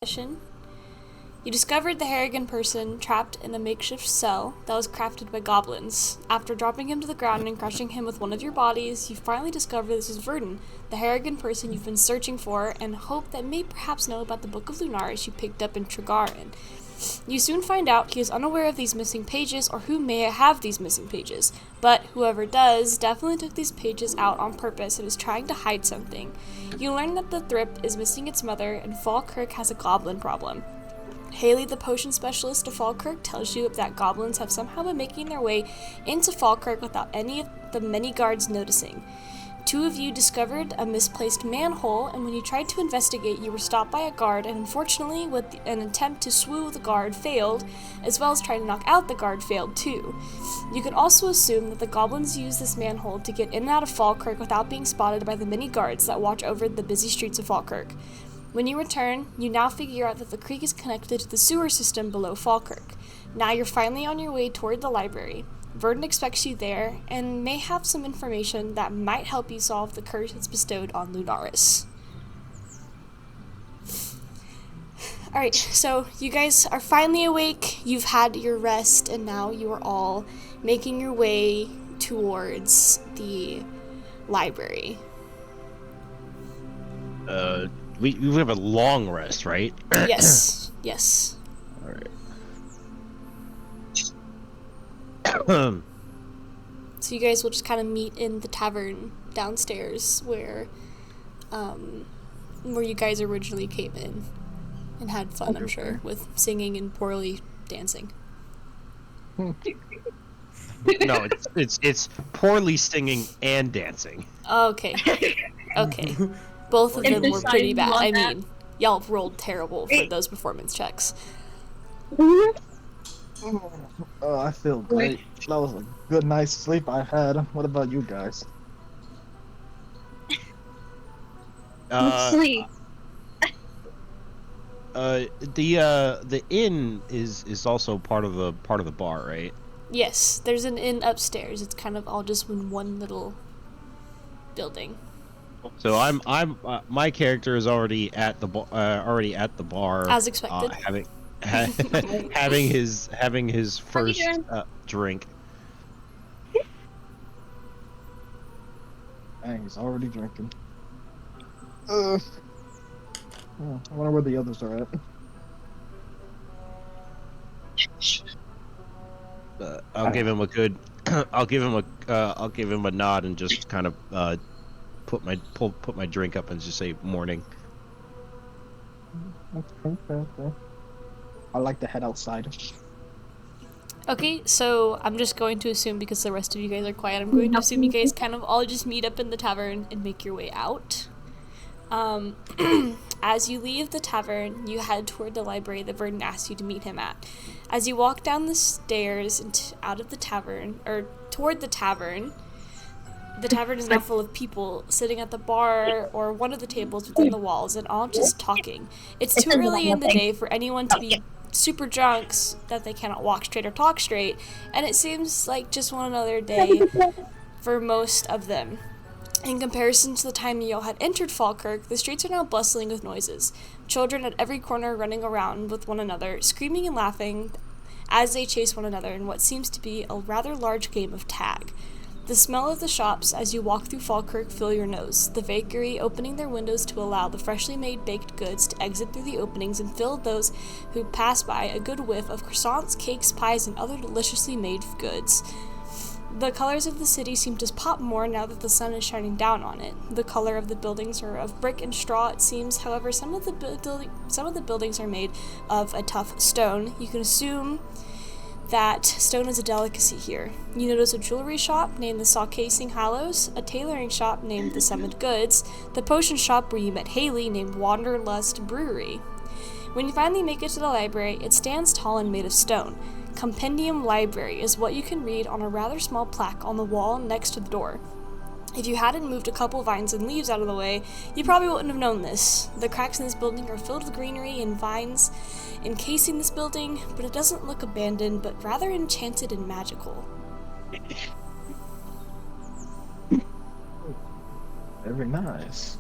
session, you discovered the Harrigan person trapped in a makeshift cell that was crafted by goblins. After dropping him to the ground and crushing him with one of your bodies, you finally discover this is Verdun, the Harrigan person you've been searching for, and hope that may perhaps know about the Book of Lunaris you picked up in Tregarin. You soon find out he is unaware of these missing pages or who may have these missing pages, but whoever does definitely took these pages out on purpose and is trying to hide something. You learn that the Thrift is missing its mother and Falkirk has a goblin problem. Haley, the potion specialist of Falkirk, tells you that goblins have somehow been making their way into Falkirk without any of the many guards noticing. Two of you discovered a misplaced manhole, and when you tried to investigate, you were stopped by a guard, and unfortunately, with an attempt to swoo the guard failed, as well as trying to knock out the guard failed too. You can also assume that the goblins use this manhole to get in and out of Falkirk without being spotted by the many guards that watch over the busy streets of Falkirk. When you return, you now figure out that the creek is connected to the sewer system below Falkirk. Now you're finally on your way toward the library. Verdun expects you there, and may have some information that might help you solve the curse it's bestowed on Lunaris. Alright, so you guys are finally awake, you've had your rest, and now you are all making your way towards the library. We have a long rest, right? Yes. Alright. So you guys will just kind of meet in the tavern downstairs where you guys originally came in and had fun, I'm sure, with singing and poorly dancing. No, it's poorly singing and dancing. Okay. Both of them were pretty bad. I mean, y'all rolled terrible for those performance checks. Oh, I feel great. That was a good night's sleep I had. What about you guys? Sleep. The inn is also part of the bar, right? Yes, there's an inn upstairs. It's kind of all just in one little building. So I'm my character is already at the bar, As expected. having his first drink. Dang, he's already drinking. I wonder where the others are at. I'll give him a good. I'll give him a nod and just kind of put my drink up and just say morning. Okay. I like to head outside. Okay, so I'm just going to assume, because the rest of you guys are quiet, I'm going to assume you guys kind of all just meet up in the tavern and make your way out. As you leave the tavern, you head toward the library that Verdun asked you to meet him at. As you walk down the stairs and out of the tavern, or toward the tavern is now full of people sitting at the bar or one of the tables within the walls and all just talking. It's too early in the day for anyone to be super drunk that they cannot walk straight or talk straight, and it seems like just one another day for most of them. In comparison to the time y'all had entered Falkirk, the streets are now bustling with noises. Children at every corner running around with one another, screaming and laughing as they chase one another in what seems to be a rather large game of tag. The smell of the shops as you walk through Falkirk fill your nose, the bakery opening their windows to allow the freshly made baked goods to exit through the openings and fill those who pass by a good whiff of croissants, cakes, pies, and other deliciously made goods. The colors of the city seem to pop more now that the sun is shining down on it. The color of the buildings are of brick and straw, it seems. However, some of the buildings are made of a tough stone. You can assume that stone is a delicacy here. You notice a jewelry shop named the Saucasing Hallows, a tailoring shop named the Summoned Goods, the potion shop where you met Haley named Wanderlust Brewery. When you finally make it to the library, it stands tall and made of stone. Compendium Library is what you can read on a rather small plaque on the wall next to the door. If you hadn't moved a couple vines and leaves out of the way, you probably wouldn't have known this. The cracks in this building are filled with greenery and vines encasing this building, but it doesn't look abandoned, but rather enchanted and magical. Very nice.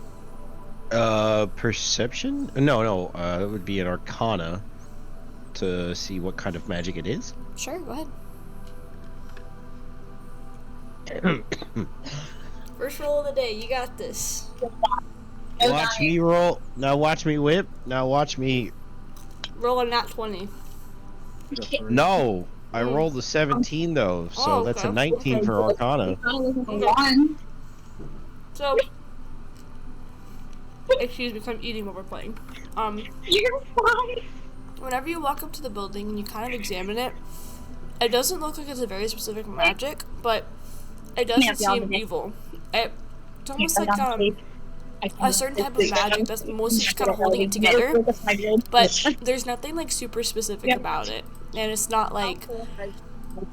Perception? No. It would be an Arcana to see what kind of magic it is. Sure, go ahead. First roll of the day, you got this. Watch me roll. Now watch me whip. Now watch me. Roll a nat 20. No, I rolled a 17 though, so Oh, that's a okay. 19 for Arcana. So, excuse me, 'cause I'm eating while we're playing. You're fine. Whenever you walk up to the building and you kind of examine it, it doesn't look like it's a very specific magic, but it doesn't seem evil. It's almost like a certain type of magic that's mostly just kind of holding it together, but there's nothing like super specific about it, and it's not like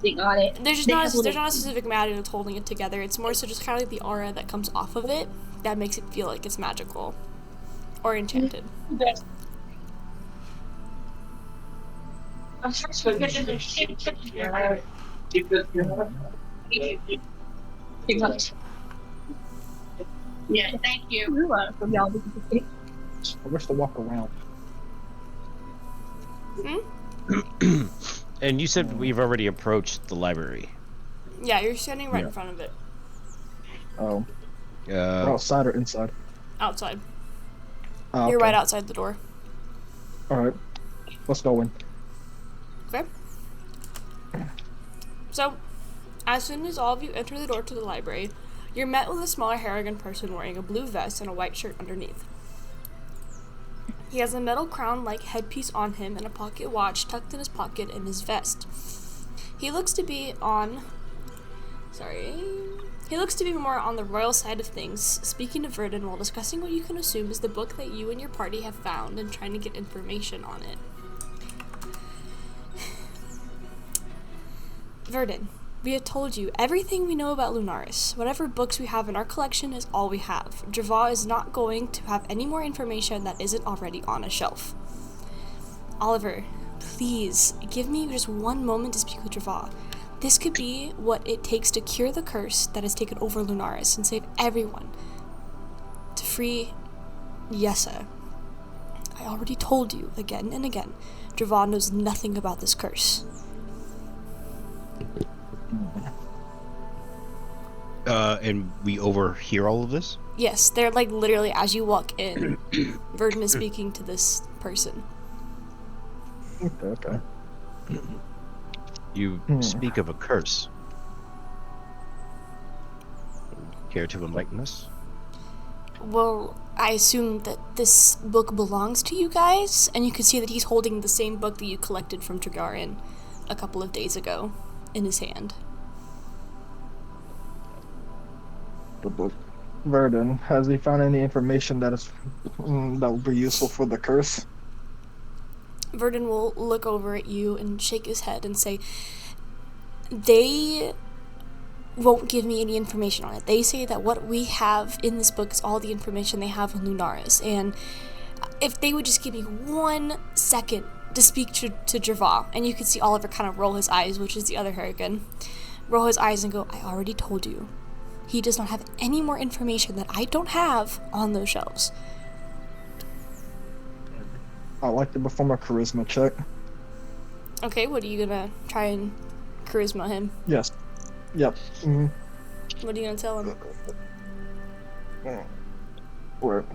there's not a specific magic that's holding it together. It's more so just kind of like the aura that comes off of it that makes it feel like it's magical or enchanted. Yeah, thank you. You're welcome, y'all. I wish to walk around. And you said we've already approached the library. Yeah, you're standing right Yeah. in front of it, Oh, we're outside or inside? outside. Oh, You're okay. right outside the door. All right, let's go in. Okay. So, as soon as all of you enter the door to the library, you're met with a smaller Harrigan person wearing a blue vest and a white shirt underneath. He has a metal crown-like headpiece on him and a pocket watch tucked in his pocket in his vest. He looks to be more on the royal side of things, speaking to Verdun while discussing what you can assume is the book that you and your party have found and trying to get information on it. Verdun, we had told you everything we know about Lunaris. Whatever books we have in our collection is all we have. Dravaw is not going to have any more information that isn't already on a shelf. Oliver, please, give me just one moment to speak with Dravaw. This could be what it takes to cure the curse that has taken over Lunaris and save everyone. To free Yessa. I already told you again and again, Dravaw knows nothing about this curse. And we overhear all of this? Yes, they're like literally as you walk in, Verdun is speaking to this person. Okay. You speak of a curse. Care to enlighten us? Well, I assume that this book belongs to you guys, and you can see that he's holding the same book that you collected from Dragarin a couple of days ago in his hand. The book. Verdun, has he found any information that will be useful for the curse? Verdun will look over at you and shake his head and say, they won't give me any information on it. They say that what we have in this book is all the information they have on Lunaris, and if they would just give me 1 second to speak to Dravaw, and you could see Oliver kind of roll his eyes, which is the other Harrigan, roll his eyes and go, I already told you. He does not have any more information that I don't have on those shelves. I'd like to perform a charisma check. Okay, what are you gonna try and charisma him? Yes. Yep. What are you gonna tell him? Where?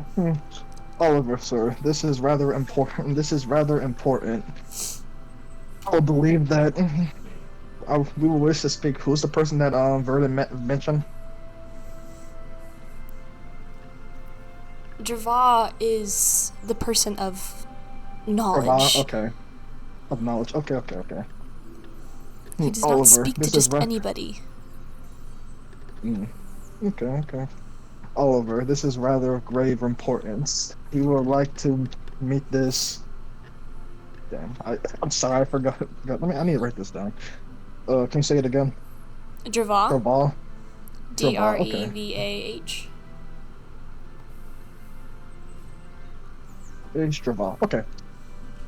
Oliver, sir, this is rather important. I believe that we will wish to speak. Who's the person that Verdun mentioned? Dravaw is the person of knowledge. Okay. Of knowledge. Okay. He does not speak to just anybody. Okay. Oliver, this is rather of grave importance. He would like to meet this. Damn, I'm sorry, I forgot. I need to write this down. Can you say it again? Dravaw. Dravaw. Drevah. It's Dravaw. Okay.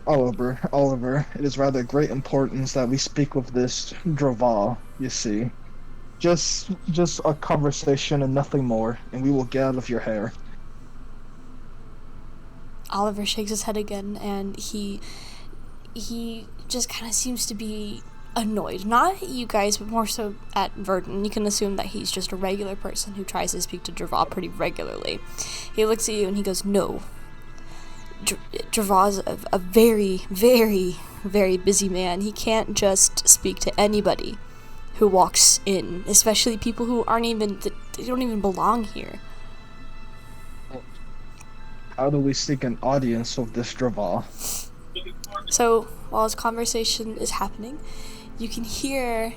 Oliver, it is rather great importance that we speak with this Dravaw, you see. Just a conversation and nothing more, and we will get out of your hair. Oliver shakes his head again, and he just kind of seems to be annoyed. Not at you guys, but more so at Verdon. You can assume that he's just a regular person who tries to speak to Dravah pretty regularly. He looks at you and he goes, no. Dravah's a very, very, very busy man. He can't just speak to anybody who walks in, especially people who aren't even, they don't even belong here. How do we seek an audience with this Dravah? So, while this conversation is happening, you can hear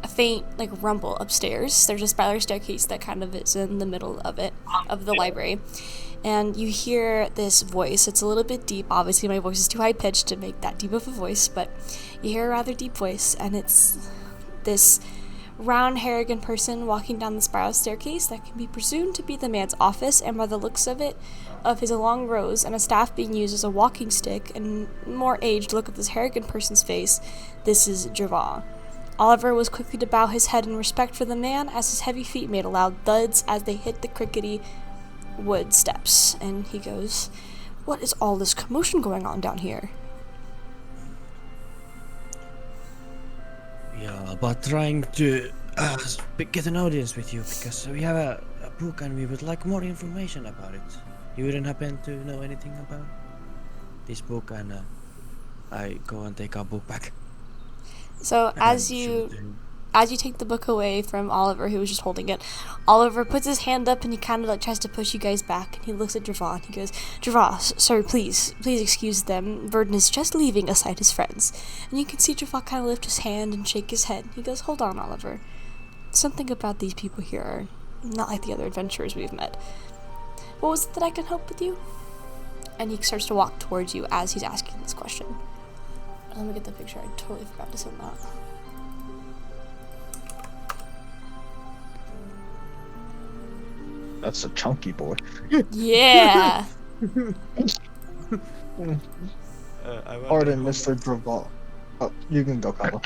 a faint, rumble upstairs. There's a spiral staircase that kind of is in the middle of it, of the library. And you hear this voice. It's a little bit deep. Obviously, my voice is too high-pitched to make that deep of a voice, but you hear a rather deep voice, and it's this round, arrogant person walking down the spiral staircase that can be presumed to be the man's office, and by the looks of it, of his long rows and a staff being used as a walking stick, and more aged look of this arrogant person's face, this is Dravah. Oliver was quickly to bow his head in respect for the man as his heavy feet made a loud thuds as they hit the crickety wood steps, and he goes, "What is all this commotion going on down here?" Yeah, about trying to get an audience with you because we have a book and we would like more information about it. You wouldn't happen to know anything about this book, and I go and take our book back. So And as show it you to him. take the book away from Oliver, who was just holding it, Oliver puts his hand up and he kind of tries to push you guys back, and he looks at Dravah and he goes, "Dravah, sir, please excuse them. Verdon is just leaving aside his friends." And you can see Dravah kind of lift his hand and shake his head. He goes, "Hold on, Oliver. Something about these people here are not like the other adventurers we've met. What was it that I can help with you?" And he starts to walk towards you as he's asking this question. Let me get the picture. I totally forgot to send that. That's a chunky boy. Yeah. Pardon, Mr. Dravah. Oh, you can go, Kyle.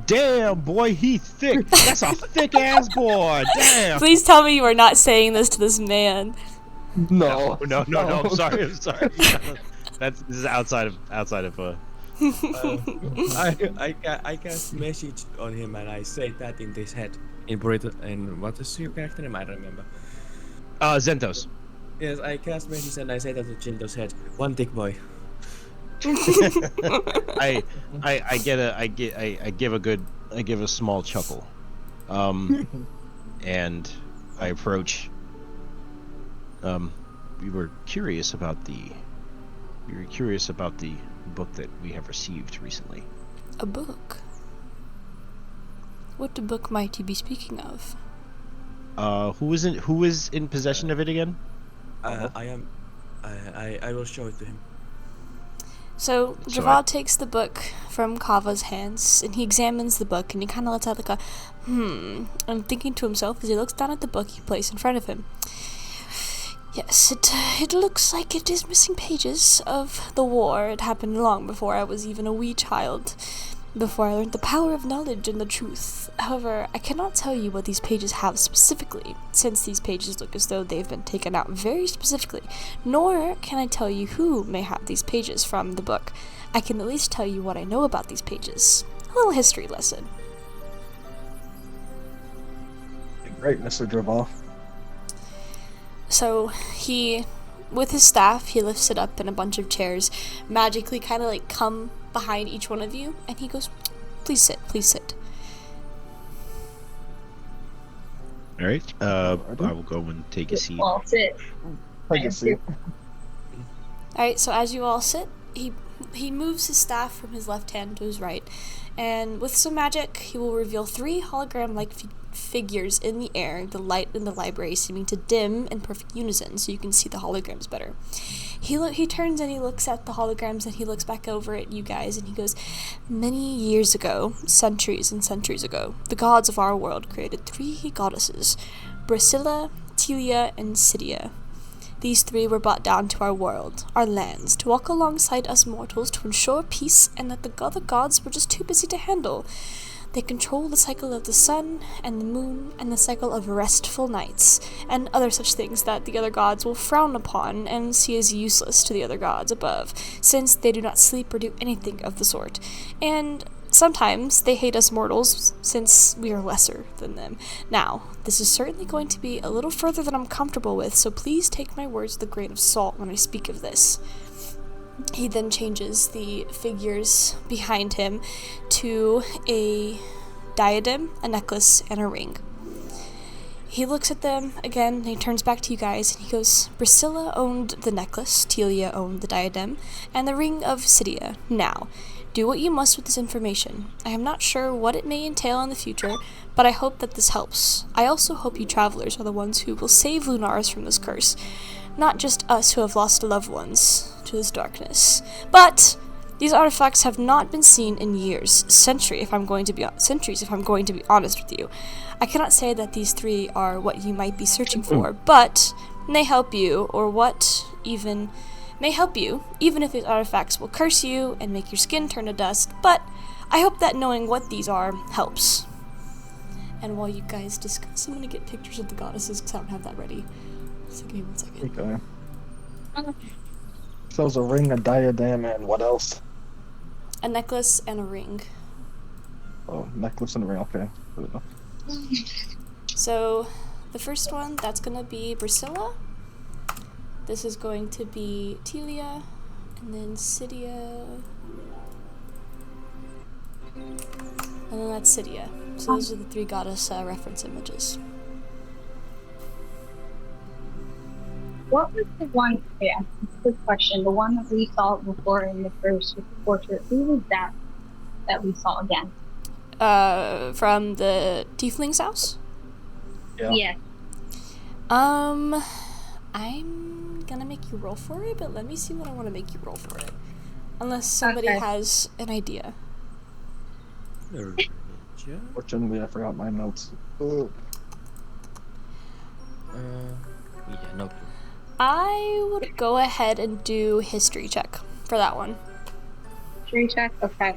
Damn, boy, he thick. That's a thick ass boy. Damn. Please tell me you are not saying this to this man. No. No. I'm sorry. This is outside of. I cast message on him and I say that in his head. In Britain, and what is your character name? I don't remember. Zentos. Yes, I cast message and I say that to Chinto's head. One thick boy. I give a small chuckle, and I approach. We were curious about the book that we have received recently. A book? What book might you be speaking of? Who is in possession of it again? I am. I will show it to him. So, So Dravah takes the book from Kava's hands, and he examines the book, and he kind of lets out and thinking to himself as he looks down at the book he placed in front of him. Yes, it looks like it is missing pages of the war. It happened long before I was even a wee child, before I learned the power of knowledge and the truth. However, I cannot tell you what these pages have specifically, since these pages look as though they've been taken out very specifically, nor can I tell you who may have these pages from the book. I can at least tell you what I know about these pages. A little history lesson. Great, Mr. Dravah. So he, with his staff, he lifts it up, and a bunch of chairs magically kind of come behind each one of you, and he goes, please sit. All right. I will go and take a seat. Well, sit. Take a seat. Alright, so as you all sit, he moves his staff from his left hand to his right, and with some magic, he will reveal 3 hologram-like figures in the air, the light in the library seeming to dim in perfect unison so you can see the holograms better. He turns and he looks at the holograms, and he looks back over at you guys, and he goes, many years ago, centuries and centuries ago, the gods of our world created 3 goddesses, Brasilla, Telia, and Cydia. These 3 were brought down to our world, our lands, to walk alongside us mortals to ensure peace, and that the other gods were just too busy to handle. They control the cycle of the sun and the moon and the cycle of restful nights, and other such things that the other gods will frown upon and see as useless to the other gods above, since they do not sleep or do anything of the sort. And sometimes they hate us mortals, since we are lesser than them. Now, this is certainly going to be a little further than I'm comfortable with, so please take my words with a grain of salt when I speak of this. He then changes the figures behind him to a diadem, a necklace, and a ring. He looks at them again, and he turns back to you guys, and he goes, Priscilla owned the necklace, Telia owned the diadem, and the ring of Cydia. Now, do what you must with this information. I am not sure what it may entail in the future, but I hope that this helps. I also hope you travelers are the ones who will save Lunaris from this curse, not just us who have lost loved ones to this darkness. But these artifacts have not been seen in years, centuries if I'm going to be honest with you. I cannot say that these three are what you might be searching for, but may help you, or what even may help you, even if these artifacts will curse you and make your skin turn to dust, but I hope that knowing what these are helps. And while you guys discuss, I'm gonna get pictures of the goddesses because I don't have that ready. So give me 1 second. Okay. So it's a ring, a diadem, and what else? A necklace and a ring. Oh, necklace and a ring, okay. So, the first one, that's gonna be Priscilla. This is going to be Telia, and then Cydia, and then that's Cydia. So those are the three goddess reference images. What was the one? Yeah, good question. The one that we saw before in the first with the portrait. Who was that we saw again? From the Tiefling's house? Yeah. Yes. I'm gonna make you roll for it, but let me see what I want to make you roll for it. Unless somebody Okay. has an idea. Fortunately, I forgot my notes. Ugh. Yeah, no clue. I would go ahead and do history check for that one. Tree check. Okay.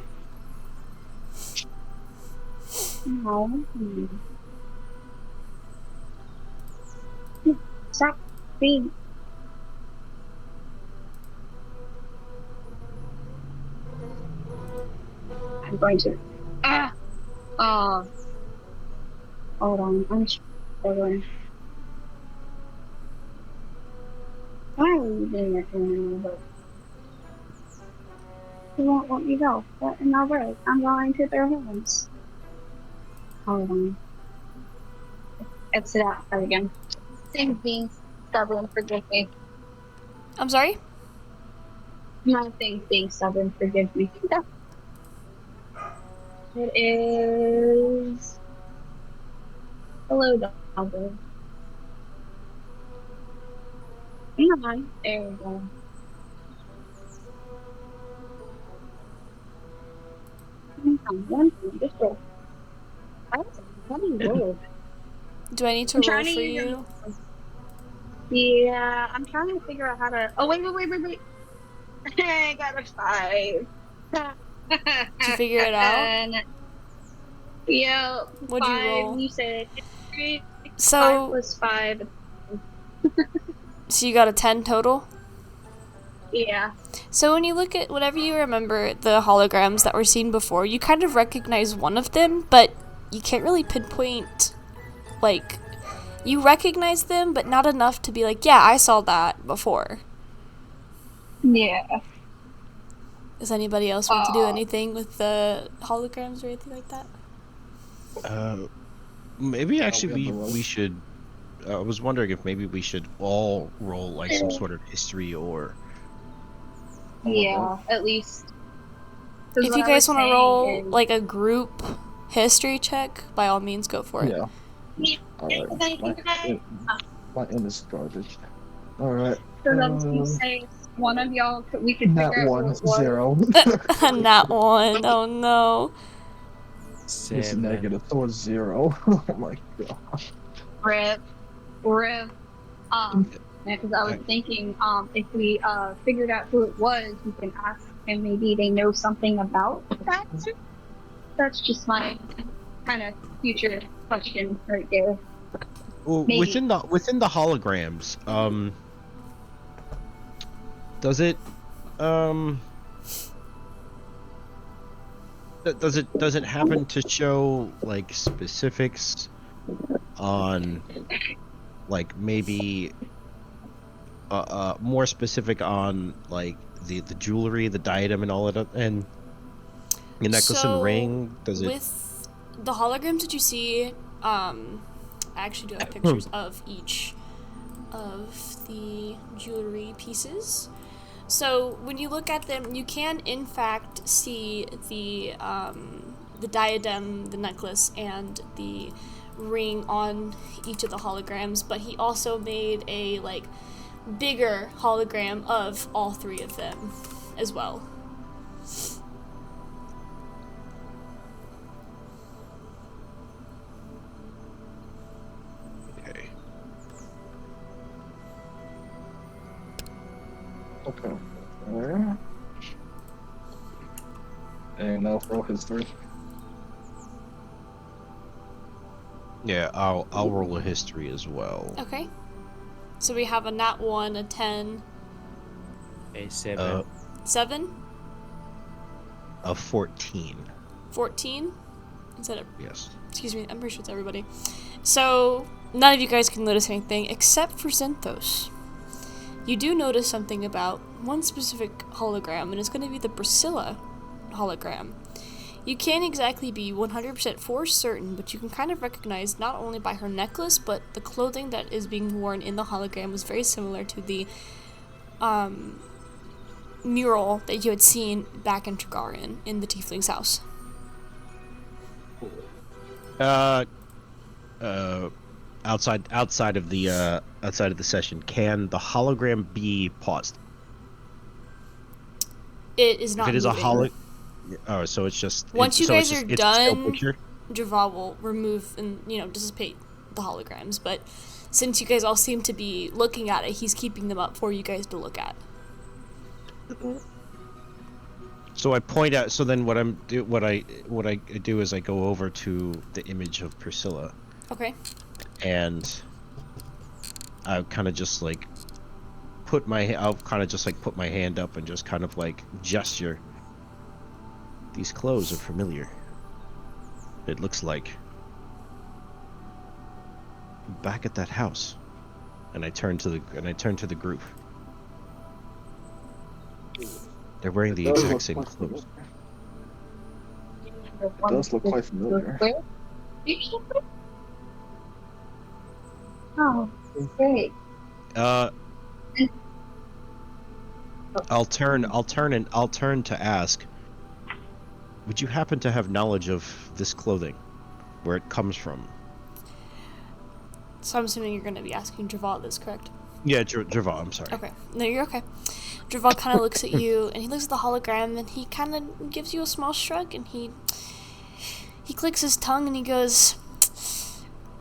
No. Stop being. I'm going to. Oh. Hold on. I'm struggling. Why are you doing that to me? You won't let me go. What in the world? I'm going to their homes. Hold on. Exit out again. Same being stubborn, forgive me. I'm sorry? My thing being stubborn, forgive me. It is. Hello, dogger. Come on. There we go. One thing, just roll. What do you roll? Do I need to I'm roll trying to for use you? Yeah, I'm trying to figure out how to. Oh, wait. I got a 5. Did you figure it out? Yeah. What'd you 5, roll? You said 3. 5 So, plus 5. so you got a 10 total? Yeah. So when you look at whatever you remember the holograms that were seen before, you kind of recognize one of them, but you can't really pinpoint, like, you recognize them, but not enough to be like, yeah, I saw that before. Yeah. Does anybody else want to do anything with the holograms or anything like that? Maybe actually we have the we should. I was wondering if maybe we should all roll like some sort of history or. Yeah, at least. 'Cause If what you I guys was want to saying roll is- like a group history check, by all means, go for it. Yeah. Alright. My end is garbage. Alright. So I was gonna say, one of y'all, we could That figure out one, what it was. 0. Not one. Oh no. It's 7. negative, so it's 0. Oh my god. Rip. Because I was thinking, if we figured out who it was, we can ask them. Maybe they know something about that. That's just my kind of future question right there. Well, Maybe. within the holograms, does it does it happen to show like specifics on like maybe more specific on like the jewelry, the diadem, and all of that, and the necklace and ring? Does it? With the holograms that you see, I actually do have pictures of each of the jewelry pieces. So when you look at them, you can in fact see the diadem, the necklace, and the ring on each of the holograms. But he also made a like bigger hologram of all three of them as well. Okay. Okay. There. And now roll history. Yeah, I'll roll a history as well. Okay. So we have a nat 1, a 10, A 7. 7, A 14. 14. Instead of, Yes. excuse me, I'm pretty sure it's everybody. So none of you guys can notice anything except for Zenthos. You do notice something about one specific hologram, and it's going to be the Priscilla hologram. You can't exactly be 100% for certain, but you can kind of recognize not only by her necklace, but the clothing that is being worn in the hologram was very similar to the mural that you had seen back in Tregarian in the Tiefling's house. Outside of the session, can the hologram be paused? It is not If it is a moving. oh, so it's just Once you guys are it's a still done, picture? Java will remove and, dissipate the holograms, but since you guys all seem to be looking at it, he's keeping them up for you guys to look at. So I point out. So then what I do is I go over to the image of Priscilla, Okay. and I kind of just like put my hand up and just kind of like gesture. These clothes are familiar. It looks like back at that house. And I turn to the group. They're wearing the exact same clothes. It does look quite familiar. Oh, great. I'll turn to ask, would you happen to have knowledge of this clothing, where it comes from? So I'm assuming you're going to be asking Draval this, correct? Yeah, Draval, I'm sorry. Okay. No, you're okay. Draval kind of looks at you, and he looks at the hologram, and he kind of gives you a small shrug, and he clicks his tongue, and he goes,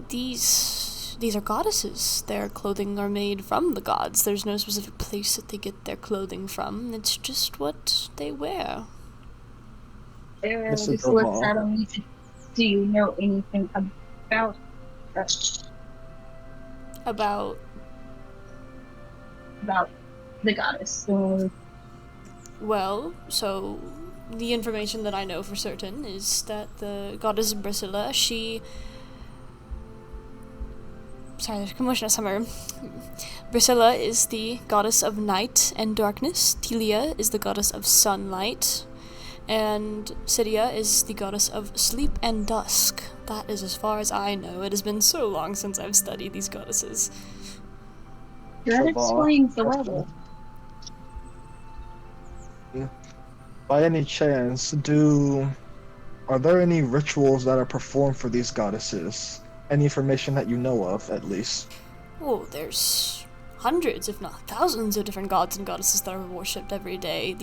These are goddesses. Their clothing are made from the gods. There's no specific place that they get their clothing from. It's just what they wear. Mr. Just looks Draval. at him. He said, do you know anything about About the goddess? Well, so the information that I know for certain is that the goddess Priscilla, sorry, there's commotion somewhere. Priscilla is the goddess of night and darkness. Telia is the goddess of sunlight. And Cydia is the goddess of sleep and dusk. That is as far as I know. It has been so long since I've studied these goddesses. That explains the weather. By any chance, are there any rituals that are performed for these goddesses? Any information that you know of, at least? Oh, there's hundreds, if not thousands, of different gods and goddesses that are worshipped every day.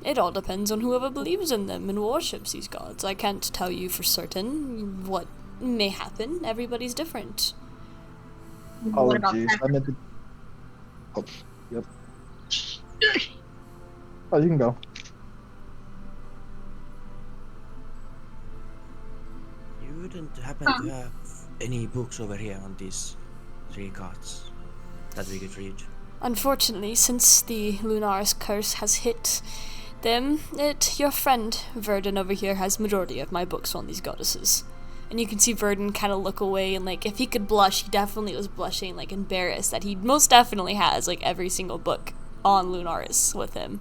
It all depends on whoever believes in them and worships these gods. I can't tell you for certain what may happen. Everybody's different. What about Apologies, that? I meant to... Oh, yep. Oh, you can go. happen to have any books over here on these 3 cards that we could read? Unfortunately, since the Lunaris curse has hit them, your friend Verdun over here has majority of my books on these goddesses. And you can see Verdun kind of look away, and like if he could blush, he definitely was blushing, like embarrassed that he most definitely has like every single book on Lunaris with him.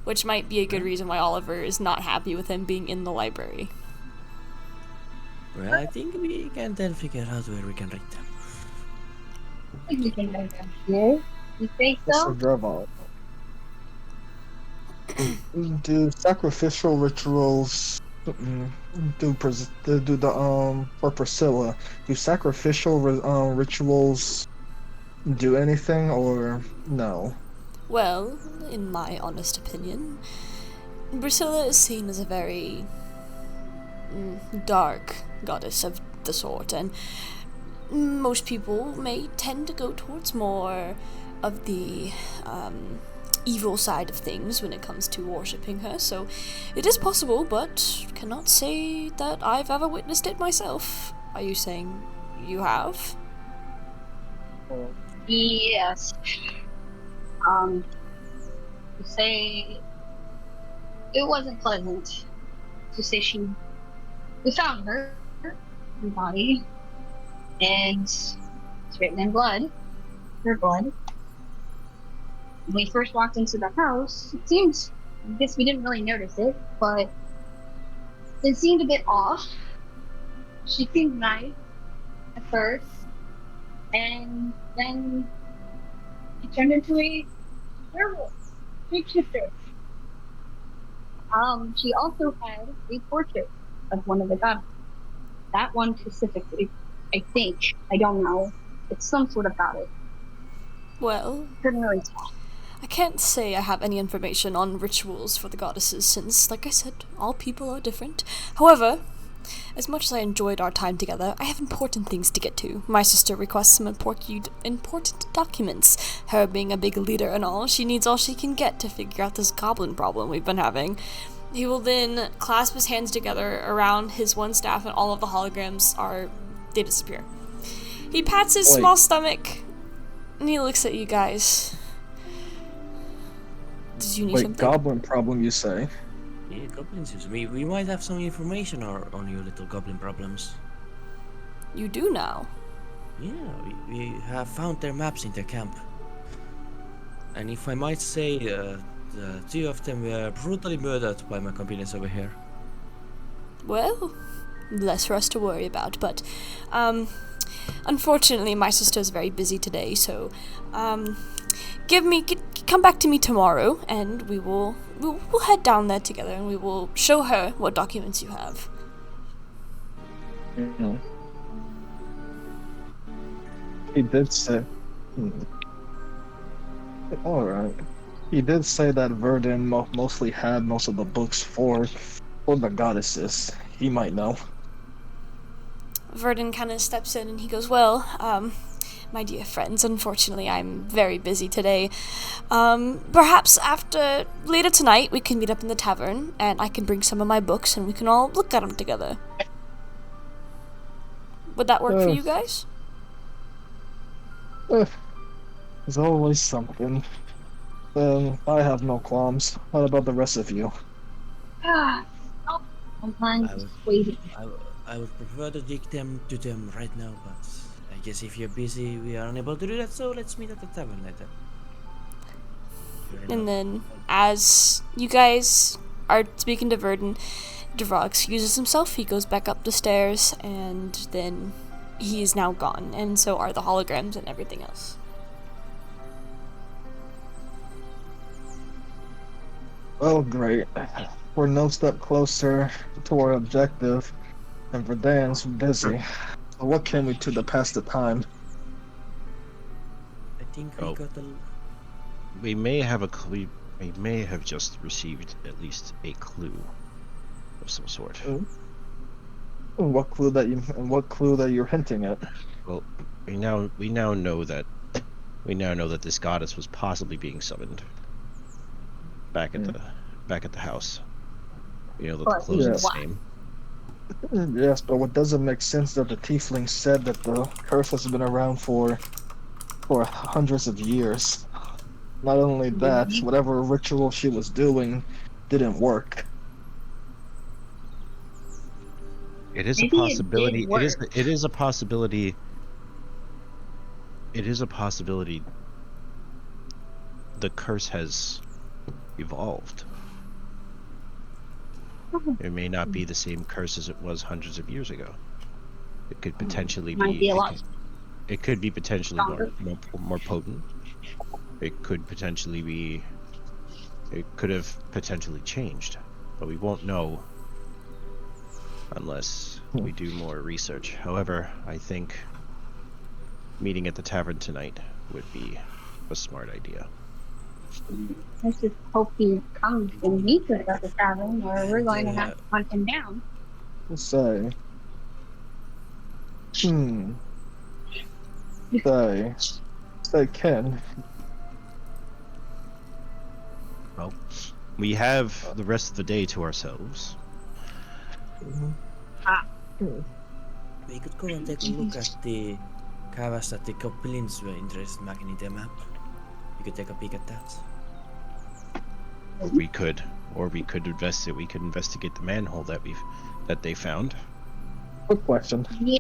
Which might be a good reason why Oliver is not happy with him being in the library. Well, I think we can then figure out where we can read them. I think we can go down here. You think so? Mr. Gervall. Do sacrificial rituals for Priscilla? Do sacrificial rituals do anything or no? Well, in my honest opinion, Priscilla is seen as a very dark goddess of the sort, and most people may tend to go towards more of the evil side of things when it comes to worshipping her, so it is possible, but cannot say that I've ever witnessed it myself. Are you saying you have? Yes. To say it wasn't pleasant. To say we found her body, and it's written in blood, her blood. When we first walked into the house, it seems, I guess we didn't really notice it, but it seemed a bit off. She seemed nice at first, and then she turned into a werewolf, shapeshifter. She also had a portrait of one of the gods. That one specifically, I think. I don't know. It's some sort of goddess. Well, Couldn't really tell. I can't say I have any information on rituals for the goddesses since, like I said, all people are different. However, as much as I enjoyed our time together, I have important things to get to. My sister requests some important documents. Her being a big leader and all, she needs all she can get to figure out this goblin problem we've been having. He will then clasp his hands together around his one staff, and all of the holograms they disappear. He pats his small stomach, and he looks at you guys. Did you need something? Goblin problem, you say? Yeah, goblins. We might have some information on your little goblin problems. You do now. Yeah, we have found their maps in their camp. And if I might say, the 2 of them were brutally murdered by my companions over here. Well, less for us to worry about, but unfortunately my sister's very busy today, so come back to me tomorrow, and we'll head down there together, and we will show her what documents you have. Mm-hmm. He did say. Alright. He did say that Verdun mostly had most of the books for the goddesses. He might know. Verdun kind of steps in and he goes, well, my dear friends, unfortunately I'm very busy today. Perhaps later tonight we can meet up in the tavern, and I can bring some of my books and we can all look at them together. Would that work for you guys? There's always something. I have no qualms. What about the rest of you? Sometimes waiting. I would prefer to dig them to them right now, but I guess if you're busy, we are unable to do that, so let's meet at the tavern later. And then, as you guys are speaking to Verdun, Duval excuses himself, he goes back up the stairs, and then he is now gone, and so are the holograms and everything else. Well, great. We're no step closer to our objective, and Verdan's busy. So what can we do to pass the time? I think we got a... We may have we may have just received at least a clue of some sort. What clue that you're hinting at? Well, we now know that this goddess was possibly being summoned back at the house. You know that the clothes are the same. Yes, but what doesn't make sense that the tiefling said that the curse has been around for hundreds of years. Not only that, Maybe. whatever ritual she was doing didn't work. It is a Maybe it did possibility. It is. work. It is a possibility. It is a possibility. The curse has evolved. It may not be the same curse as it was hundreds of years ago. It could potentially Might be a lot it could be potentially stronger. more potent. It could potentially be. It could have potentially changed, but we won't know unless we do more research. However, I think meeting at the tavern tonight would be a smart idea. Let's just hope he comes and meets us at the tavern, or we're going to Yeah. have to hunt him down. Let's say. Say Ken. Well, we have the rest of the day to ourselves. We could go and take a look at the canvas that the goblins were interested in making in their map. You could take a peek at that. We could investigate. We could investigate the manhole that they found. Quick question. Yeah.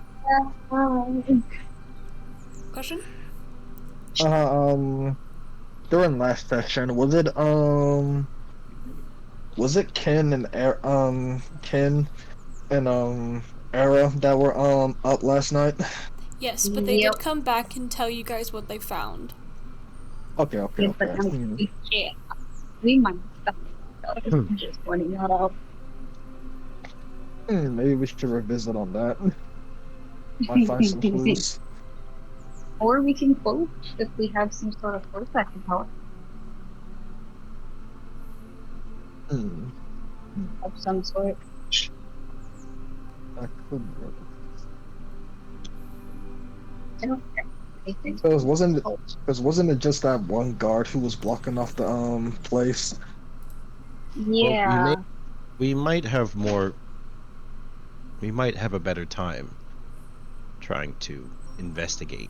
Question? During last session, was it Ken and Ken and Era that were up last night? Yes, but they Yep. did come back and tell you guys what they found. Okay. Yeah, but shit. We might stop. Just pointing that out. Maybe we should revisit on that. Might find some clues. Or we can quote if we have some sort of quote that can help of some sort. That could work. I don't care. I think. Because wasn't it just that one guard who was blocking off the place? Yeah. We might have more. We might have a better time trying to investigate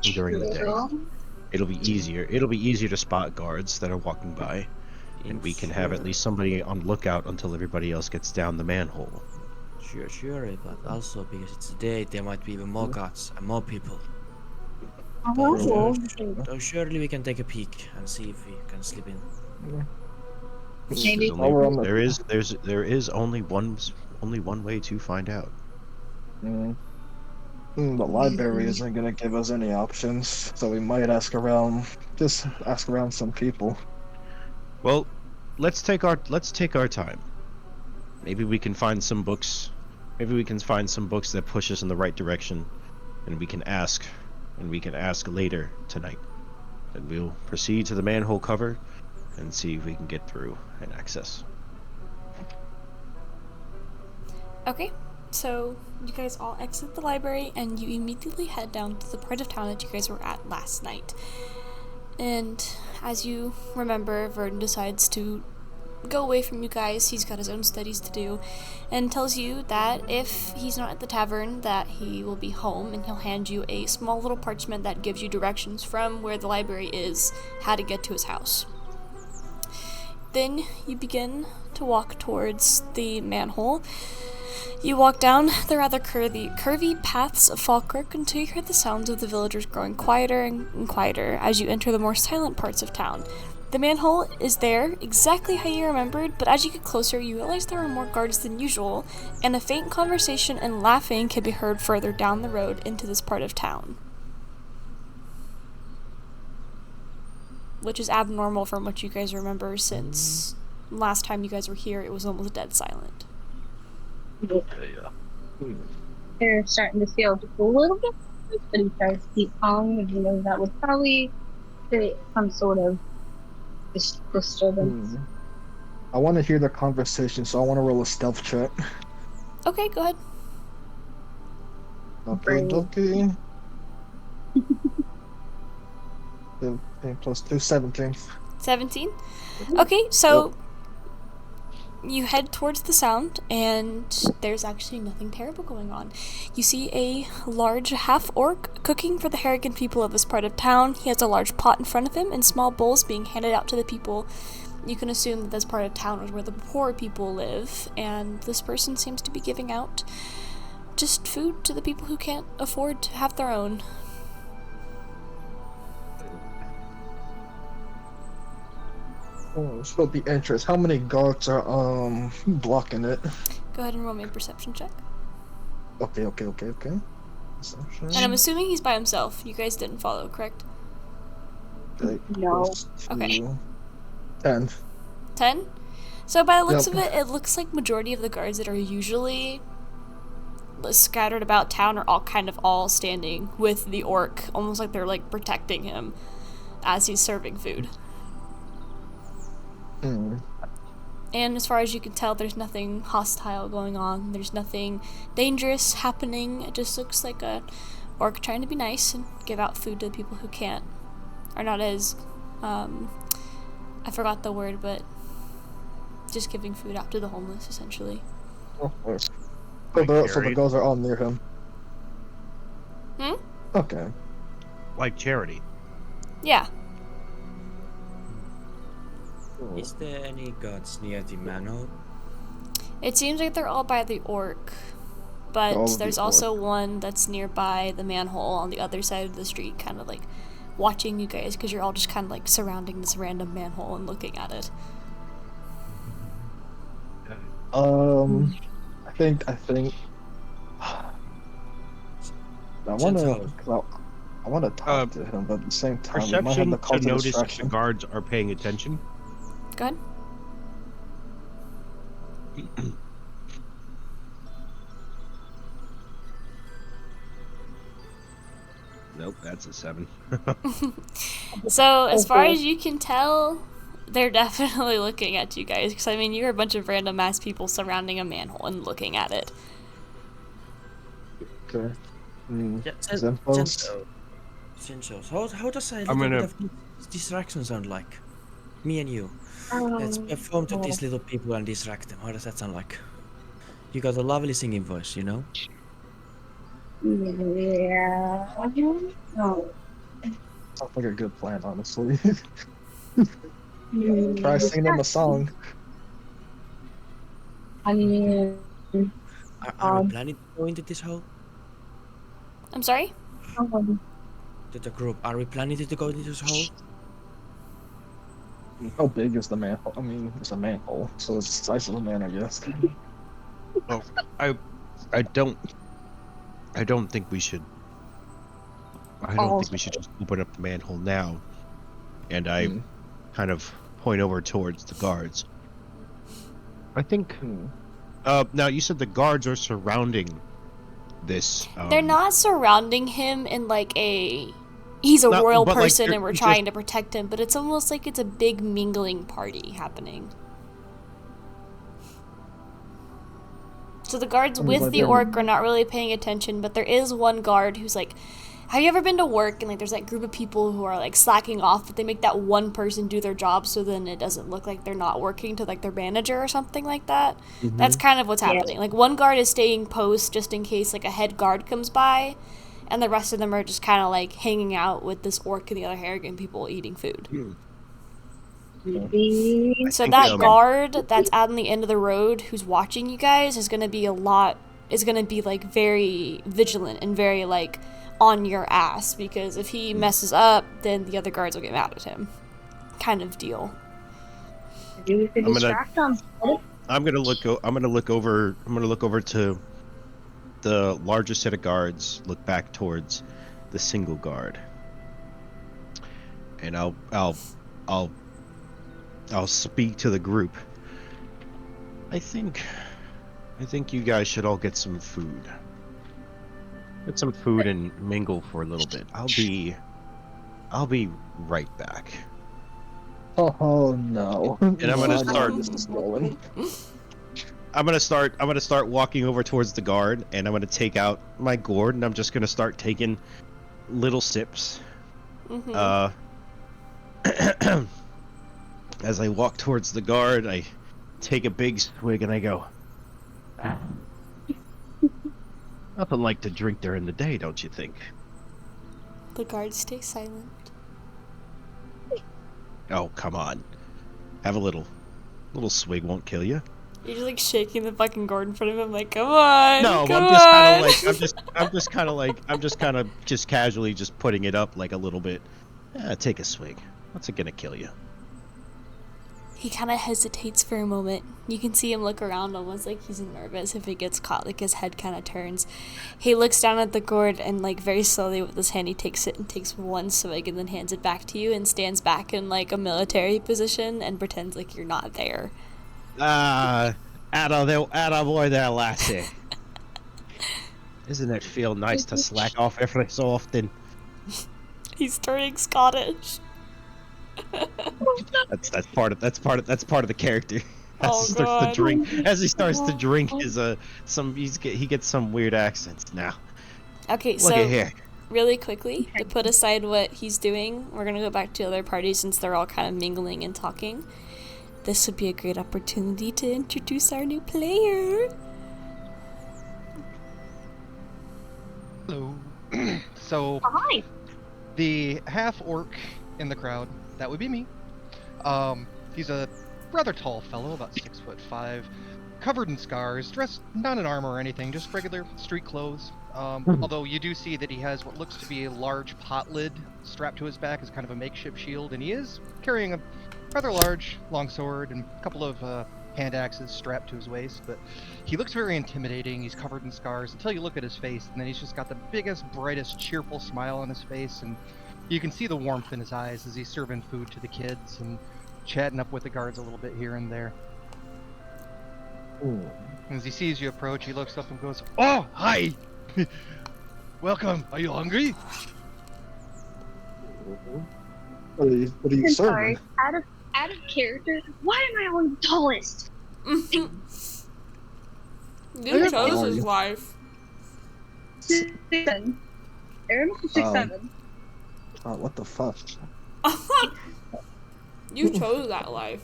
during the day. True. It'll be easier. It'll be easier to spot guards that are walking by, and we can have at least somebody on lookout until everybody else gets down the manhole. Sure, but also because it's the day, there might be even more guards and more people. Oh, So surely we can take a peek and see if we can slip in. maybe. There is only one way to find out. The library isn't gonna give us any options, so we might ask around some people. Well, let's take our time. Maybe we can find some books. Maybe we can find some books that push us in the right direction, and we can ask later tonight. And we'll proceed to the manhole cover and see if we can get through and access. Okay, so you guys all exit the library and you immediately head down to the part of town that you guys were at last night. And as you remember, Verdun decides to go away from you guys. He's got his own studies to do, and tells you that if he's not at the tavern, that he will be home, and he'll hand you a small little parchment that gives you directions from where the library is, how to get to his house. Then you begin to walk towards the manhole. You walk down the rather curvy paths of Falkirk until you hear the sounds of the villagers growing quieter and quieter as you enter the more silent parts of town. The manhole is there, exactly how you remembered, but as you get closer, you realize there are more guards than usual, and a faint conversation and laughing can be heard further down the road into this part of town. Which is abnormal from what you guys remember, since last time you guys were here, it was almost dead silent. They're starting to feel just a little bit, but he tries to keep calm, and he knows that would probably create some sort of disturbance. I want to hear the conversation, so I want to roll a stealth check. Okay, go ahead. Okay. 15 plus 2, 17. 17? Okay, so you head towards the sound, and there's actually nothing terrible going on. You see a large half-orc cooking for the Harrigan people of this part of town. He has a large pot in front of him and small bowls being handed out to the people. You can assume that this part of town is where the poor people live, and this person seems to be giving out just food to the people who can't afford to have their own. Oh, this will be interesting. How many guards are blocking it? Go ahead and roll me a perception check. Okay. Perception. And I'm assuming he's by himself. You guys didn't follow, correct? Okay, No. plus Okay. 10. 10? So by the looks Yep. of it, it looks like majority of the guards that are usually scattered about town are all standing with the orc, almost like they're like protecting him as he's serving food. Hmm. And as far as you can tell, there's nothing hostile going on. There's nothing dangerous happening. It just looks like a orc trying to be nice and give out food to the people who can't, are not as, I forgot the word, but just giving food out to the homeless, essentially. Oh, nice. Like So the guards are all near him. Hmm? Okay. Like charity. Yeah. Cool. Is there any gods near the manor? It seems like they're all by the orc, but All of the there's also one that's nearby the manhole on the other side of the street, kind of like watching you guys, because you're all just kind of like surrounding this random manhole and looking at it. I think. I want to talk to him, but at the same time, we might have Perception the to cause of notice if the distraction. guards are paying attention. Go ahead. Nope, that's a 7. So, as far Okay. as you can tell, they're definitely looking at you guys, because I mean, you're a bunch of random ass people surrounding a manhole and looking at it. Okay. Yeah, Zenfos? Sensos. How does a I'm little gonna- bit of distraction sound like? Me and you. Let's Um, perform to these little people and distract them. How does that sound like? You got a lovely singing voice, you know? yeah. No. Sounds like a good plan, honestly. Try singing them a song. I mean, Are we Um, planning to go into this hole? I'm sorry? To the group, are we planning to go into this hole? How big is the manhole? I mean, it's a manhole, so it's the size of a man, I guess. I don't think we should. I don't think we should just open up the manhole now. And I Hmm. kind of point over towards the guards. I think. Hmm. Now you said the guards are surrounding this. They're not surrounding him in like a he's a Not- royal but, like, person they're and we're just- trying to protect him, but it's almost like it's a big mingling party happening. So the guards mean, with but the then- orc are not really paying attention, but there is one guard who's like, have you ever been to work and like there's that group of people who are like slacking off, but they make that one person do their job so then it doesn't look like they're not working to like their manager or something like that? That's kind of what's happening. Like one guard is staying post just in case like a head guard comes by, and the rest of them are just kind of like hanging out with this orc and the other Harrigan people eating food. maybe. So think, that um, guard that's out on the end of the road who's watching you guys is gonna be like very vigilant and very like on your ass, because if he messes up, then the other guards will get mad at him. Kind of deal. Maybe we could I'm gonna- distract them. I'm gonna look over to the largest set of guards. Look back towards the single guard, and I'll speak to the group. I think you guys should all get some food. Get some food and mingle for a little bit. I'll be right back. Oh no. And I'm gonna I know start- This is going. I'm gonna start walking over towards the guard, and I'm gonna take out my gourd, and I'm just gonna start taking little sips. Mm-hmm. As I walk towards the guard, I take a big swig and I go, nothing like to drink during the day, don't you think? The guards stay silent. Oh, come on. Have a little swig won't kill you. You're just like shaking the fucking gourd in front of him, like, come on. No, come I'm just kind on. of like, I'm just kind of just casually just putting it up like a little bit. Take a swig. What's it gonna kill you? He kind of hesitates for a moment. You can see him look around almost like he's nervous if he gets caught, like his head kind of turns. He looks down at the gourd and like very slowly with his hand he takes it and takes one swig and then hands it back to you and stands back in like a military position and pretends like you're not there. Attaboy there, lassie. Doesn't it feel nice to slack off every so often? He's turning Scottish. That's part of the character. Oh, God. As he starts to drink his he gets some weird accents now. Okay, Look so at here. really quickly, to put aside what he's doing, we're gonna go back to other parties since they're all kind of mingling and talking. This would be a great opportunity to introduce our new player. Hello. So, Hi. the half-orc in the crowd, that would be me. He's a rather tall fellow, about 6'5", covered in scars, dressed not in armor or anything, just regular street clothes. Although you do see that he has what looks to be a large pot lid strapped to his back as kind of a makeshift shield, and he is carrying a rather large longsword and a couple of hand axes strapped to his waist, but he looks very intimidating. He's covered in scars until you look at his face, and then he's just got the biggest, brightest, cheerful smile on his face, and you can see the warmth in his eyes as he's serving food to the kids and chatting up with the guards a little bit here and there. Ooh. As he sees you approach, he looks up and goes, "Oh, hi! Welcome. Are you hungry?" What are you I'm serving? sorry. Out of character. Why am I on the tallest? You How chose are his you? life. 6'7". Aaron is 6'7". Oh, what the fuck? You chose that life.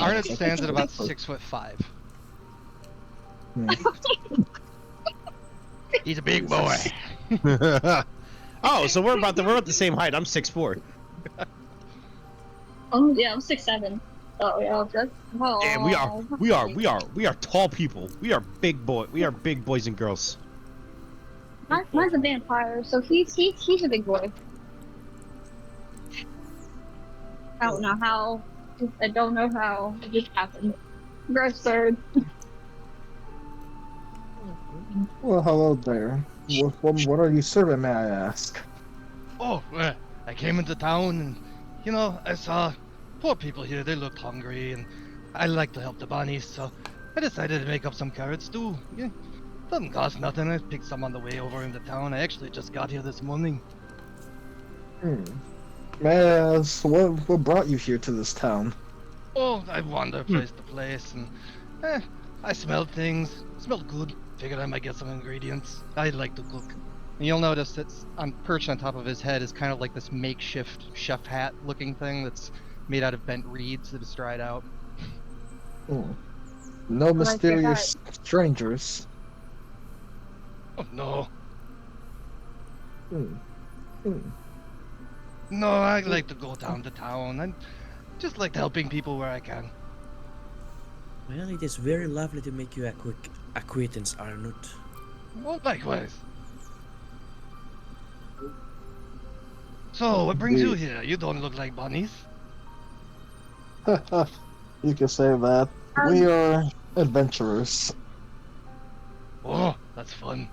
Arnott stands at about 6'5". He's a big boy. Oh, so we're about the same height. I'm 6'4". Oh yeah, I'm 6'7". Oh yeah, that's And we are tall people. We are big boys and girls. Mine's a vampire, so he's a big boy. I don't know how. It just happened. Gross third. Well, hello there. What are you serving, may I ask? Oh, I came into town and, you know, I saw poor people here. They looked hungry, and I like to help the bunnies, so I decided to make up some carrot stew. Yeah, doesn't cost nothing. I picked some on the way over into town. I actually just got here this morning. May I ask, what brought you here to this town? Oh, I wander place to place, and I smelled things. Smelled good. Figured I might get some ingredients. I like to cook. And you'll notice that's perched on top of his head is kind of like this makeshift chef hat looking thing that's made out of bent reeds that is dried out. No mysterious strangers. Oh no. Hmm. No, I like to go down to town. I just like helping people where I can. Well, it is very lovely to make you a quick acquaintance, Arnott. Well, likewise. So, what brings you here? You don't look like bunnies. You can say that. We are adventurers. Oh, that's fun.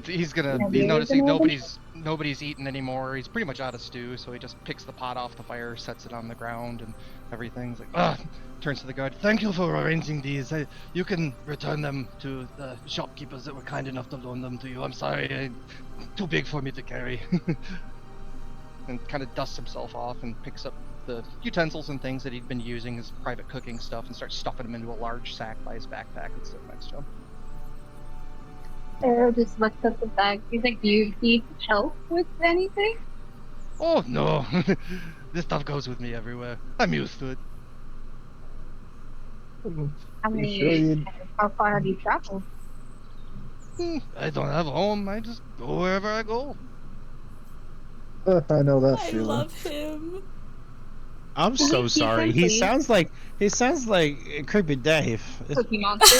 He's Have he's you noticing ever been nobody's eating anymore. He's pretty much out of stew, so he just picks the pot off the fire, sets it on the ground, and everything's like, turns to the guard. Thank you for arranging these. You can return them to the shopkeepers that were kind enough to loan them to you. I'm sorry, too big for me to carry. And kind of dusts himself off and picks up the utensils and things that he'd been using, his private cooking stuff, and starts stuffing them into a large sack by his backpack that's sitting next to him. Arrow just looks at the bag. He's like, "Do you need help with anything?" Oh no, this stuff goes with me everywhere. I'm used to it. How You many? sure you? How far have you traveled? I don't have a home. I just go wherever I go. I know that I feeling. love him. I'm so Keep sorry. him, He please. sounds like Creepy Dave. Cookie Monster.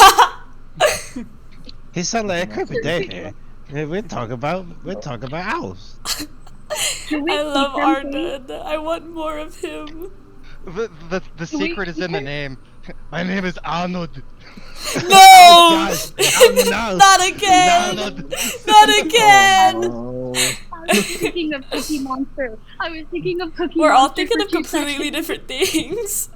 He sounds like a Creepy Dave Ridiculous. here. We're talking about owls. Can we I keep love him, please? Arden. I want more of him. The we secret is in the keep name. My name is Arnold. No! No, Not again! Arnold. Not again! Oh, I was thinking of Cookie Monster. I was thinking of Cookie We're all Monster thinking for of 2 completely seconds. different things.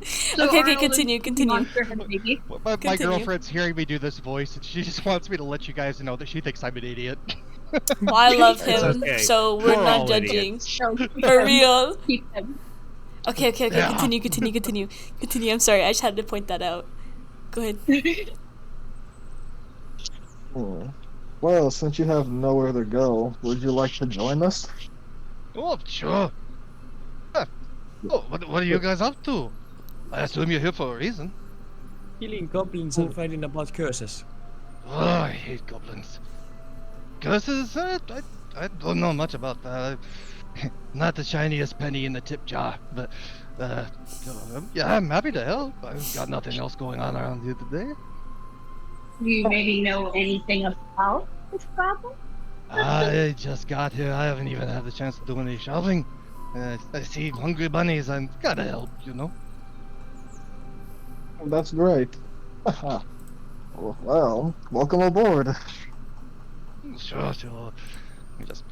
So Okay, Arnold and continue, Cookie continue. Monster had a baby. My Continue. girlfriend's hearing me do this voice, and she just wants me to let you guys know that she thinks I'm an idiot. Well, I love It's him, okay. so we're We're not all judging. idiots. No, keep For him. real. Keep him. Okay, Yeah. continue. I'm sorry, I just had to point that out. Go ahead. well, since you have nowhere to go, would you like to join us? Oh, sure. Huh. Oh, what are you guys up to? I assume you're here for a reason. Killing goblins and fighting about curses. Oh, I hate goblins. Curses? I don't know much about that. Not the shiniest penny in the tip jar, but yeah, I'm happy to help. I've got nothing else going on around here today. Do you maybe know anything about this problem? I just got here. I haven't even had the chance to do any shopping. I see hungry bunnies. I'm gotta help, you know. That's great. Well, welcome aboard. Sure. He just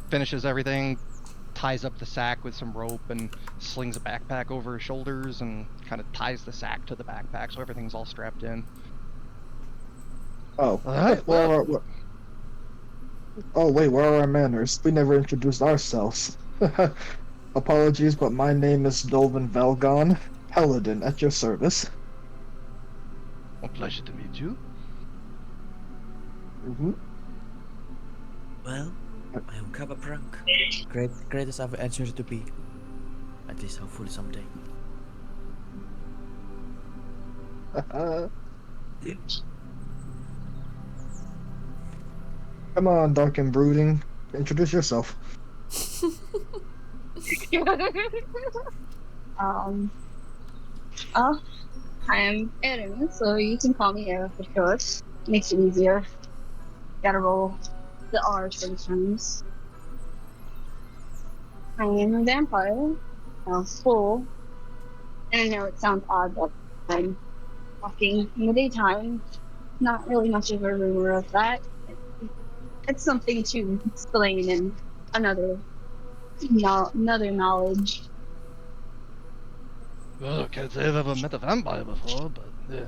finishes everything, ties up the sack with some rope, and slings a backpack over his shoulders, and kind of ties the sack to the backpack so everything's all strapped in. Oh, Alright, oh wait, where are our manners? We never introduced ourselves. Apologies, but my name is Dolvin Velgon, Paladin at your service. A pleasure to meet you. Mm-hmm. Well, I am Kappa Prank. Greatest I've answered to be. At least hopefully someday. Come on, Dark and Brooding. Introduce yourself. um. Oh, I'm Erin, so you can call me Erin for short. Makes it easier. Gotta roll the R sometimes. I am a vampire. Full. And I know it sounds odd, but I'm walking in the daytime. Not really much of a rumor of that. It's something to explain in another knowledge. Well, I can't say I've ever met a vampire before, but yeah,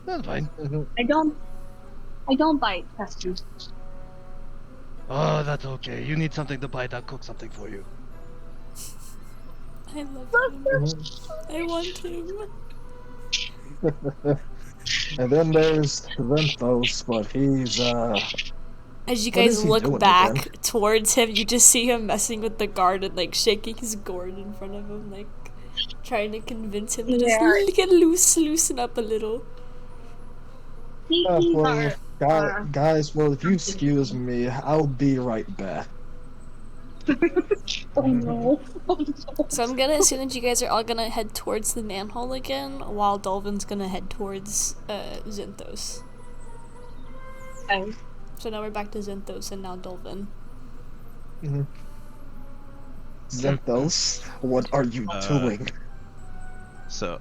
that's fine. I don't bite, Pastor. Oh, that's okay. You need something to bite, I'll cook something for you. I love him. I want him. And then there's Venthos, but he's As you What is guys he look doing back again? towards him, you just see him messing with the guard and like shaking his gourd in front of him, like trying to convince him to Yeah. just get loosen up a little. He's well, our guys, well, if you excuse me, I'll be right back. oh no. So I'm gonna assume that you guys are all gonna head towards the manhole again, while Dolvin's gonna head towards Zinthos. Okay. So now we're back to Zinthos and now Dolvin. Zenthos, what are you doing? So,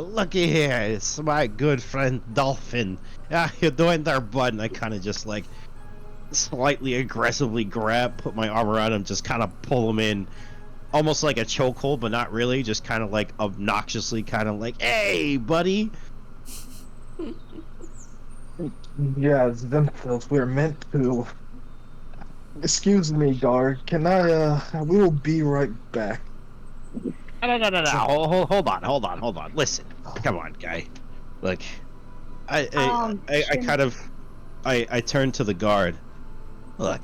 looky here, it's my good friend Dolphin. Yeah, you're doing there, bud. And I kind of just like slightly aggressively put my arm around him, just kind of pull him in, almost like a chokehold, but not really. Just kind of like obnoxiously, kind of like, "Hey, buddy." Yeah, Zenthos, we're meant to. Excuse me, guard. Can I, we will be right back. No. Hold on. Listen, come on, guy. Like, I Shin- kind of, I turned to the guard. Look,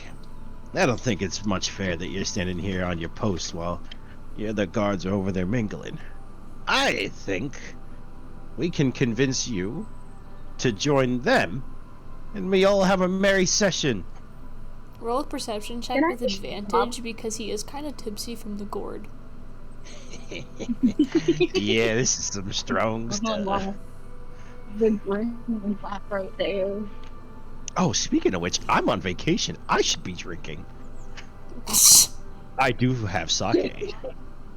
I don't think it's much fair that you're standing here on your post while the other guards are over there mingling. I think we can convince you to join them, and we all have a merry session. Roll a perception check Can I with just advantage because he is kind of tipsy from the gourd. Yeah, this is some strong stuff. The green flap right there. Oh, speaking of which, I'm on vacation. I should be drinking. I do have sake.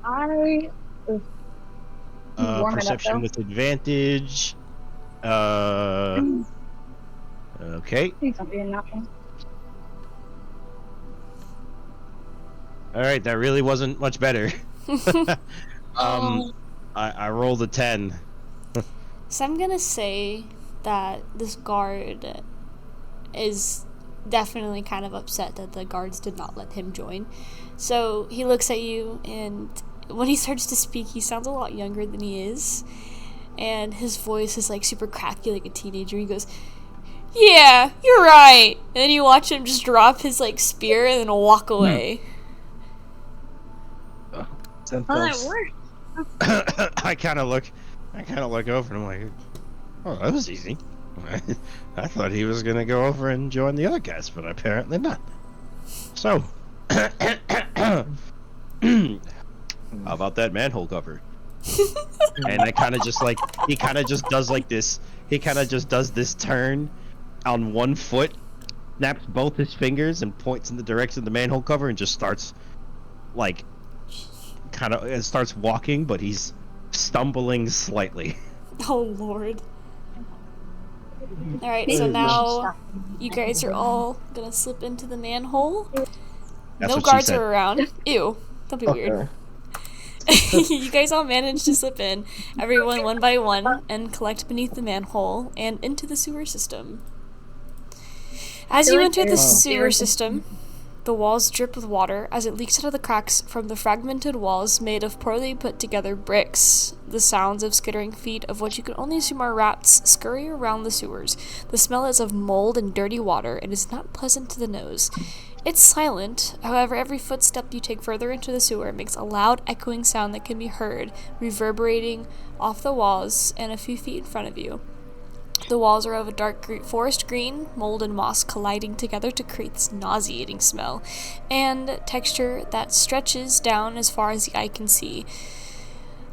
I warm it up, Perception though. with advantage. Okay. Please don't be a nothing. All right, that really wasn't much better. I rolled a 10. So I'm gonna say that this guard is definitely kind of upset that the guards did not let him join. So he looks at you, and when he starts to speak, he sounds a lot younger than he is. And his voice is like super cracky like a teenager. He goes, "Yeah, you're right." And then you watch him just drop his like spear and then walk away. Well, that Xanthos. worked. I kind of look over and I'm like, oh, that was easy. I thought he was gonna go over and join the other guys, but apparently not. So, how about that manhole cover? And I kind of just like, he kind of just does like this. He kind of just does this turn on one foot, snaps both his fingers and points in the direction of the manhole cover and just starts like starts walking, but he's stumbling slightly. Oh lord. Alright, so now you guys are all gonna slip into the manhole. That's No what she guards said. are around. Ew. Don't be weird. Okay. You guys all manage to slip in, everyone one by one, and collect beneath the manhole and into the sewer system. As you enter the sewer system, the walls drip with water as it leaks out of the cracks from the fragmented walls made of poorly put together bricks. The sounds of skittering feet of what you can only assume are rats scurry around the sewers. The smell is of mold and dirty water and is not pleasant to the nose. It's silent, however every footstep you take further into the sewer makes a loud echoing sound that can be heard, reverberating off the walls and a few feet in front of you. The walls are of a dark forest green, mold and moss colliding together to create this nauseating smell, and texture that stretches down as far as the eye can see.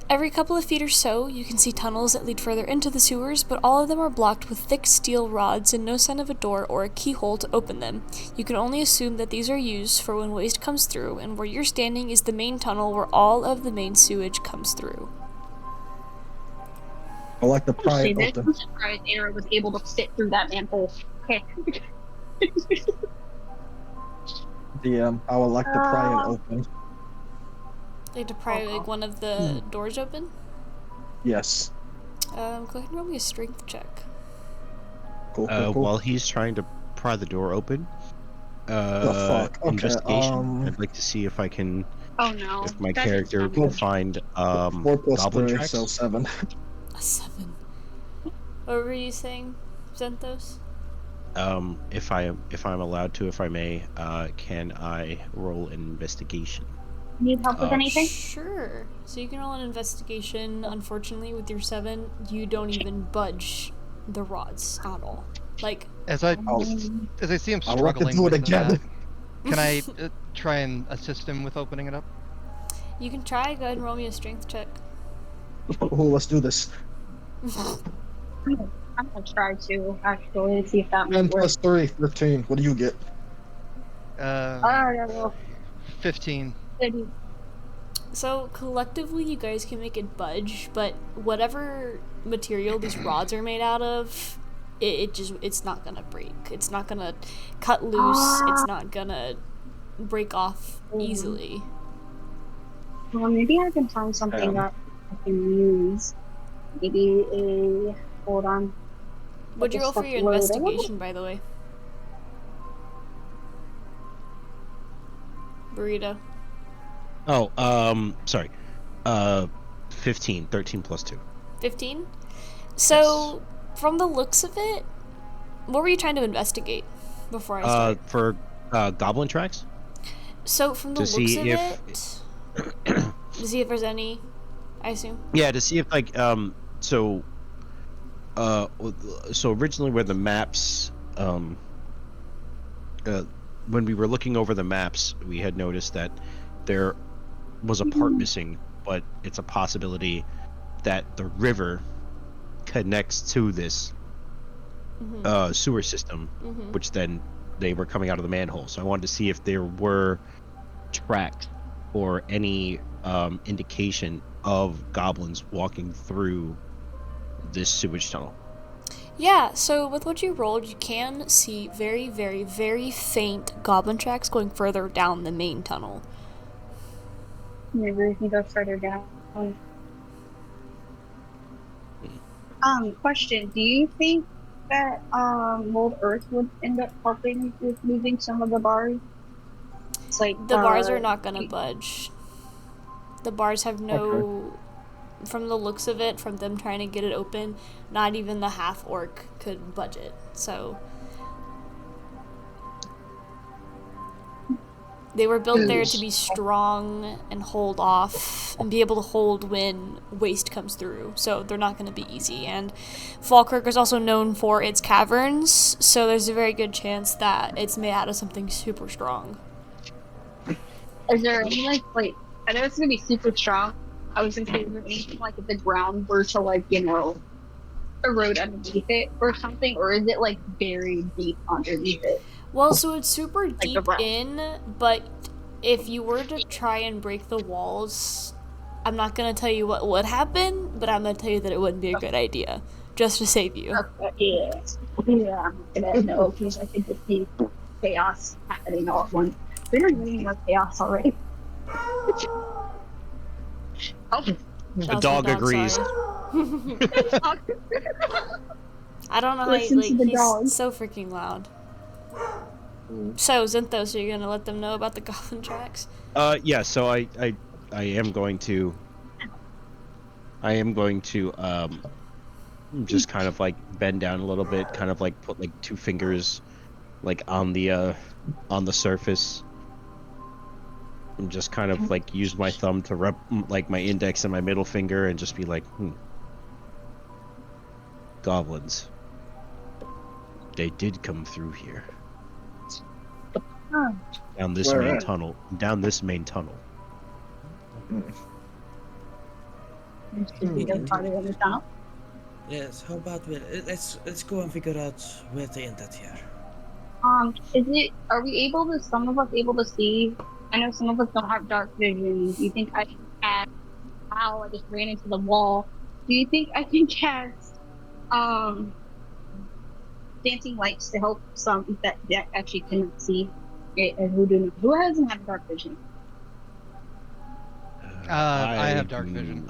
Every couple of feet or so, you can see tunnels that lead further into the sewers, but all of them are blocked with thick steel rods and no sign of a door or a keyhole to open them. You can only assume that these are used for when waste comes through, and where you're standing is the main tunnel where all of the main sewage comes through. I like to pry See, it this open. was surprised Era was able to fit through that manhole. Okay. DM, I would like to pry it open. They had to pry like one of the doors open. Yes. Go ahead and roll me a strength check. Cool, cool, cool. While he's trying to pry the door open, fuck? Okay, investigation. I'd like to see if I can, Oh no. if my That is character funny. can find 4 plus goblin 3, tracks. so 7. A 7. What were you saying, Xanthos? If I'm allowed to, if I may, can I roll an investigation? Need help with anything? Sure. So you can roll an investigation. Unfortunately, with your 7, you don't even budge the rods at all. Like, As I I'll- see him I'll have to struggling do it with again. that, can I try and assist him with opening it up? you can try. Go ahead and roll me a strength check. Oh, let's do this. I'm gonna try to actually see if that 10 might work. plus 3, 13. What do you get? Yeah, well, 15. maybe- So collectively, you guys can make it budge, but whatever material these rods are made out of, it's not gonna break. It's not gonna cut loose. It's not gonna break off easily. well, maybe I can find something that I can use. Maybe a hold on. What'd you roll for your investigation, by the way? Burrito. Oh, sorry. 15, 13 plus 2. 15? So, from the looks of it, what were you trying to investigate before I start? For goblin tracks? So from the To looks see of if- it, to see if there's any, I assume. Yeah, to see if like so so originally where the maps when we were looking over the maps, we had noticed that there was a part missing, but it's a possibility that the river connects to this sewer system, which then they were coming out of the manhole. So I wanted to see if there were tracks or any indication of goblins walking through this sewage tunnel. Yeah, so with what you rolled, you can see very, very, very faint goblin tracks going further down the main tunnel. Maybe we can go further down. Question: do you think that mold earth would end up helping with moving some of the bars? It's like The bars are not gonna budge. The bars have no, Okay. from the looks of it, from them trying to get it open, not even the half orc could budge it. So they were built there to be strong and hold off and be able to hold when waste comes through. So they're not going to be easy. And Falkirk is also known for its caverns, so there's a very good chance that it's made out of something super strong. Is there any like I know it's gonna be super strong. I was gonna say, is there anything like if the ground were to like erode underneath it or something, or is it like buried deep underneath it? Well, so it's super the deep rock. in, but if you were to try and break the walls, I'm not going to tell you what would happen, but I'm going to tell you that it wouldn't be a good idea, just to save you. Okay, yeah, I'm gonna know because I think just see chaos happening all at once. We don't need more chaos already. Oh, That The was dog my agrees. sorry. I don't know how Listen to the he's dog. so freaking loud. So, Zinthos, are you going to let them know about the goblin tracks? Yeah, so I am going to just kind of like bend down a little bit, kind of like put like two fingers like on the surface, and just kind of like use my thumb to rub like my index and my middle finger and just be like, goblins. They did come through here. Oh. Down this Where main at? tunnel. Down this main tunnel. Yes, how about let's go and figure out where they ended here. Are we able to, some of us able to see? I know some of us don't have dark vision. Do you think I can cast, wow, I just ran into the wall. Do you think I can cast, dancing lights to help some that actually cannot see? Who doesn't have dark vision? I have dark vision.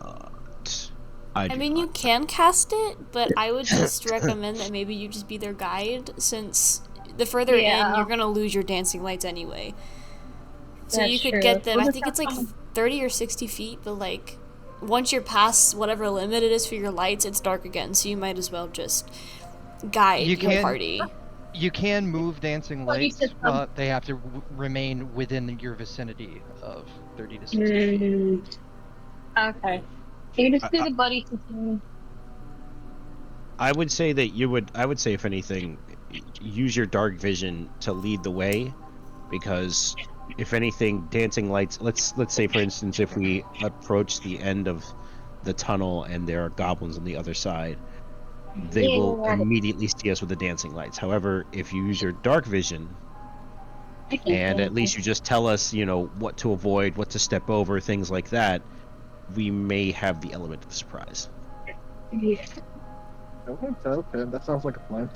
I mean, you can cast it, but I would just recommend that maybe you just be their guide, since the further in, Yeah. you're gonna lose your dancing lights anyway. So That's you could true. get them, We'll I just think have it's like someone- 30 or 60 feet, but like, once you're past whatever limit it is for your lights, it's dark again, so you might as well just guide You your can- party. You can move dancing Well, you lights, said some- but they have to remain within your vicinity of 30 to 60 feet. Okay. You just do the buddy system. I would say that I would say, if anything, use your dark vision to lead the way, because if anything, dancing lights, let's say for instance, if we approach the end of the tunnel and there are goblins on the other side, they will Yeah. immediately see us with the dancing lights. However, if you use your dark vision I can't and do at least you just tell us, what to avoid, what to step over, things like that, we may have the element of surprise. anything. Okay, that sounds like a plan.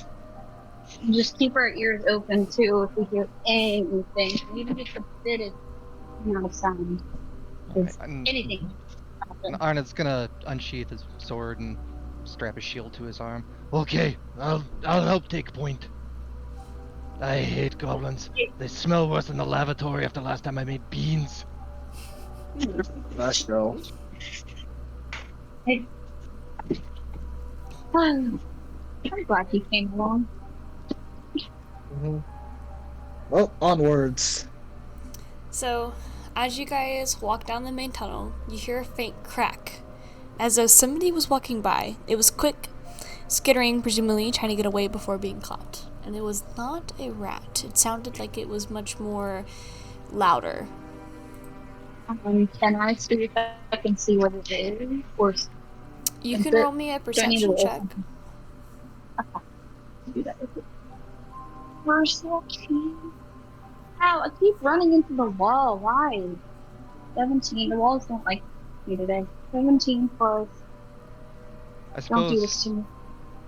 Just keep our ears open too if we hear anything, even just a bit of sound. And Anything. Arnold's gonna unsheath his sword and strap his shield to his arm. Okay, I'll help take point. I hate goblins. They smell worse than the lavatory after last time I made beans. Let's go. I'm glad you came along. Well, onwards. So, as you guys walk down the main tunnel, you hear a faint crack, as though somebody was walking by. It was quick, skittering, presumably trying to get away before being caught. And it was not a rat. It sounded like it was much more louder. Can I see if I can see what it is? Or You Is can it- roll me a do I need to perception roll check. something? Do that. Perception. Ow, I keep running into the wall. Why? 17. The walls don't like me today. 17 plus. I Don't do this suppose to me.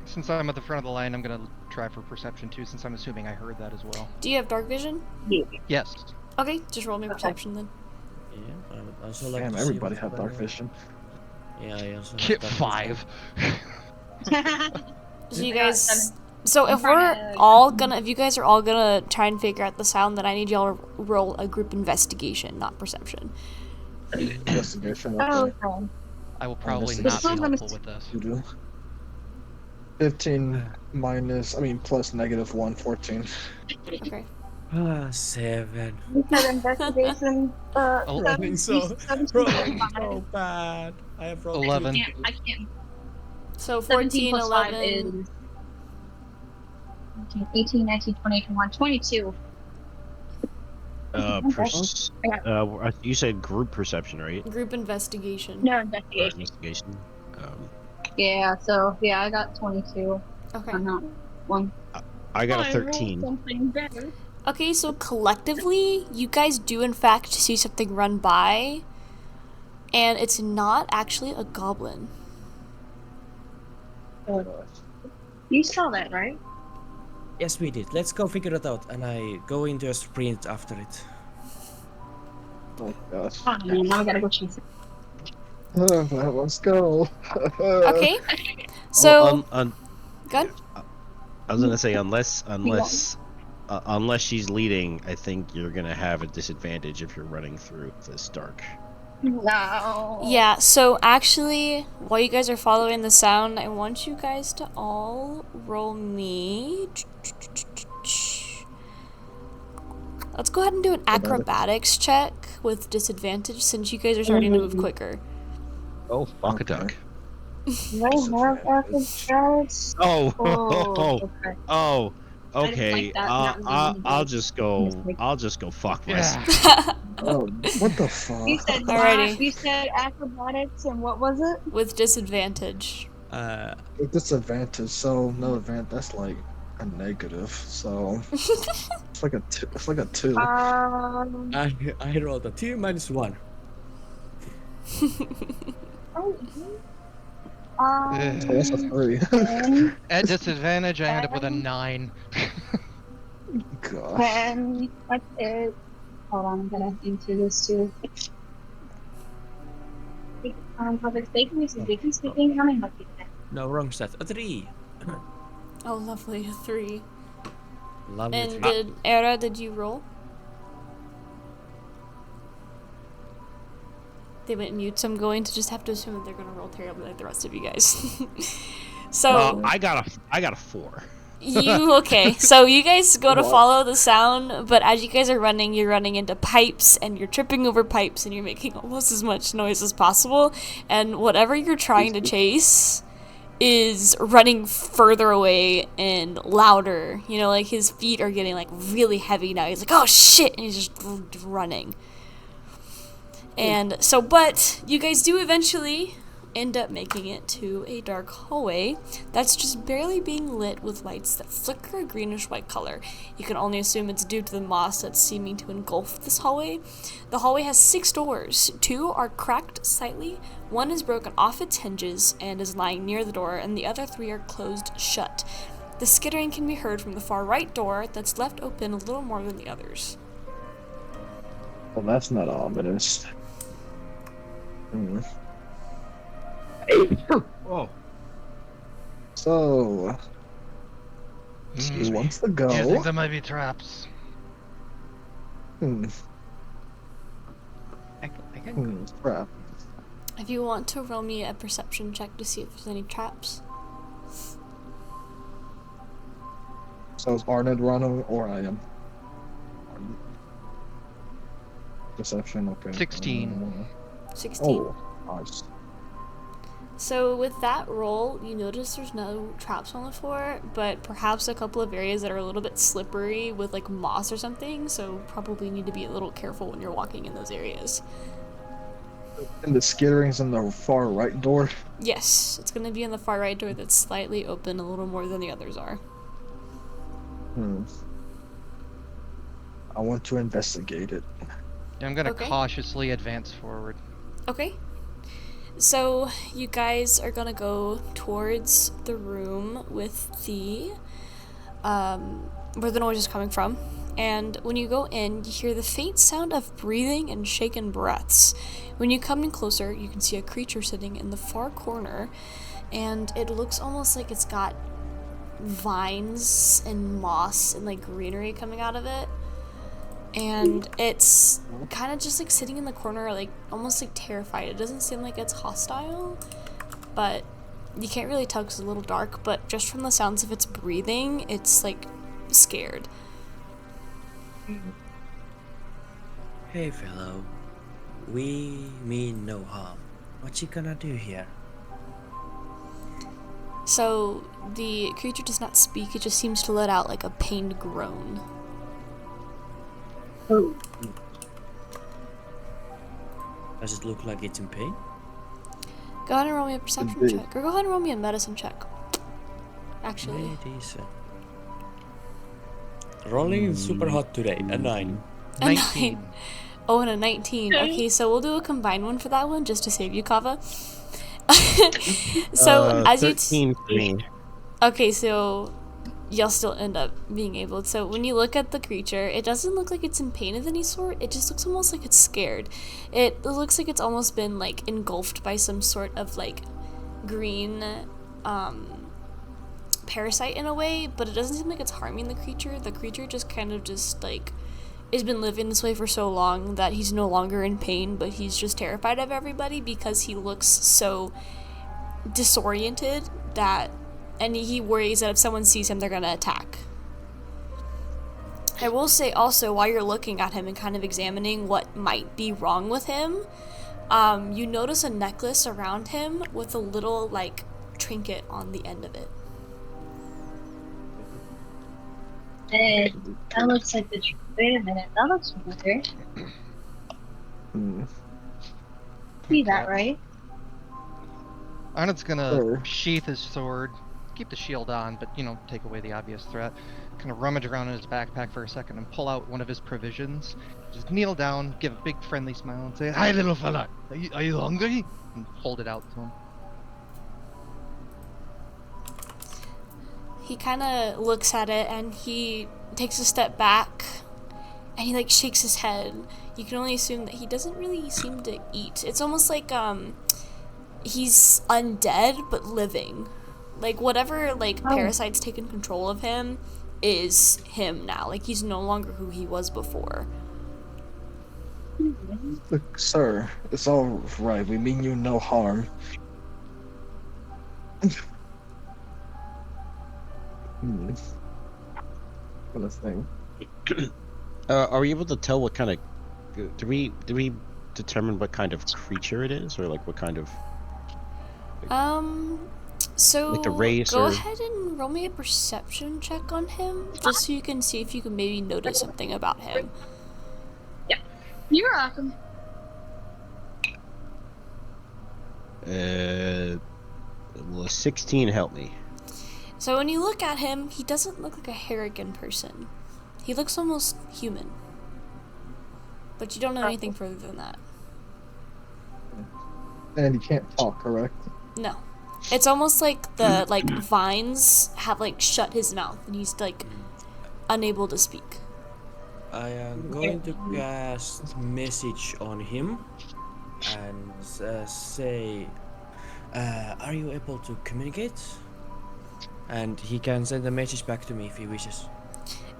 since I'm at the front of the line, I'm gonna try for perception too, since I'm assuming I heard that as well. Do you have dark vision? Yeah. Yes. Okay, just roll me Okay. perception then. Yeah, I would also like Damn, to see everybody what's have dark going on. vision. Yeah, I also have Get dark 5. So you I got guys. 7. So I'm if we're trying to- all gonna, if you guys are all gonna try and figure out the sound, then I need y'all to roll a group investigation, not perception. Investigation. Oh, Okay. okay. I will probably this not is- be helpful with this. You do. 15 plus -1, 14. Okay. 7. You said investigation. Oh, Rolling so 17 bad. I have rolled 11. I can't. So 17 14, plus 5 11. is 18, 19, 20, 21, 22. You said group perception, right? Group investigation. No Or investigation. investigation. Yeah, so yeah, I got 22. Okay. I'm not one. I got a I rolled 13. something better. Okay, so collectively, you guys do in fact see something run by, and it's not actually a goblin. You saw that, right? Yes, we did. Let's go figure it out. And I go into a sprint after it. Oh gosh. Oh man, now I gotta go chase it. Well, let's go. Okay. Well, So, good. I was gonna say unless she's leading, I think you're gonna have a disadvantage if you're running through this dark. No. Yeah, so actually, while you guys are following the sound, I want you guys to all roll me. Let's go ahead and do an acrobatics check with disadvantage since you guys are starting to move quicker. Oh, fuck a duck. They have acrobatics. Oh, Okay. oh, didn't okay. like that. That was on the I'll base. just go. Mistake. I'll just go fuck Yeah. myself. Oh, what the fuck? You said Alrighty. You said acrobatics and what was it? With disadvantage. With disadvantage, so no advantage. That's like a negative. So it's like a two. It's like a 2. I rolled a 2 minus 1. So that's a 3. At disadvantage, I end up with a 9. Gosh. Then what is? Hold on, I'm gonna into this too. Public speaking, how many lucky is that? No, wrong stat. A 3. Oh, lovely. A 3. Lovely. And 3. did Era, did you roll? They went mute, so I'm going to just have to assume that they're gonna roll terribly like the rest of you guys. So I got a 4. you okay? So you guys go to What? follow the sound, but as you guys are running, you're running into pipes and you're tripping over pipes and you're making almost as much noise as possible. And whatever you're trying to chase is running further away and louder. You know, like his feet are getting like really heavy now. He's like, oh shit, and he's just running. And so, but you guys do eventually end up making it to a dark hallway that's just barely being lit with lights that flicker a greenish white color. You can only assume it's due to the moss that's seeming to engulf this hallway. The hallway has 6 doors. 2 are cracked slightly, 1 is broken off its hinges and is lying near the door, and the other 3 are closed shut. The skittering can be heard from the far right door that's left open a little more than the others. Well, that's not ominous. Oh. So, who wants to go? Do you think there might be traps? Crap. If you want to roll me a perception check to see if there's any traps. So is Arnett running or I am? Perception, okay. 16. 16. Oh, nice. So with that roll, you notice there's no traps on the floor, but perhaps a couple of areas that are a little bit slippery with like moss or something, so probably need to be a little careful when you're walking in those areas. And the skittering's in the far right door. Yes, it's going to be in the far right door that's slightly open a little more than the others are. I want to investigate it. I'm gonna Okay. cautiously advance forward. Okay. So you guys are gonna go towards the room with the where the noise is coming from. And when you go in, you hear the faint sound of breathing and shaken breaths. When you come in closer, you can see a creature sitting in the far corner, and it looks almost like it's got vines and moss and like greenery coming out of it. And it's kind of just like sitting in the corner, like almost like terrified. It doesn't seem like it's hostile, but you can't really tell because it's a little dark. But just from the sounds of its breathing, it's like scared. Hey, fellow. We mean no harm. What you gonna do here? So the creature does not speak. It just seems to let out like a pained groan. Oh, Does it look like it's in pain? Go ahead and roll me a perception Indeed. check, or go ahead and roll me a medicine check. Actually, Very decent. Rolling super hot today. A 9. a 19. 9. Oh, and a 19. Okay, so we'll do a combined one for that one just to save you, Kava. So as you 13 for me. okay, so you'll still end up being able. So when you look at the creature, it doesn't look like it's in pain of any sort. It just looks almost like it's scared. It looks like it's almost been like engulfed by some sort of like green parasite in a way, but it doesn't seem like it's harming the creature. The creature just kind of just like has been living this way for so long that he's no longer in pain, but he's just terrified of everybody because he looks so disoriented that, and he worries that if someone sees him, they're gonna attack. I will say also, while you're looking at him and kind of examining what might be wrong with him, you notice a necklace around him with a little like trinket on the end of it. hey, that looks like the. Wait a minute, that looks familiar. Hmm. See that, right? Arnold's gonna Sure. sheath his sword, keep the shield on, but take away the obvious threat. Kind of rummage around in his backpack for a second and pull out one of his provisions. Just kneel down, give a big friendly smile, and say, "Hi, little fella. Are you hungry?" And hold it out to him. He kind of looks at it and he takes a step back and he like shakes his head. You can only assume that he doesn't really seem to eat. It's almost like he's undead but living. Like whatever like parasite's taken control of him is him now. Like he's no longer who he was before. Look, sir, it's all right. We mean you no harm. What a thing. Are we able to tell what kind of? Do we determine what kind of creature it is, or like what kind of? So Like the race go or- ahead and roll me a perception check on him, just so you can see if you can maybe notice something about him. You're welcome. Will a 16 help me? So when you look at him, he doesn't look like a Harrigan person. He looks almost human. But you don't know anything further than that. And he can't talk, correct? No. It's almost like the like vines have like shut his mouth and he's like unable to speak. I am going to cast message on him and say, are you able to communicate? And he can send a message back to me if he wishes,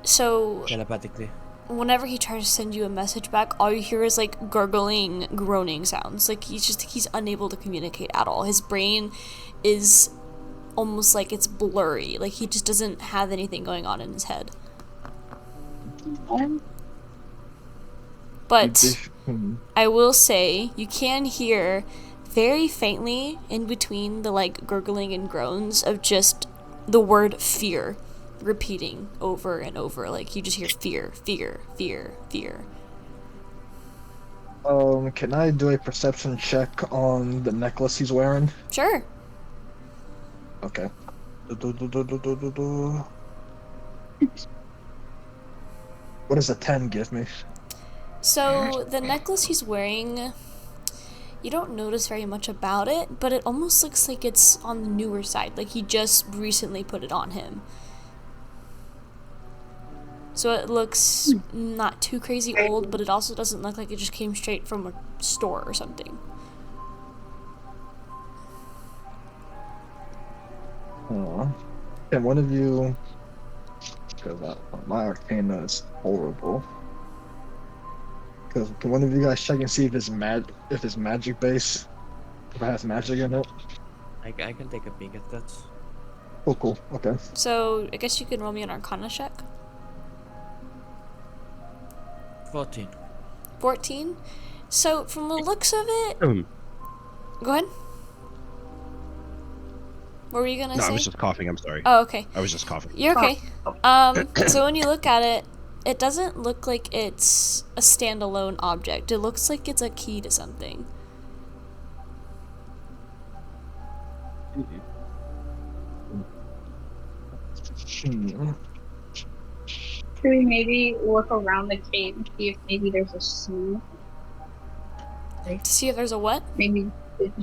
So telepathically. whenever he tries to send you a message back, all you hear is like gurgling, groaning sounds. Like he's unable to communicate at all. His brain is almost like it's blurry. Like he just doesn't have anything going on in his head. But I will say you can hear very faintly in between the like gurgling and groans of just the word fear repeating over and over. Like you just hear fear, fear, fear, fear. Can I do a perception check on the necklace he's wearing? Sure. Okay. What does a 10 give me? So the necklace he's wearing, you don't notice very much about it, but it almost looks like it's on the newer side. Like he just recently put it on him. So it looks not too crazy old, but it also doesn't look like it just came straight from a store or something. Can one of you... Because my arcana is horrible. Because can one of you guys check and see if it's magic base, if it has magic in it? I can take a peek at that. Oh, cool. Okay. So I guess you can roll me an Arcana check. 14. 14. So from the looks of it, Um, go ahead. What were you gonna no, say? I was just coughing. I'm sorry. Oh, okay. I was just coughing. You're okay. So when you look at it, it doesn't look like it's a standalone object. It looks like it's a key to something. Should we maybe look around the cave and see if maybe there's a snake? To see if there's a what? Maybe if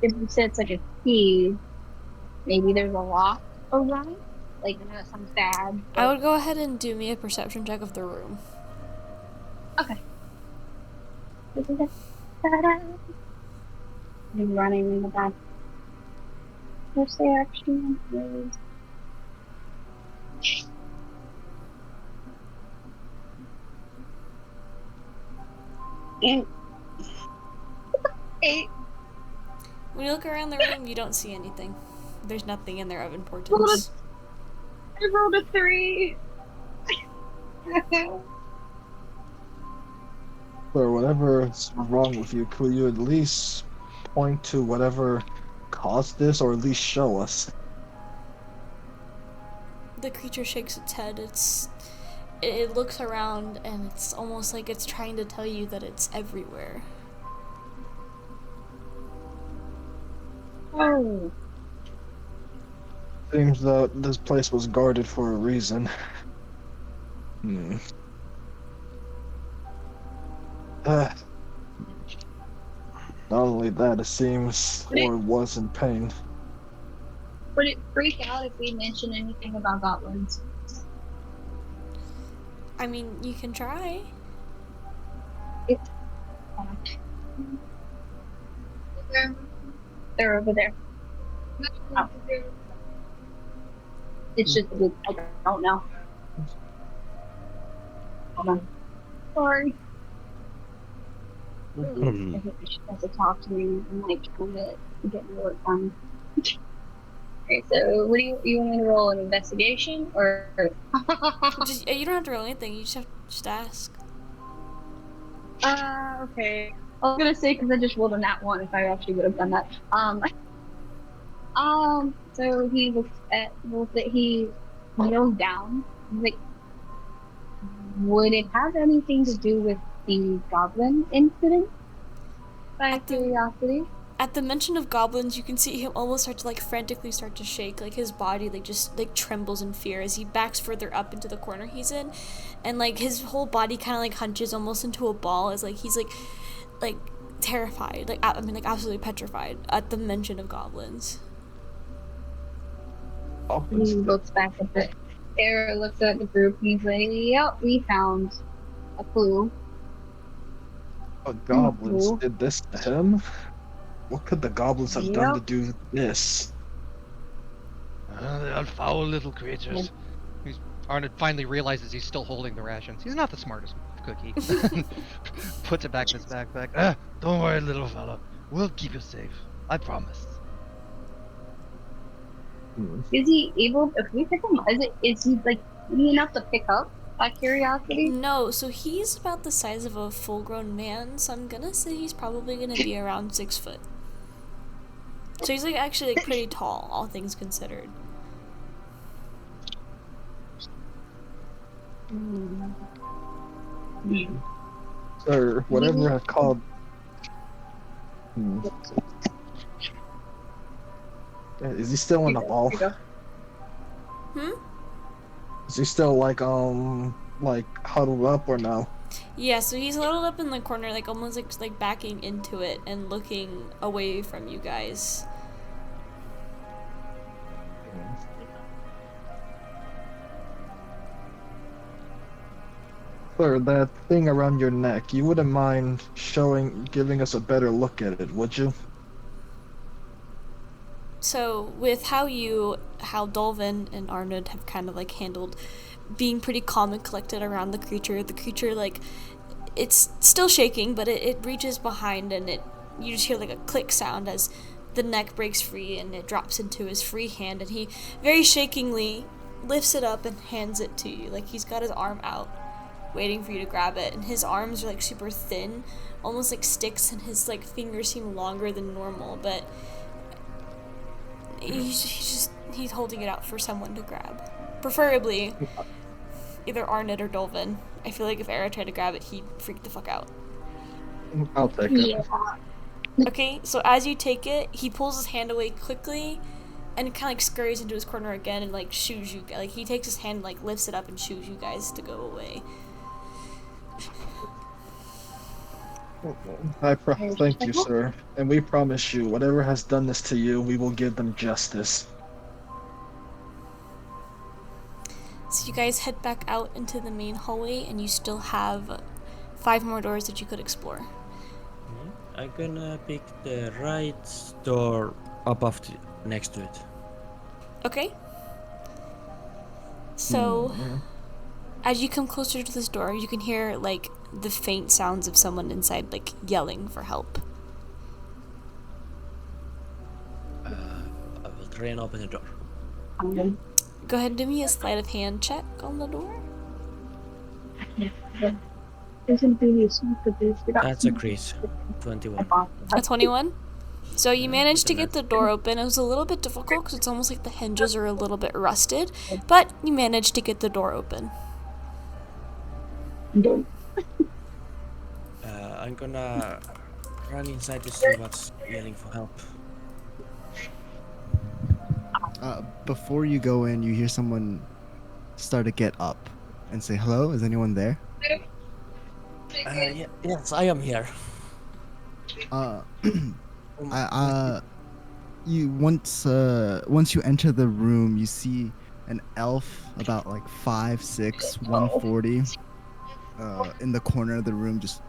you said it's like a key, maybe there's a lock around. Like, you know, that sounds bad. I would go ahead and do me a perception check of the room. Okay. He's running in the back. What's the action? Eight. When you look around the room, you don't see anything. There's nothing in there of importance. I rolled a 3. For whatever's wrong with you, could you at least point to whatever caused this, or at least show us? The creature shakes its head. It looks around, and it's almost like it's trying to tell you that it's everywhere. Oh. Seems that this place was guarded for a reason. Not only that, it seems Or was in pain. Would it freak out if we mention anything about goblins? I mean, you can try. They're over there. Oh. It's just I don't know. Hold on. Sorry. I think she has to talk to me and like trying to get my work done. Okay, so what do you want me to roll, an investigation or? You don't have to roll anything. You just have to just ask. Okay. I was gonna say because I just rolled a nat 1 if I actually would have done that. So he looks at he kneels down. He's like, would it have anything to do with the goblin incident? By curiosity. At the mention of goblins, you can see him almost frantically start to shake. Like his body just trembles in fear as he backs further up into the corner he's in, and like his whole body kind of hunches almost into a ball as he's terrified, absolutely petrified at the mention of goblins. He looks back at the Era looks at the group and he's like, yep, we found a clue. But goblins did this to him? What could the goblins have done to do this? They are foul little creatures. Arnold finally realizes he's still holding the rations. He's not the smartest cookie. Puts it back in his backpack. Don't worry, little fella. We'll keep you safe. I promise. Is he able? If we pick him, is he big enough to pick up by curiosity? No, so he's about the size of a full-grown man, so I'm gonna say he's probably gonna be around 6 foot. So he's like actually like pretty tall, all things considered. Or whatever I called. Is he still in the ball? Hmm? Is he still like huddled up or no? Yeah, so he's huddled up in the corner, like almost like backing into it and looking away from you guys. Sir, that thing around your neck, you wouldn't mind giving us a better look at it, would you? So with how Dolvin and Arnold have kind of like handled being pretty calm and collected around the creature like it's still shaking, but it reaches behind and you just hear like a click sound as the neck breaks free and it drops into his free hand, and he very shakingly lifts it up and hands it to you. Like he's got his arm out waiting for you to grab it, and his arms are like super thin, almost like sticks, and his like fingers seem longer than normal, but he's holding it out for someone to grab. Preferably either Arnett or Dolvin. I feel like if Era tried to grab it, he'd freak the fuck out. I'll take it. Yeah. Okay, so as you take it, he pulls his hand away quickly and kind of like scurries into his corner again and like shoos you. Like he takes his hand, like lifts it up and shoos you guys to go away. Thank you, sir. And we promise you, whatever has done this to you, we will give them justice. So you guys head back out into the main hallway, and you still have 5 more doors that you could explore. I'm gonna pick the right door next to it. Okay. So, as you come closer to this door, you can hear like the faint sounds of someone inside, like yelling for help. I will try and open the door. Go ahead and do me a sleight of hand check on the door. That's a crease. 21. A 21. So you managed to get the door open. It was a little bit difficult because it's almost like the hinges are a little bit rusted, but you managed to get the door open. I'm gonna run inside to see what's yelling for help. Before you go in, you hear someone start to get up and say, "Hello, is anyone there?" Yes, I am here. You once you enter the room, you see an elf about like 5'6", 140, in the corner of the room. Just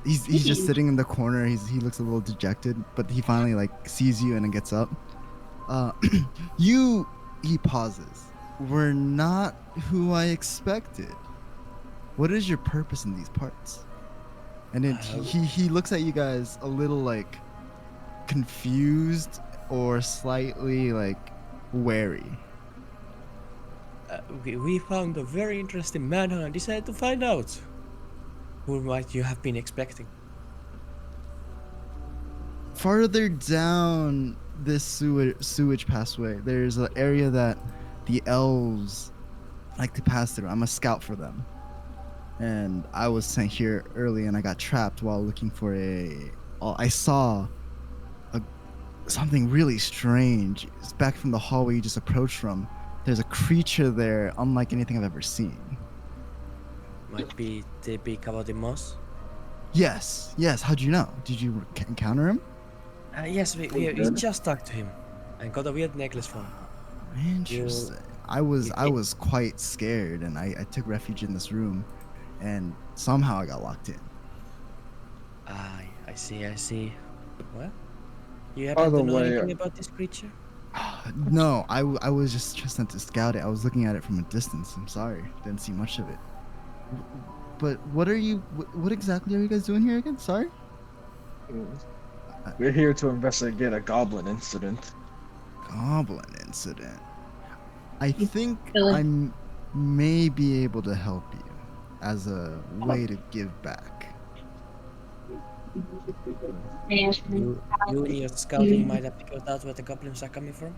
he's just sitting in the corner. He looks a little dejected, but he finally like sees you and then gets up. He pauses. "We're not who I expected. What is your purpose in these parts?" And then he looks at you guys a little like confused or slightly like wary. We found a very interesting manhunt and decided to find out. Who might you have been expecting? Farther down this sewage passway, there's an area that the elves like to pass through. I'm a scout for them. And I was sent here early and I got trapped while looking for I saw something really strange. It's back from the hallway you just approached from. There's a creature there unlike anything I've ever seen. Might be the big Cavody Moss? Yes. How'd you know? Did you encounter him? Yes, we just talked to him and got a weird necklace from him. Interesting. I was quite scared and I took refuge in this room and somehow I got locked in. I see. What? You happen to know anything about this creature? No, I was just sent to scout it. I was looking at it from a distance. I'm sorry. Didn't see much of it. But what exactly are you guys doing here again? Sorry? We're here to investigate a goblin incident. Goblin incident. I think Really? I'm may be able to help you as a way to give back. And You in your scouting might have figured out where the goblins are coming from?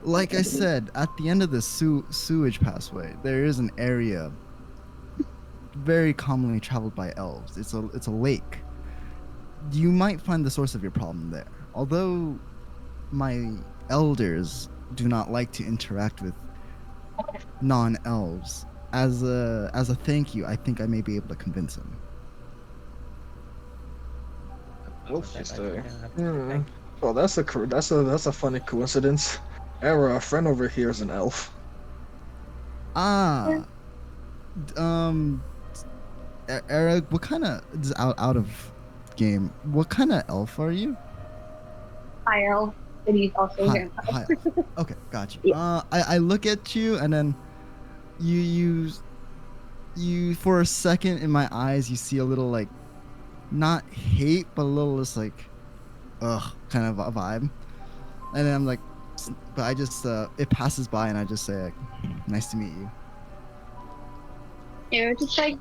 Like I said, at the end of the sewage passway, there is an area very commonly traveled by elves. It's a lake. You might find the source of your problem there. Although my elders do not like to interact with non-elves, as a thank you, I think I may be able to convince him. What's she say? Thank Oh, that's a funny coincidence. Era, a friend over here is an elf. Ah, Eric, what kind of out of game? What kind of elf are you? Fire elf, but he's also Hi, vampire. hi. Okay, got you. Yeah. I look at you and then you for a second in my eyes you see a little like not hate but a little just like ugh kind of a vibe, and then I'm like, but I just it passes by and I just say like, nice to meet you. You know, just like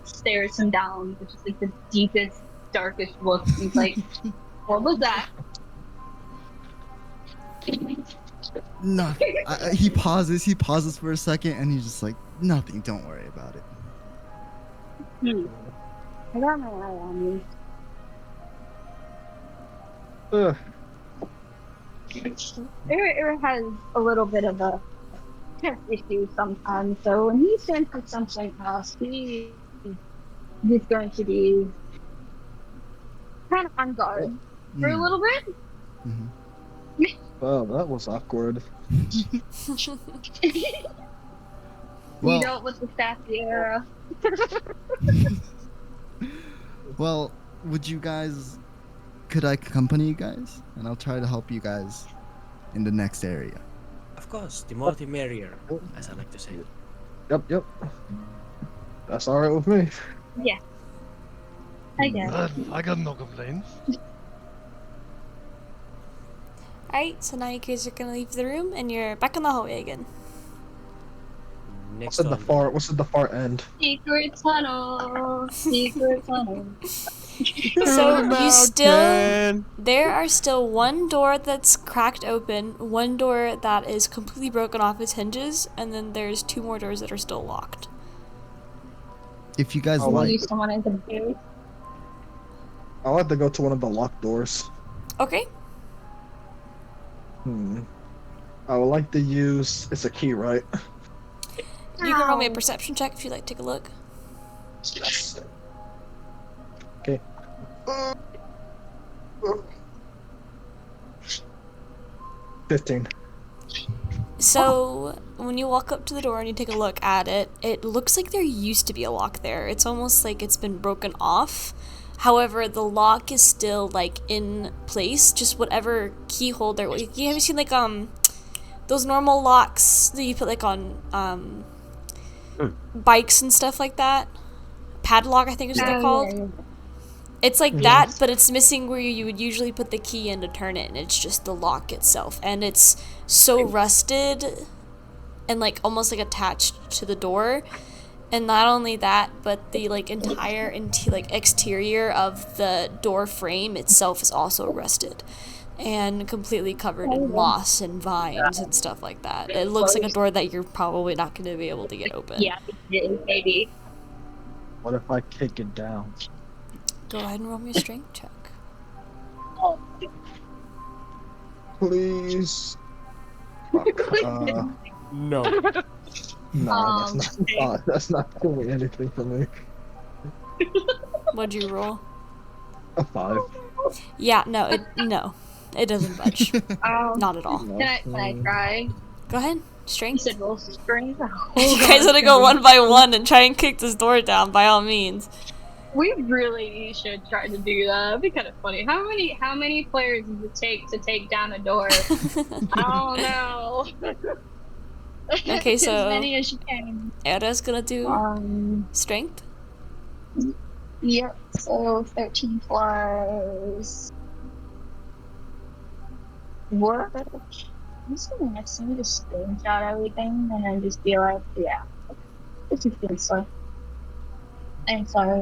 stares him down with just like the deepest, darkest look. He's like, "What was that?" Nothing. He pauses for a second and he's just like, nothing, don't worry about it. I got my eye on you. Ugh. Ira has a little bit of a trust issue sometimes, so when he senses something else, he's going to be kind of on guard for a little bit. Mm-hmm. Wow, that was awkward. Well- You know, with the sassy era. Well, could I accompany you guys? And I'll try to help you guys in the next area. Of course, the more the merrier, as I like to say. Yep. That's alright with me. Yeah. I guess. I got no complaints. Alright, so now you guys are gonna leave the room and you're back in the hallway again. Next What's at the far end? Secret tunnel. Secret tunnel. So there are still one door that's cracked open, one door that is completely broken off its hinges, and then there's two more doors that are still locked. If you guys Oh, like, Leave someone in the booth. I'll have to go to one of the locked doors. Okay. I would like to use. It's a key, right? You can roll me a perception check if you'd like to take a look. Yes. Okay. 15. So when you walk up to the door and you take a look at it, it looks like there used to be a lock there. It's almost like it's been broken off. However, the lock is still like in place. Just whatever key holder. You have seen like those normal locks that you put like on bikes and stuff like that. Padlock, I think is what they're called. It's like that, but it's missing where you would usually put the key in to turn it, and it's just the lock itself. And it's so rusted and like almost like attached to the door. And not only that, but the like entire exterior of the door frame itself is also rusted and completely covered in moss and vines and stuff like that. It looks like a door that you're probably not going to be able to get open. Yeah, maybe. What if I kick it down? Go ahead and roll me a strength check. Please. Fuck. No. No, that's not doing anything for me. What'd you roll? A 5. Yeah, no, it doesn't budge. Not at all. Can I try? Go ahead, You strength. said roll strength. You guys want to go one by one and try and kick this door down, by all means. We really should try to do that. That'd be kind of funny. How many players does it take to take down a door? I don't know. Okay, so as many as you can. Era's gonna do strength. Yep. So 13 plus what? just gonna next to me to screenshot everything and then just be like, yeah, this is good stuff. I'm sorry.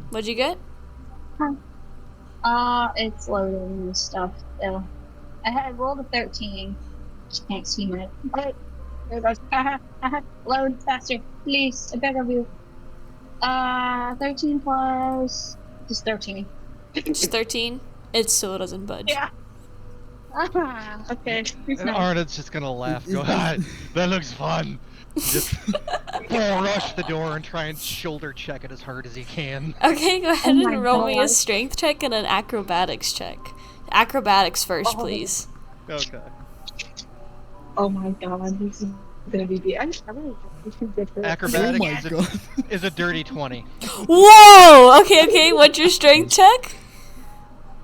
What'd you get? It's loading and stuff still. I had rolled a 13. Just can't see my. Oh, there it goes. Load faster, please. I beg of you. 13 plus. Just 13. Just 13? It still doesn't budge. Yeah. Okay. Here's And nice. Arnold's just gonna laugh. Go, ah, that looks fun. Just rush the door and try and shoulder check it as hard as he can. Okay, go ahead Oh my and roll me a God. strength check and an acrobatics check. Acrobatics first, Oh. please. Okay. Oh my god, this is gonna be. I really this is different. Acrobatics Oh my is, a, god. is a dirty 20. Whoa! Okay, what's your strength check?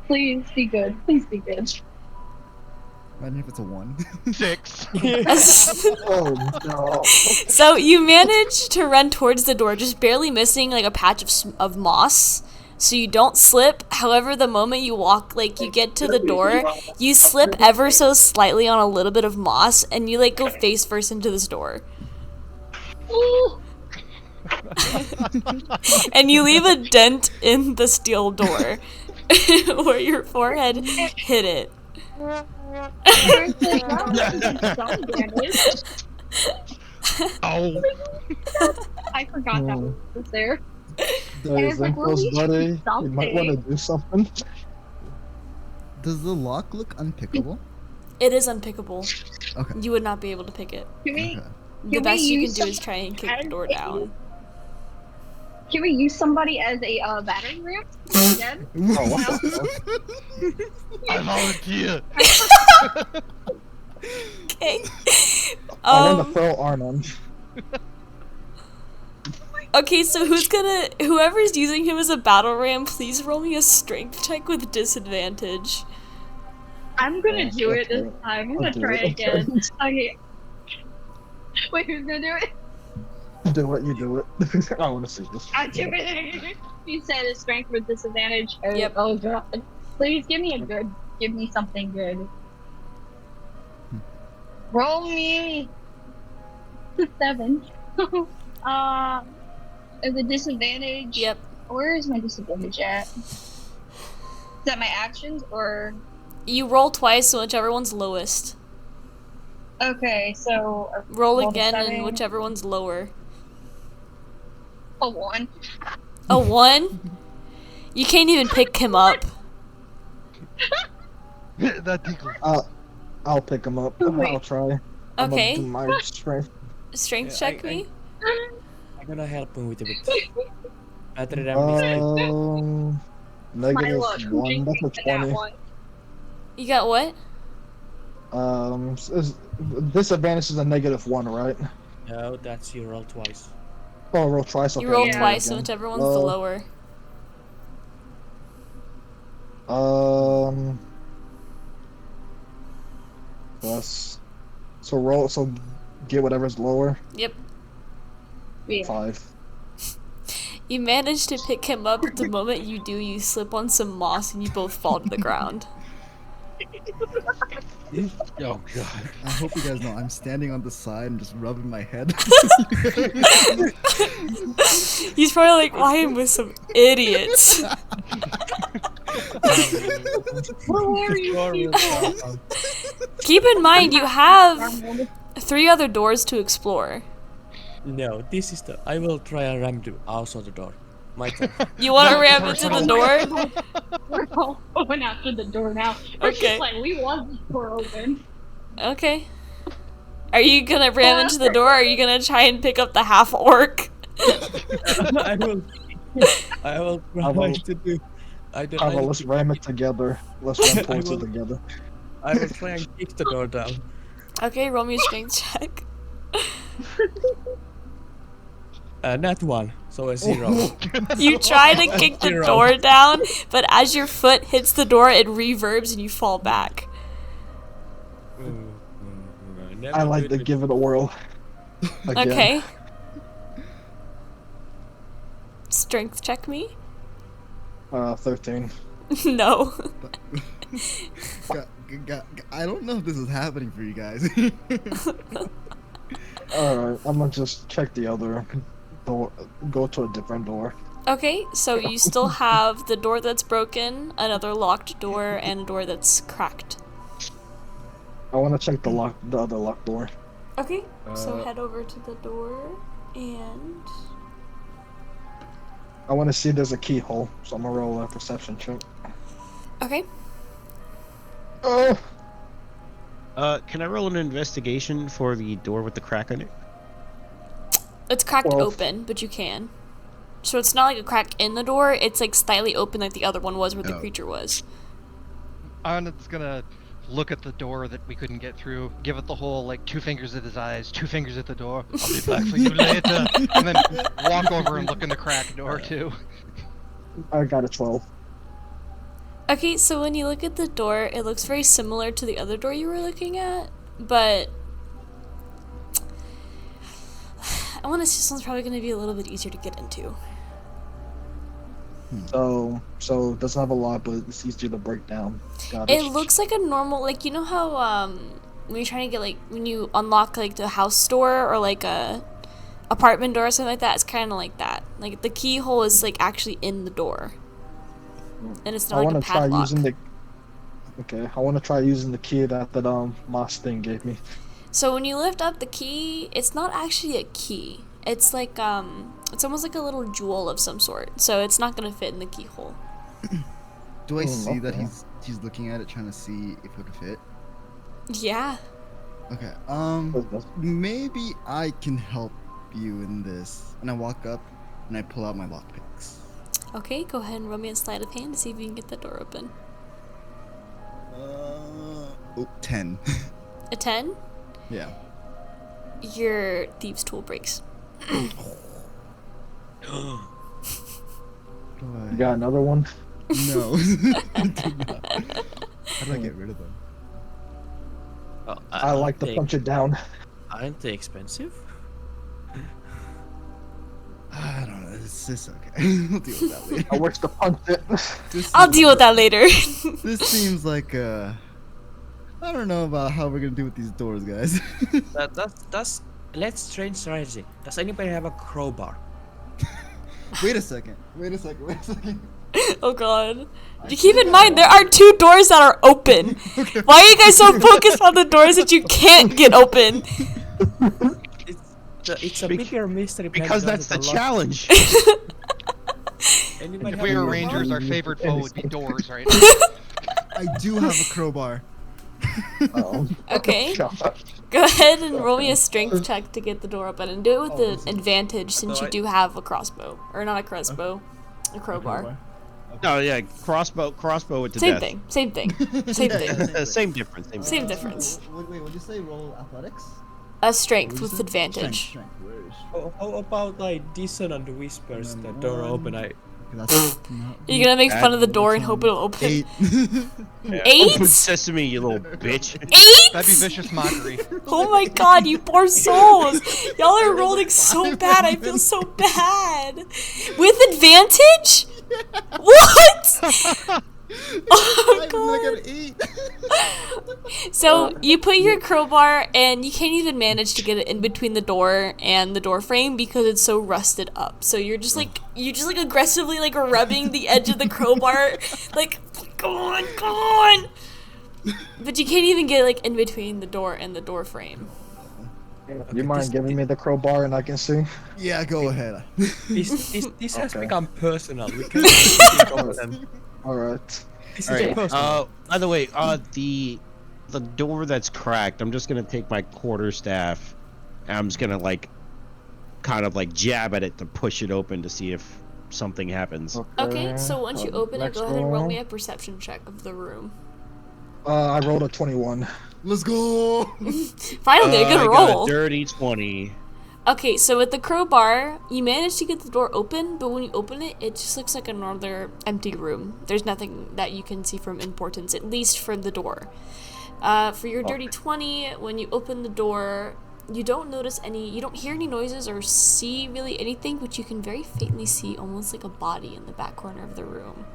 Please be good. Please be good. Imagine if it's a 1. 6. Oh no. So you manage to run towards the door, just barely missing like a patch of moss, so you don't slip. However, the moment you walk, like you get to the door, you slip ever so slightly on a little bit of moss, and you like go face first into this door, and you leave a dent in the steel door where your forehead hit it. Oh. I forgot that was there. There's like, well, we Impulse, should buddy. do You might want to do something. Does the lock look unpickable? It is unpickable. Okay. You would not be able to pick it. Can we, Okay. The Can we best you can use do is some- try and kick the door down. can we use somebody as a battering ram instead? Oh, what the fuck? I volunteer. Okay. I want to throw Arnon. Okay, so whoever's using him as a battle ram, please roll me a strength check with disadvantage. I'm gonna Yeah, do it this okay. time. I'm I'll gonna do try it. again. Okay. Wait, who's gonna do it? Do it, you do it. I want to see this. I do it. You said it's strength with disadvantage. Oh, Yep. Oh god. Please give me a good. Give me something good. Roll me 7. Is it disadvantage? Yep. Where is my disadvantage at? Is that my actions or? You roll twice, so whichever one's lowest. Okay, so Roll Roll again, seven. and whichever one's lower. a 1. A 1? You can't even pick him up. That tickles. I'll pick him up. Wait. I'll try. I'm Okay. gonna do my strength. Strength Yeah, check I- me. I'm gonna help him with a bit. Battery ram is My Negative luck. Who 1. did That's you a get that 20. one? You got what? Disadvantage is a negative 1, right? No, that's you roll twice. Oh, roll twice. Okay, You roll Yeah. twice, so again. whichever one's the lower. Plus. So roll. So get whatever's lower. Yep. Yeah. 5. You manage to pick him up, but the moment you do, you slip on some moss and you both fall to the ground. Oh god. I hope you guys know I'm standing on the side and just rubbing my head. He's probably like, why am I with some idiots? Who are you people? Keep in mind, you have 3 other doors to explore. No, this is the. I will try and ram to also the door. My turn. You want to ram into the door? We're all going after the door now. We're Okay. just like, we want the door open. Okay. Are you gonna ram into the door, or are you gonna try and pick up the half orc? I will. I will I will- try to do. I don't. Come on, let's ram it together. Let's ram towards it will- together. I will try and kick the door down. Okay, roll me a strength check. Not 1, so a 0. You try to kick the Zero. door down, but as your foot hits the door, it reverbs and you fall back. I like to give it a whirl. Again. Okay. Strength check me? 13. No. I don't know if this is happening for you guys. Alright, I'm gonna just check the other door. Go to a different door. Okay, so you still have the door that's broken, another locked door, and a door that's cracked. I want to check the other locked door. Okay, so head over to the door, and I want to see if there's a keyhole, so I'm gonna roll a perception check. okay. Oh, Can I roll an investigation for the door with the crack in it? It's cracked Well, open, but you can. So it's not like a crack in the door, it's like slightly open like the other one was where the Oh. creature was. Anand's gonna look at the door that we couldn't get through, give it the whole like 2 fingers at his eyes, 2 fingers at the door. I'll be back for you later, and then walk over and look in the cracked door too. I got a 12. Okay, so when you look at the door, it looks very similar to the other door you were looking at, but I want to say this one's probably going to be a little bit easier to get into. So it doesn't have a lock, but it's easier to break down. Got It looks like a normal, like, you know how, when you're trying to get, like, when you unlock, like, the house door or, like, a apartment door or something like that, it's kind of like that. Like, the keyhole is, like, actually in the door. And it's I not like want a to try padlock. using the. Okay, I want to try using the key that Moss thing gave me. So when you lift up the key, it's not actually a key. It's like, it's almost like a little jewel of some sort. So it's not going to fit in the keyhole. Do I see that okay. he's looking at it, trying to see if it would fit? Yeah. Okay. What is this? Maybe I can help you in this. And I walk up and I pull out my lockpicks. Okay, go ahead and roll me a sleight of hand to see if you can get the door open. 10. A 10? Yeah. Your thieves' tool breaks. You got another one? No. I do not. How do I get rid of them? Well, I like to punch it down. Aren't they expensive? I don't know. It's okay. We'll deal with that later. I wish to punch it. I'll deal with that later. This seems like I don't know about how we're gonna do with these doors, guys. That's let's change strategy. Does anybody have a crowbar? Wait a second. Oh god. You keep in mind, there are 2 doors that are open. Why are you guys so focused on the doors that you can't get open? It's a bigger mystery. Because that's the challenge. Anybody If have we a were crowbar? Rangers, our favorite foe would be doors, right? I do have a crowbar. Oh. Okay. God. Go ahead and roll me a strength check to get the door open, and do it with Oh, the advantage since you I- do have a crossbow. Or not a crossbow, a crowbar. No, yeah, crossbow with the Same death. thing, same thing, same thing. Same difference. Same difference. Wait, would you say roll athletics? A strength with advantage. Strength. How about like dissonant whispers? The door open. That's You're gonna make fun of the door and hope it'll open. 8. Yeah, 8? Open sesame, you little bitch. 8? That'd be vicious mockery. Oh my god, you poor souls! Y'all are rolling so bad, I feel so bad. With advantage? What? Oh god. got 8. So you put your crowbar and you can't even manage to get it in between the door and the door frame because it's so rusted up. So you're just like aggressively like rubbing the edge of the crowbar like go on. But you can't even get like in between the door and the door frame. You mind giving me the crowbar and I can see? Yeah, go ahead. This has Okay. become personal. We can't think of them. Alright. This All is right. personal. By the way, the door that's cracked. I'm just gonna take my quarterstaff, and I'm just gonna like, kind of like jab at it to push it open to see if something happens. Okay, so once you open it, next go ahead and roll roll. me a perception check of the room. I rolled a 21. Let's go. Finally, a I good got roll. a dirty 20. Okay, so with the crowbar, you manage to get the door open, but when you open it, it just looks like another empty room. There's nothing that you can see from importance, at least from the door. For your dirty 20, when you open the door, you don't hear any noises or see really anything, but you can very faintly see almost like a body in the back corner of the room.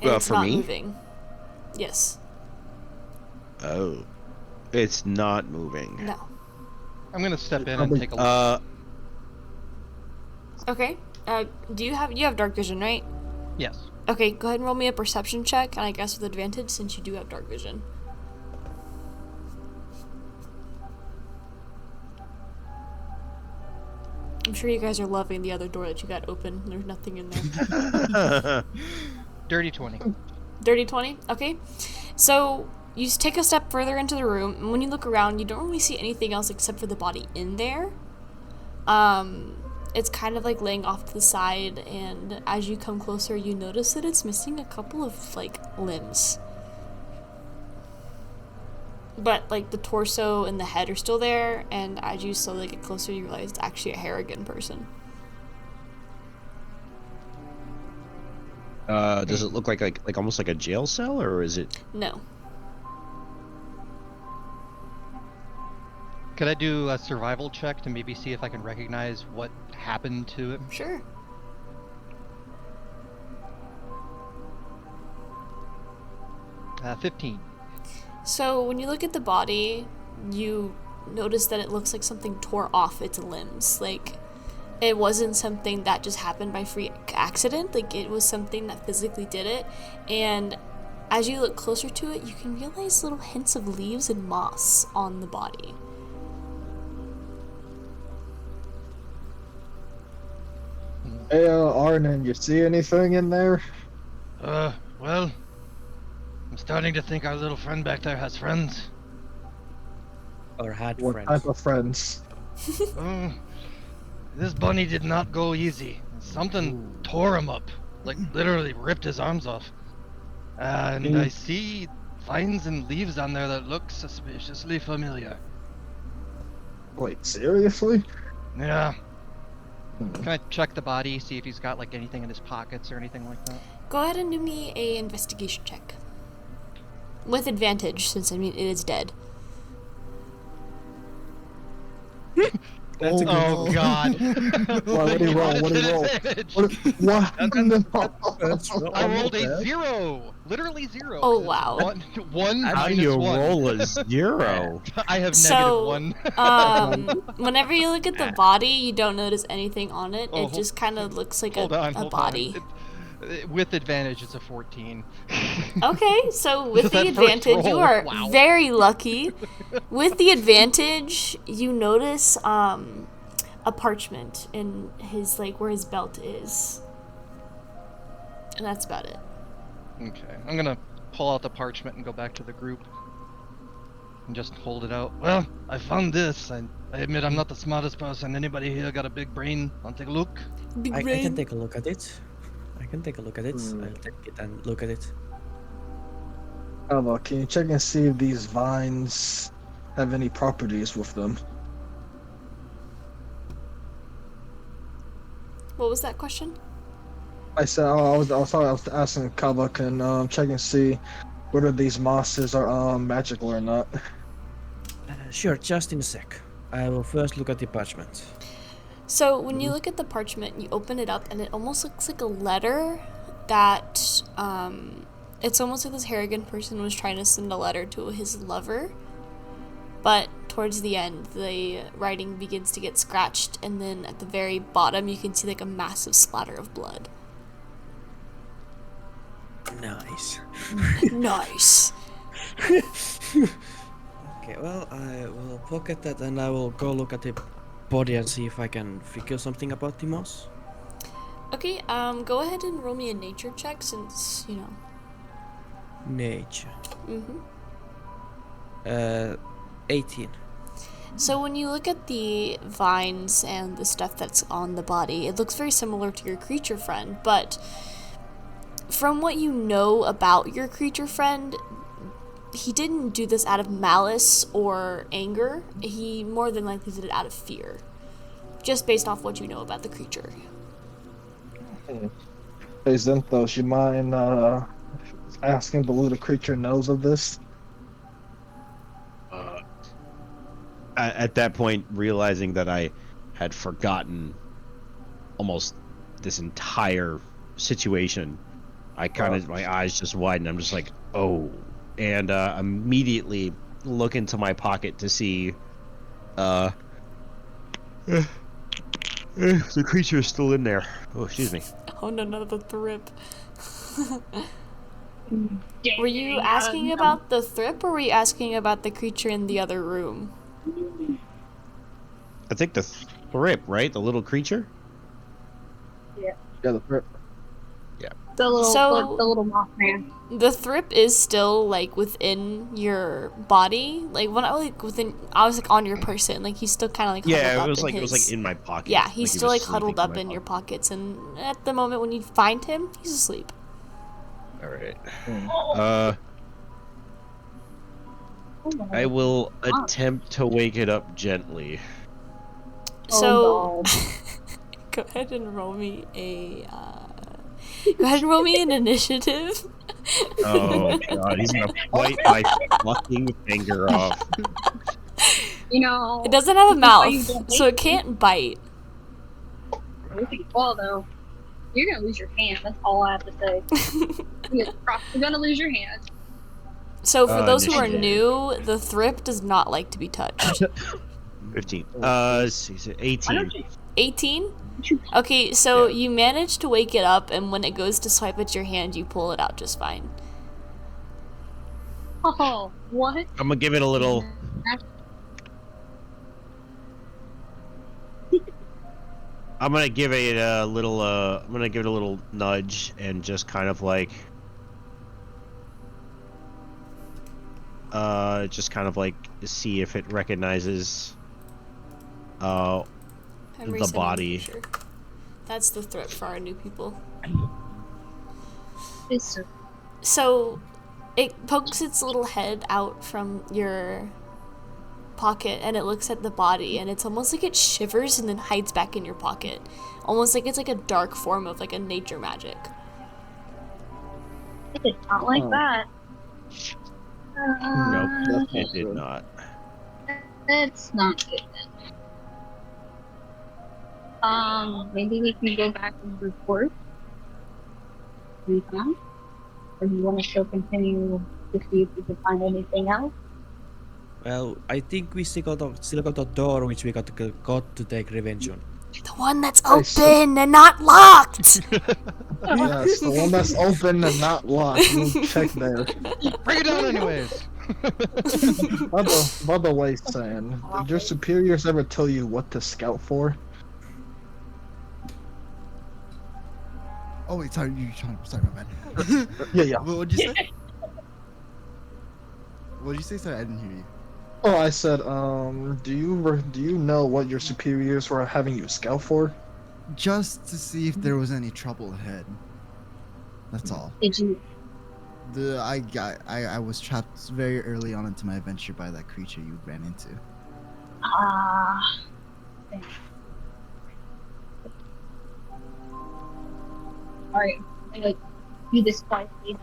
And it's for not me? moving. Yes. Oh. It's not moving. No. I'm gonna step in and Probably- take a look. Okay. You have dark vision, right? Yes. Okay, go ahead and roll me a perception check, and I guess with advantage since you do have dark vision. I'm sure you guys are loving the other door that you got open. There's nothing in there. Dirty 20. Dirty 20? Okay. So, you take a step further into the room, and when you look around, you don't really see anything else except for the body in there. It's kind of like laying off to the side, and as you come closer, you notice that it's missing a couple of, like, limbs. But, like, the torso and the head are still there, and as you slowly get closer, you realize it's actually a Harrigan person. Does it look like almost like a jail cell, or is it? No. Could I do a survival check to maybe see if I can recognize what happened to it? Sure. Uh, 15. So when you look at the body, you notice that it looks like something tore off its limbs. Like, it wasn't something that just happened by freak accident. Like, it was something that physically did it. And as you look closer to it, you can realize little hints of leaves and moss on the body. Hey, Arnon, you see anything in there? Well, I'm starting to think our little friend back there has friends. Or had What friends. type of friends? Oh, this bunny did not go easy. Something tore him up, like literally ripped his arms off. And I see vines and leaves on there that look suspiciously familiar. Wait, seriously? Yeah, Can I check the body, see if he's got like anything in his pockets or anything like that? Go ahead and do me a investigation check. With advantage, since, I mean, it is dead. That's a good Oh roll. god. What do you roll? What do you roll? Advantage. What? I rolled a 0. Literally 0. Oh, wow. One How do minus you 1. roll a 0? I have So, negative 1. Whenever you look at the body, you don't notice anything on it. Oh, It just kind of looks like Hold on, a hold body. on. With advantage, it's a 14. Okay, so with the That first advantage, you roll, are wow. very lucky. With the advantage, you notice a parchment in his, like, where his belt is. And that's about it. Okay, I'm gonna pull out the parchment and go back to the group. And just hold it out. well, I found this. I admit I'm not the smartest person. Anybody here got a big brain? Want to take a look? Big I brain. can take a look at it. I can take a look at it. Hmm. I'll take it and look at it. Ella, can you check and see if these vines have any properties with them? What was that question? I said, I was asking Kava, can check and see whether these mosses are magical or not. Sure, just in a sec. I will first look at the parchment. So when you look at the parchment, you open it up, and it almost looks like a letter that, it's almost like this Harrigan person was trying to send a letter to his lover. But towards the end, the writing begins to get scratched, and then at the very bottom, you can see like a massive splatter of blood. Nice. Nice. Okay, well, I will pocket that and I will go look at the body and see if I can figure something about the moss. Okay, go ahead and roll me a nature check since, you know. Nature. Mm-hmm. 18. So when you look at the vines and the stuff that's on the body, it looks very similar to your creature friend, but from what you know about your creature friend, he didn't do this out of malice or anger. He more than likely did it out of fear, just based off what you know about the creature. Hey Zenthos, you mind asking the little creature knows of this? At that point, realizing that I had forgotten almost this entire situation, I kind of my eyes just widen. I'm just like, oh, and immediately look into my pocket to see, the creature is still in there. Oh, excuse me. Oh no, no, the thrip. Dang, Were you asking about the thrip, or were you asking about the creature in the other room? I think the thrip, right? The little creature. Yeah, the threat. the little So- the little Mothman? The thrip is still like within your body, like when I was like on your person, like he's still kind of like huddled Yeah, up it was in like his. in my pocket. Yeah, he's he still was like huddled sleeping up in my your pocket. pockets, and at the moment when you find him, he's asleep. All right. Oh I will God. attempt to wake it up gently. So, God. go ahead and roll me go ahead and roll me an initiative. Oh god, he's gonna bite my fucking finger off. You know. It doesn't have a this is why you mouth, don't so hate it can't bite. Well, though, you're gonna lose your hand. That's all I have to say. You're gonna lose your hand. So for those who are initiative. new, the thrip does not like to be touched. 15. Let's see, so Why 18. don't you? 18? Okay, so Yeah. you manage to wake it up, and when it goes to swipe at your hand, you pull it out just fine. Oh, what? I'm gonna give it a little. I'm gonna give it a little. I'm gonna give it a little nudge and just kind of like. Just kind of like see if it recognizes. I'm The resetting body. for sure. That's the threat for our new people. It's So, it pokes its little head out from your pocket, and it looks at the body, and it's almost like it shivers and then hides back in your pocket. Almost like it's like a dark form of like a nature magic. it's not like Oh. that. Nope, That's it not did good. not. It's not good then. Maybe we can go back and report. We can. Or do you want to still continue to see if we can find anything else? Well, I think we still got the door which we got to take revenge on. The one that's I see. open and not locked! Yes, the one that's open and not locked. We'll check there. Bring it down anyways. By the way, San, did your superiors ever tell you what to scout for? Oh wait, sorry, sorry, my bad. Yeah. What would you say? What did you say? Sorry, I didn't hear you. Oh, I said, do you know what your superiors were having you scout for? Just to see if there was any trouble ahead. That's all. Did you? I was trapped very early on into my adventure by that creature you ran into. Alright. Like, you despise me.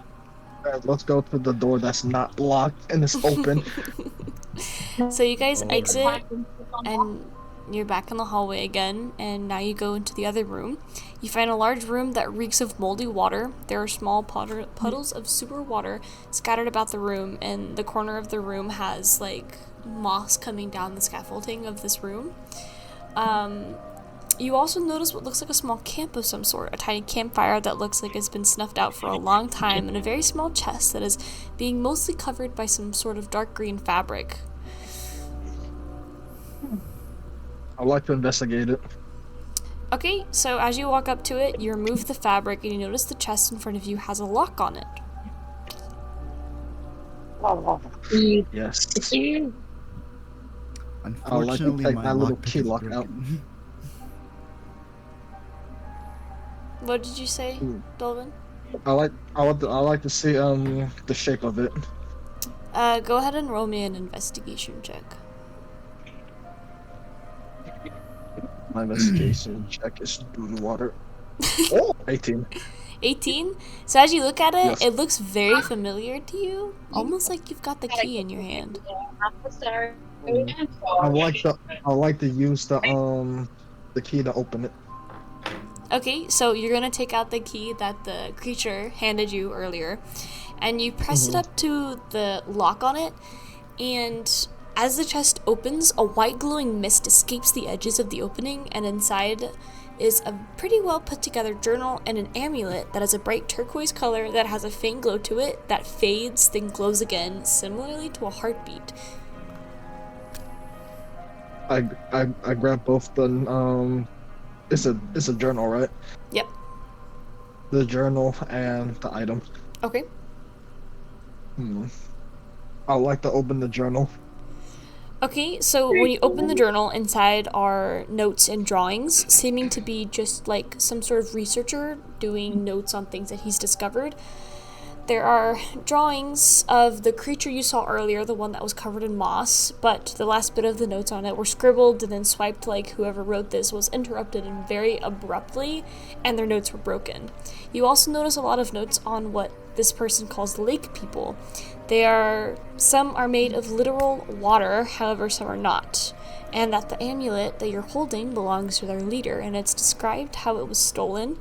Alright, let's go to the door that's not locked and it's open. So you guys Oh, exit, and you're back in the hallway again, and now you go into the other room. You find a large room that reeks of moldy water. There are small puddles of sewer water scattered about the room, and the corner of the room has like moss coming down the scaffolding of this room. You also notice what looks like a small camp of some sort, a tiny campfire that looks like it's been snuffed out for a long time, and a very small chest that is being mostly covered by some sort of dark green fabric. I'd like to investigate it. Okay, so as you walk up to it, you remove the fabric and you notice the chest in front of you has a lock on it. Yes. Unfortunately, take my that little lockpick key is lock out. broken. What did you say, Dolvin? I like to see the shape of it. Go ahead and roll me an investigation check. My investigation check is due to water. Oh, 18. 18? So as you look at it, Yes. it looks very familiar to you. Almost like you've got the key in your hand. I like to use the key to open it. Okay, so you're gonna take out the key that the creature handed you earlier, and you press it up to the lock on it, and as the chest opens, a white glowing mist escapes the edges of the opening, and inside is a pretty well put together journal and an amulet that has a bright turquoise color that has a faint glow to it that fades then glows again, similarly to a heartbeat. I grab both the it's a journal, right? Yep. The journal and the item. Okay. I'd like to open the journal. Okay, so when you open the journal, inside are notes and drawings, seeming to be just like some sort of researcher doing notes on things that he's discovered. There are drawings of the creature you saw earlier, the one that was covered in moss, but the last bit of the notes on it were scribbled and then swiped like whoever wrote this was interrupted and very abruptly, and their notes were broken. You also notice a lot of notes on what this person calls lake people. Some are made of literal water, however some are not, and that the amulet that you're holding belongs to their leader, and it's described how it was stolen.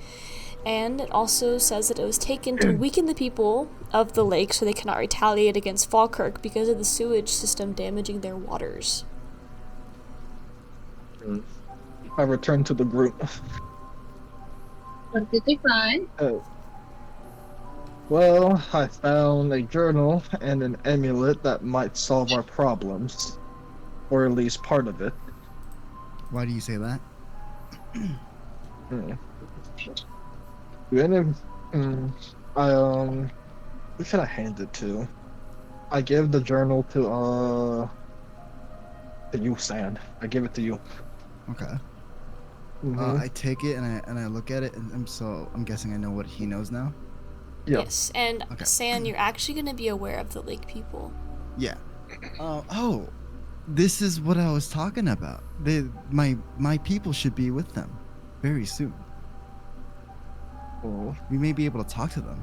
And it also says that it was taken to weaken the people of the lake so they cannot retaliate against Falkirk because of the sewage system damaging their waters. I return to the group. What did they find? Well, I found a journal and an amulet that might solve our problems. Or at least part of it. Why do you say that? Who should I hand it to? I give the journal to you, Sand. I give it to you. Okay. Mhm. I take it and I look at it, and I'm guessing I know what he knows now. Yeah. Yes, and Okay. San, you're actually going to be aware of the lake people. Yeah. Oh, this is what I was talking about. My people should be with them very soon. Oh. We may be able to talk to them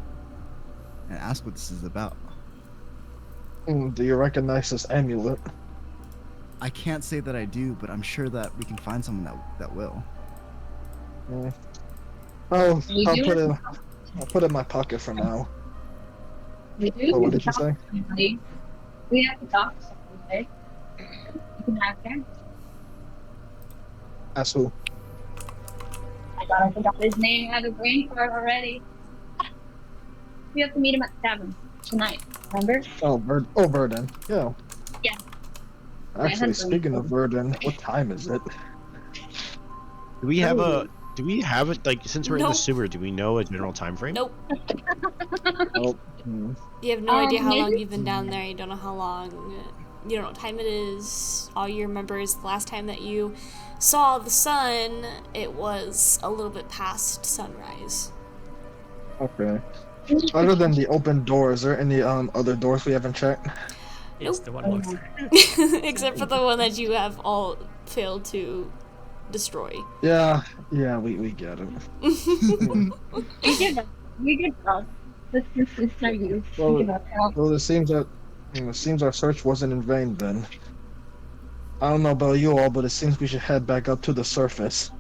and ask what this is about. Do you recognize this amulet? I can't say that I do, but I'm sure that we can find someone that will. Oh, You I'll do? put it in my pocket for now. We do. Oh, what did you say? We have to talk to somebody. You can ask him. Ask who? I thought I forgot his name. I had a brain fart already. We have to meet him at the tavern tonight. Remember? Oh, Verdun. Yeah. Yeah. Actually, speaking of Verdun, what time is it? Do we have it, like, since we're in the Nope. sewer, do we know a general time frame? Nope. Oh, You have no idea how long maybe- you've been down there. You don't know how long. You don't know what time it is. All you remember is the last time that you saw the sun, it was a little bit past sunrise. okay. Other than the open door, is there any other doors we haven't checked? Yes, the one locked. Except for the one that you have all failed to destroy. Yeah, we get it. We did that. We did that. It's no use. Well, We give up. Well, it seems our search wasn't in vain then. I don't know about you all, but it seems we should head back up to the surface.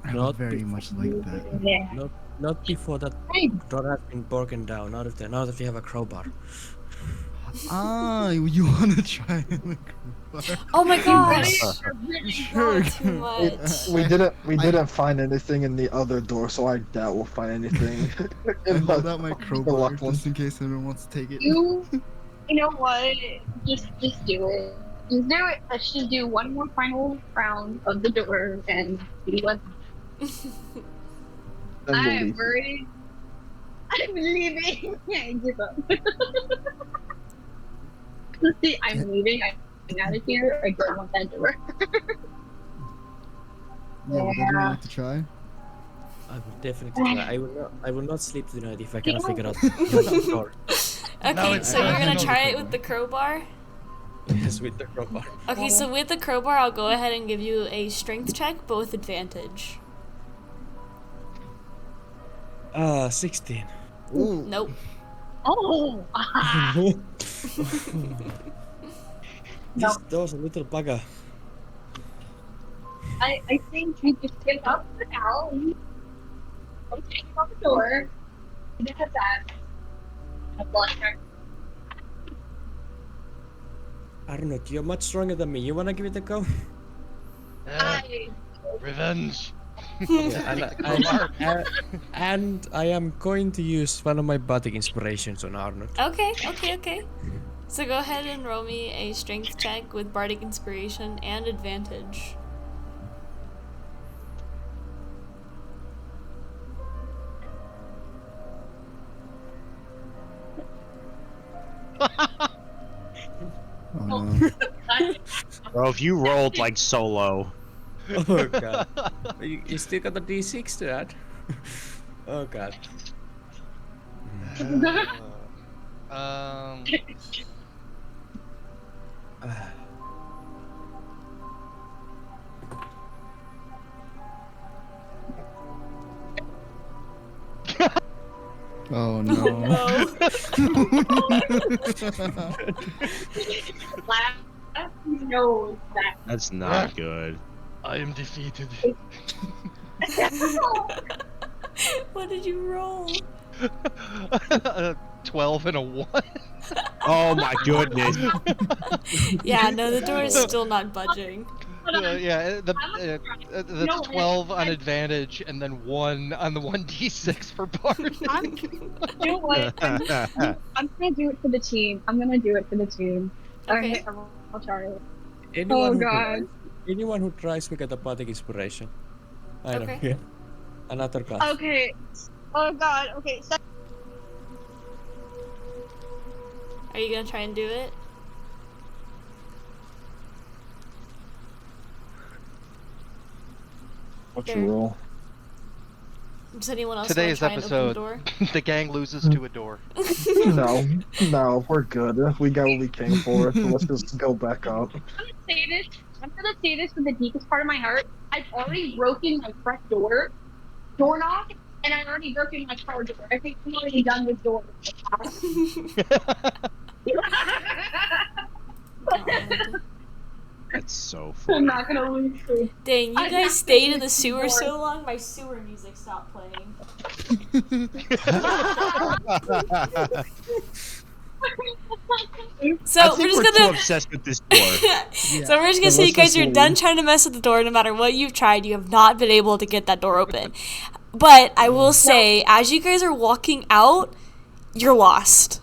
I Not would very be- much like that. Yeah. Not before that Hey, door has been broken down. Not if we have a crowbar. Ah, you want to try it? Oh my gosh! Sure. Not too much. We didn't find anything in the other door, so I doubt we'll find anything. I in hold the- out my the crowbar locked one. just in case anyone wants to take it. you know what? Just do it. Just do it. Let's just do one more final round of the door and see what. Then we'll I'm leave. worried. I'm leaving. I give up. See, I'm leaving. I'm out of here. I don't want that door. Yeah, would anyone like to try? I will definitely try. I will not sleep tonight if I cannot figure out the door. Okay, it's so you're gonna fine. try it with the crowbar? Yes, with the crowbar. Okay, so with the crowbar, I'll go ahead and give you a strength check, but with advantage. 16. Ooh. Nope. Oh! This door's a little bugger. I think we just give up for now. Okay, on the door. You did have that. A blunder. Arnold, you're much stronger than me. You wanna give it a go? I. Revenge. Yeah, and I am going to use one of my bardic inspirations on Arnold. Okay. So go ahead and roll me a strength check with bardic inspiration and advantage. Oh no. Bro, if you rolled like so low. Oh god. You still got the d6 to add? Oh god. Um, Oh no. No, that. That's not good. I am defeated. What did you roll? 12 and a 1. Oh my goodness. Yeah, no, the door is still not budging. Yeah, that's 12 on advantage and then 1 on the 1d6 for Bard. You know what? I'm gonna do it for the team. Okay. Alright, I'll try it. Anyone Oh who god. Anyone who tries to get a bardic inspiration. I know. Okay. Yeah. Another class. Okay. Oh god. Okay. So Are you gonna try and do it? What's There. your roll? Does anyone else Today's want to try and open episode, the gang loses to a door. No, we're good. We got what we came for. So let's just go back up. I'm gonna say this with the deepest part of my heart. I've already broken my front doorknob, and I've already broken my car door. I think I'm already done with doors. That's so I'm funny. not gonna lose this. Dang, you I guys have stayed to in the use sewer more. so long, my sewer music stopped playing. So I we're think just we're too gonna. obsessed with this door. So we're just gonna So say you let's guys just are leave. done trying to mess with the door. No matter what you've tried, you have not been able to get that door open. But I will say, as you guys are walking out, you're lost.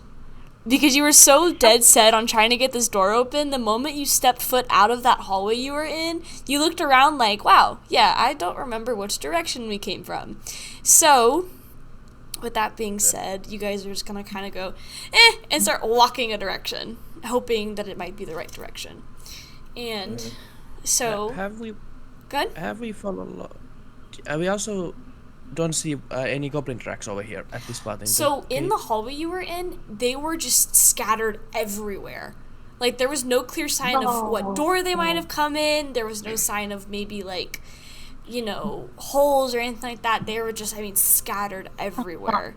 Because you were so dead set on trying to get this door open, the moment you stepped foot out of that hallway you were in, you looked around like, wow, yeah, I don't remember which direction we came from. So, with that being said, you guys are just gonna kind of go, and start walking a direction, hoping that it might be the right direction. And so, Have we good? have we followed? We also don't see any goblin tracks over here at this spot. So in the hallway you were in, they were just scattered everywhere. Like there was no clear sign of what door they might have come in. There was no sign of maybe like, you know, holes or anything like that. They were just, I mean, scattered everywhere.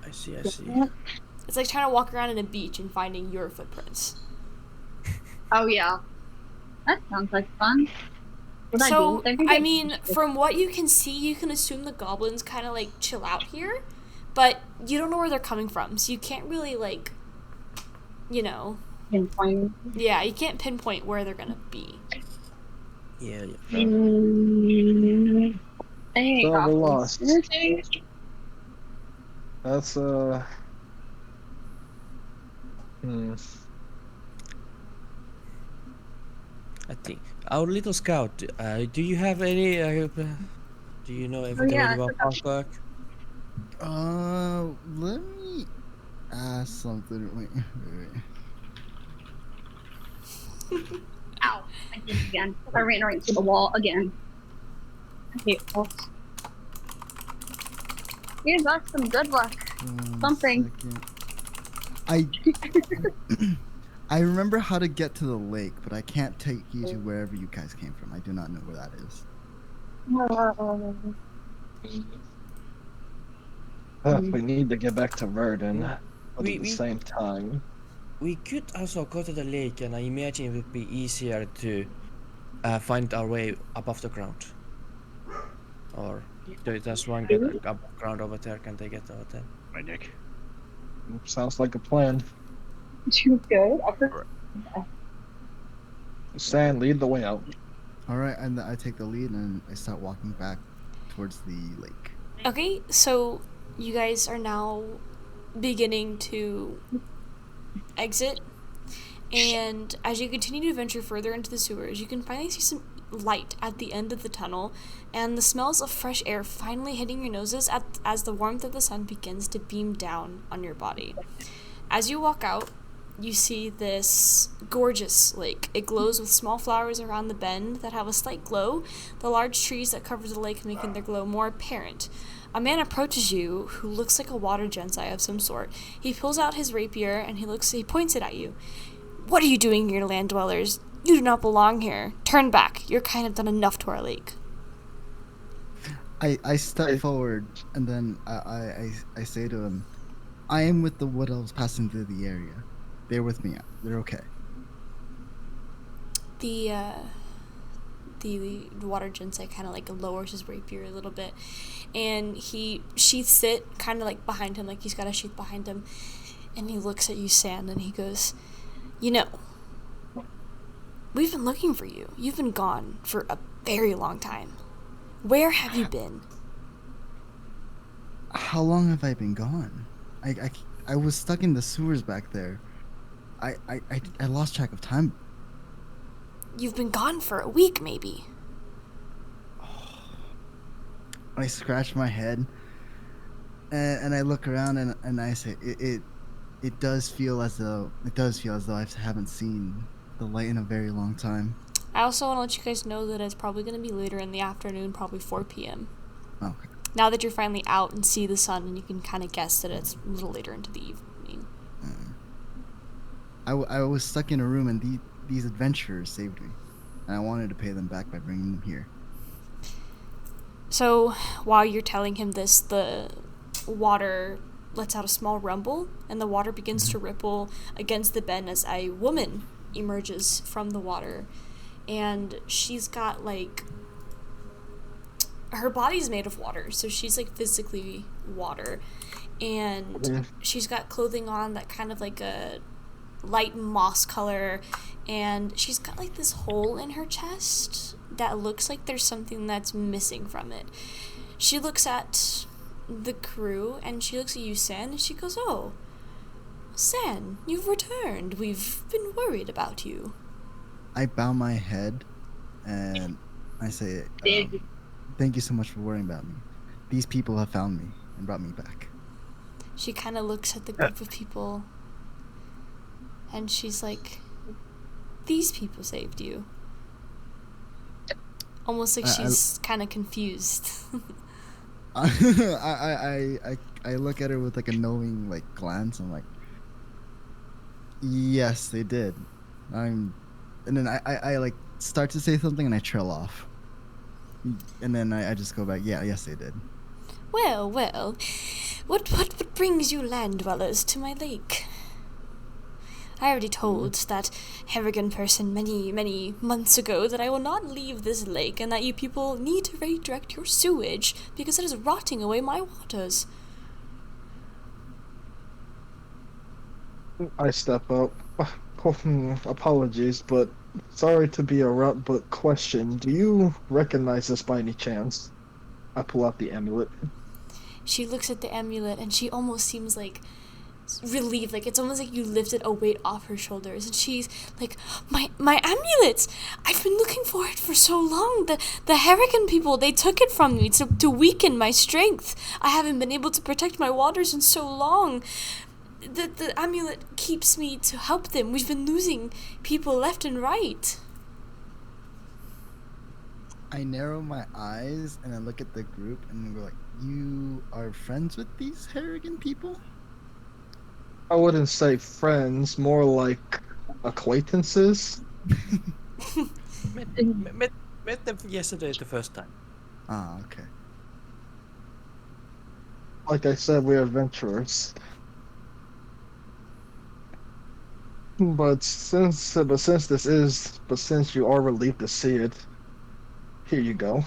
I see. It's like trying to walk around in a beach and finding your footprints. Oh yeah. That sounds like fun. Would So, I do? I mean, from what you can see, you can assume the goblins kind of like chill out here, but you don't know where they're coming from, so you can't really like, you know, Pinpoint. yeah, you can't pinpoint where they're gonna be. Yeah. I ain't So we're goblins. lost. Okay. That's I think our little scout. Do you have any? Do you know everything yeah, I about forgot. Falkirk? Let me ask something. Wait. Ow. I did it again. I ran right into the wall again. I hate walls. You got some good luck. Something. Second. I remember how to get to the lake, but I can't take you to wherever you guys came from. I do not know where that is. we need to get back to Verdun, but We- at the we- same time, We could also go to the lake, and I imagine it would be easier to find our way above the ground. Or Does one get above ground over there? Can they get over there? My Nick. Sounds like a plan. You good? Upper. Sand, lead the way out. All right, and I take the lead and I start walking back towards the lake. Okay, so you guys are now beginning to exit, and as you continue to venture further into the sewers, you can finally see some light at the end of the tunnel, and the smells of fresh air finally hitting your noses as the warmth of the sun begins to beam down on your body. As you walk out, you see this gorgeous lake. It glows with small flowers around the bend that have a slight glow, the large trees that cover the lake making their glow more apparent. A man approaches you who looks like a water gensai of some sort. He pulls out his rapier and he points it at you. "What are you doing here, land dwellers? You do not belong here. Turn back. Your kind have done enough to our lake." I step forward and then I say to him, "I am with the wood elves passing through the area. They're with me. They're okay." The water gensai kind of like lowers his rapier a little bit, and he sheaths it kind of like behind him, like he's got a sheath behind him, and he looks at you, Sand, and he goes, "You know, we've been looking for you. You've been gone for a very long time. Where have you been?" How long have I been gone? I was stuck in the sewers back there. I lost track of time. "You've been gone for a week, maybe." I scratch my head and I look around and I say it does feel as though I haven't seen the light in a very long time. I also want to let you guys know that it's probably going to be later in the afternoon, probably 4 p.m. Okay. Now that you're finally out and see the sun, and you can kind of guess that it's a little later into the evening. I was stuck in a room and these adventurers saved me. And I wanted to pay them back by bringing them here. So, while you're telling him this, the water lets out a small rumble, and the water begins to ripple against the bend as a woman emerges from the water. And she's got, like, her body's made of water, so she's, like, physically water. And she's got clothing on that kind of like a light moss color, and she's got like this hole in her chest that looks like there's something that's missing from it. She looks at the crew and she looks at you, San, and she goes, "Oh, San, you've returned. We've been worried about you." I bow my head and I say, "Thank you so much for worrying about me. These people have found me and brought me back." She kind of looks at the group of people and she's like, "These people saved you." Almost like she's kind of confused. I look at her with like a knowing like glance. I'm like, "Yes, they did." And then I like start to say something and I trail off. And then I just go back, "Yeah, yes, they did." Well, what brings you land dwellers to my lake? I already told that Harrigan person many months ago that I will not leave this lake and that you people need to redirect your sewage because it is rotting away my waters. I step up. Apologies, but sorry to be abrupt, but question, do you recognize this by any chance? I pull out the amulet. She looks at the amulet and she almost seems like relieved, like it's almost like you lifted a weight off her shoulders, and she's like, my amulets, I've been looking for it for so long. The Harrigan people, they took it from me to weaken my strength. I haven't been able to protect my waters in so long. The amulet keeps me to help them. We've been losing people left and right." I narrow my eyes and I look at the group and I go like, "You are friends with these Harrigan people?" I wouldn't say friends, more like acquaintances. Met them yesterday the first time. Ah, okay. Like I said, we're adventurers. But since you are relieved to see it, here you go.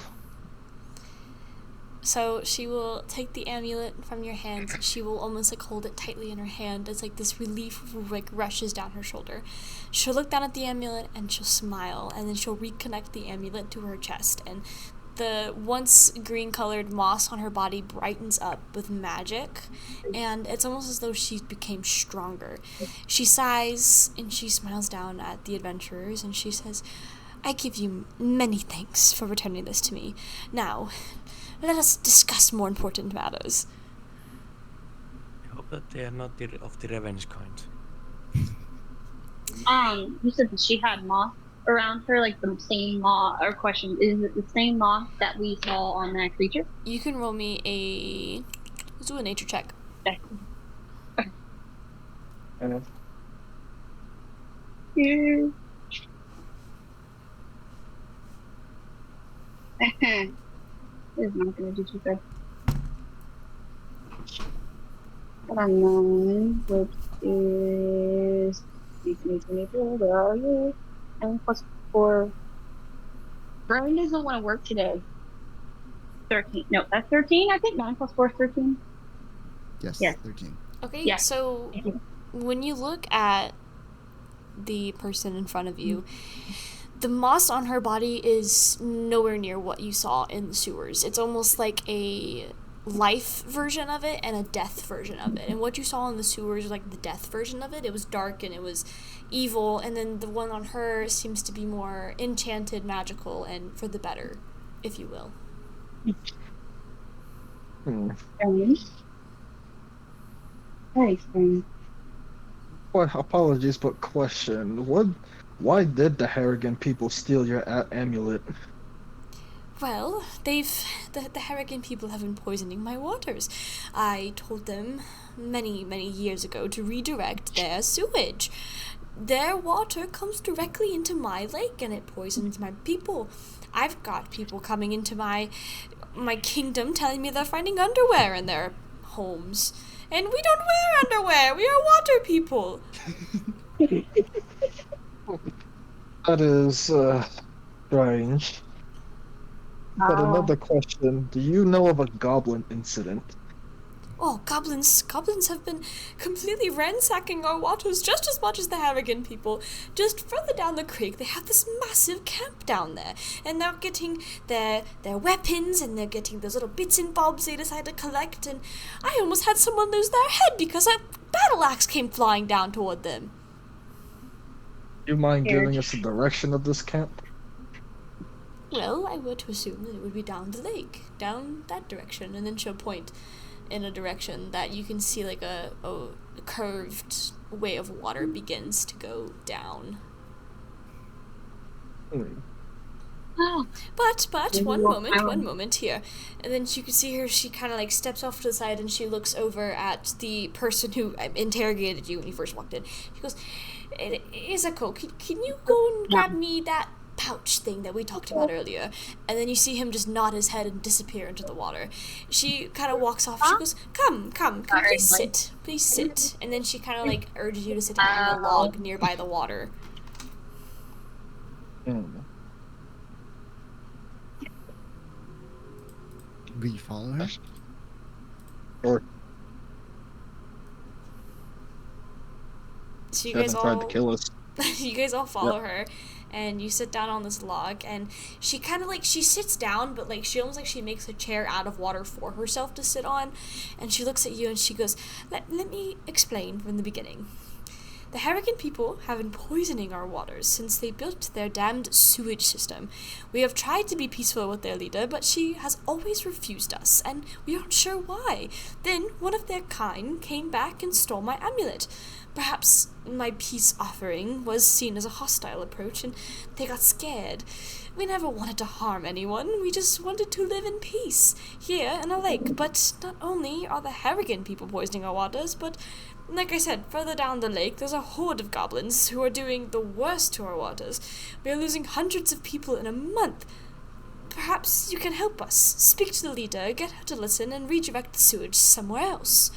So she will take the amulet from your hands and she will almost like hold it tightly in her hand as like this relief like rushes down her shoulder. She'll look down at the amulet and she'll smile, and then she'll reconnect the amulet to her chest, and the once green colored moss on her body brightens up with magic, and it's almost as though she became stronger. She sighs and she smiles down at the adventurers and she says, "I give you many thanks for returning this to me. Now, let us discuss more important matters." I hope that they are not of the revenge kind. You said that she had moth around her, like the same moth. Or question: is it the same moth that we saw on that creature? You can roll me let's do a nature check. And Yeah. This is not gonna do too good. Which is where are you? 9 plus 4. Brian doesn't want to work today. 13. No, that's 13. I think 9 plus 4 is 13. Yes, Yes. 13. Okay, Yeah. so when you look at the person in front of you, the moss on her body is nowhere near what you saw in the sewers. It's almost like a life version of it and a death version of it. And what you saw in the sewers was like the death version of it. It was dark and it was evil, and then the one on her seems to be more enchanted, magical, and for the better, if you will. Very strange. Well, apologies, but question: why did the Harrigan people steal your amulet? Well, the Harrigan people have been poisoning my waters. I told them many, many years ago to redirect their sewage. Their water comes directly into my lake and it poisons my people. I've got people coming into my kingdom telling me they're finding underwear in their homes. And we don't wear underwear. We are water people. That is strange. But another question: do you know of a goblin incident? Oh, goblins have been completely ransacking our waters just as much as the Harrigan people. Just further down the creek, they have this massive camp down there, and they're getting their weapons, and they're getting those little bits and bobs they decide to collect, and I almost had someone lose their head because a battle axe came flying down toward them. Do you mind giving us the direction of this camp? Well, I were to assume that it would be down the lake, down that direction, and then she'll point in a direction that you can see like a curved way of water begins to go down. Oh, But one moment here. And then you can see her, she kind of like steps off to the side and she looks over at the person who interrogated you when you first walked in. She goes, "Izako, can you go and grab me that pouch thing that we talked about earlier?" And then you see him just nod his head and disappear into the water. She kind of walks off. She goes, come, please sit. And then she kind of like urges you to sit down on a log nearby the water. Will you follow her? Or So you she guys hasn't tried all to kill us? you guys all follow her, and you sit down on this log, and she kind of like, she sits down, but like she almost like she makes a chair out of water for herself to sit on, and she looks at you and she goes, let me explain from the beginning. The Harrigan people have been poisoning our waters since they built their damned sewage system. We have tried to be peaceful with their leader, but she has always refused us, and we aren't sure why. Then one of their kind came back and stole my amulet. Perhaps my peace offering was seen as a hostile approach, and they got scared. We never wanted to harm anyone. We just wanted to live in peace here in a lake. But not only are the Harrigan people poisoning our waters, but like I said, further down the lake, there's a horde of goblins who are doing the worst to our waters. We are losing hundreds of people in a month. Perhaps you can help us. Speak to the leader, get her to listen, and redirect the sewage somewhere else.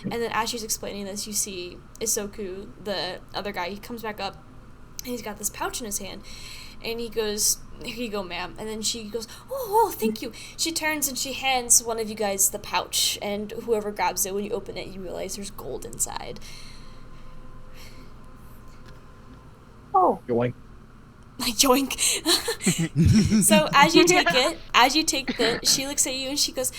And then as she's explaining this, you see Isoku, the other guy, he comes back up, and he's got this pouch in his hand. And he goes, "Here you go, ma'am." And then she goes, oh, thank you. She turns and she hands one of you guys the pouch, and whoever grabs it, when you open it, you realize there's gold inside. Oh, Yoink. Like, yoink. So as you take it, she looks at you and she goes,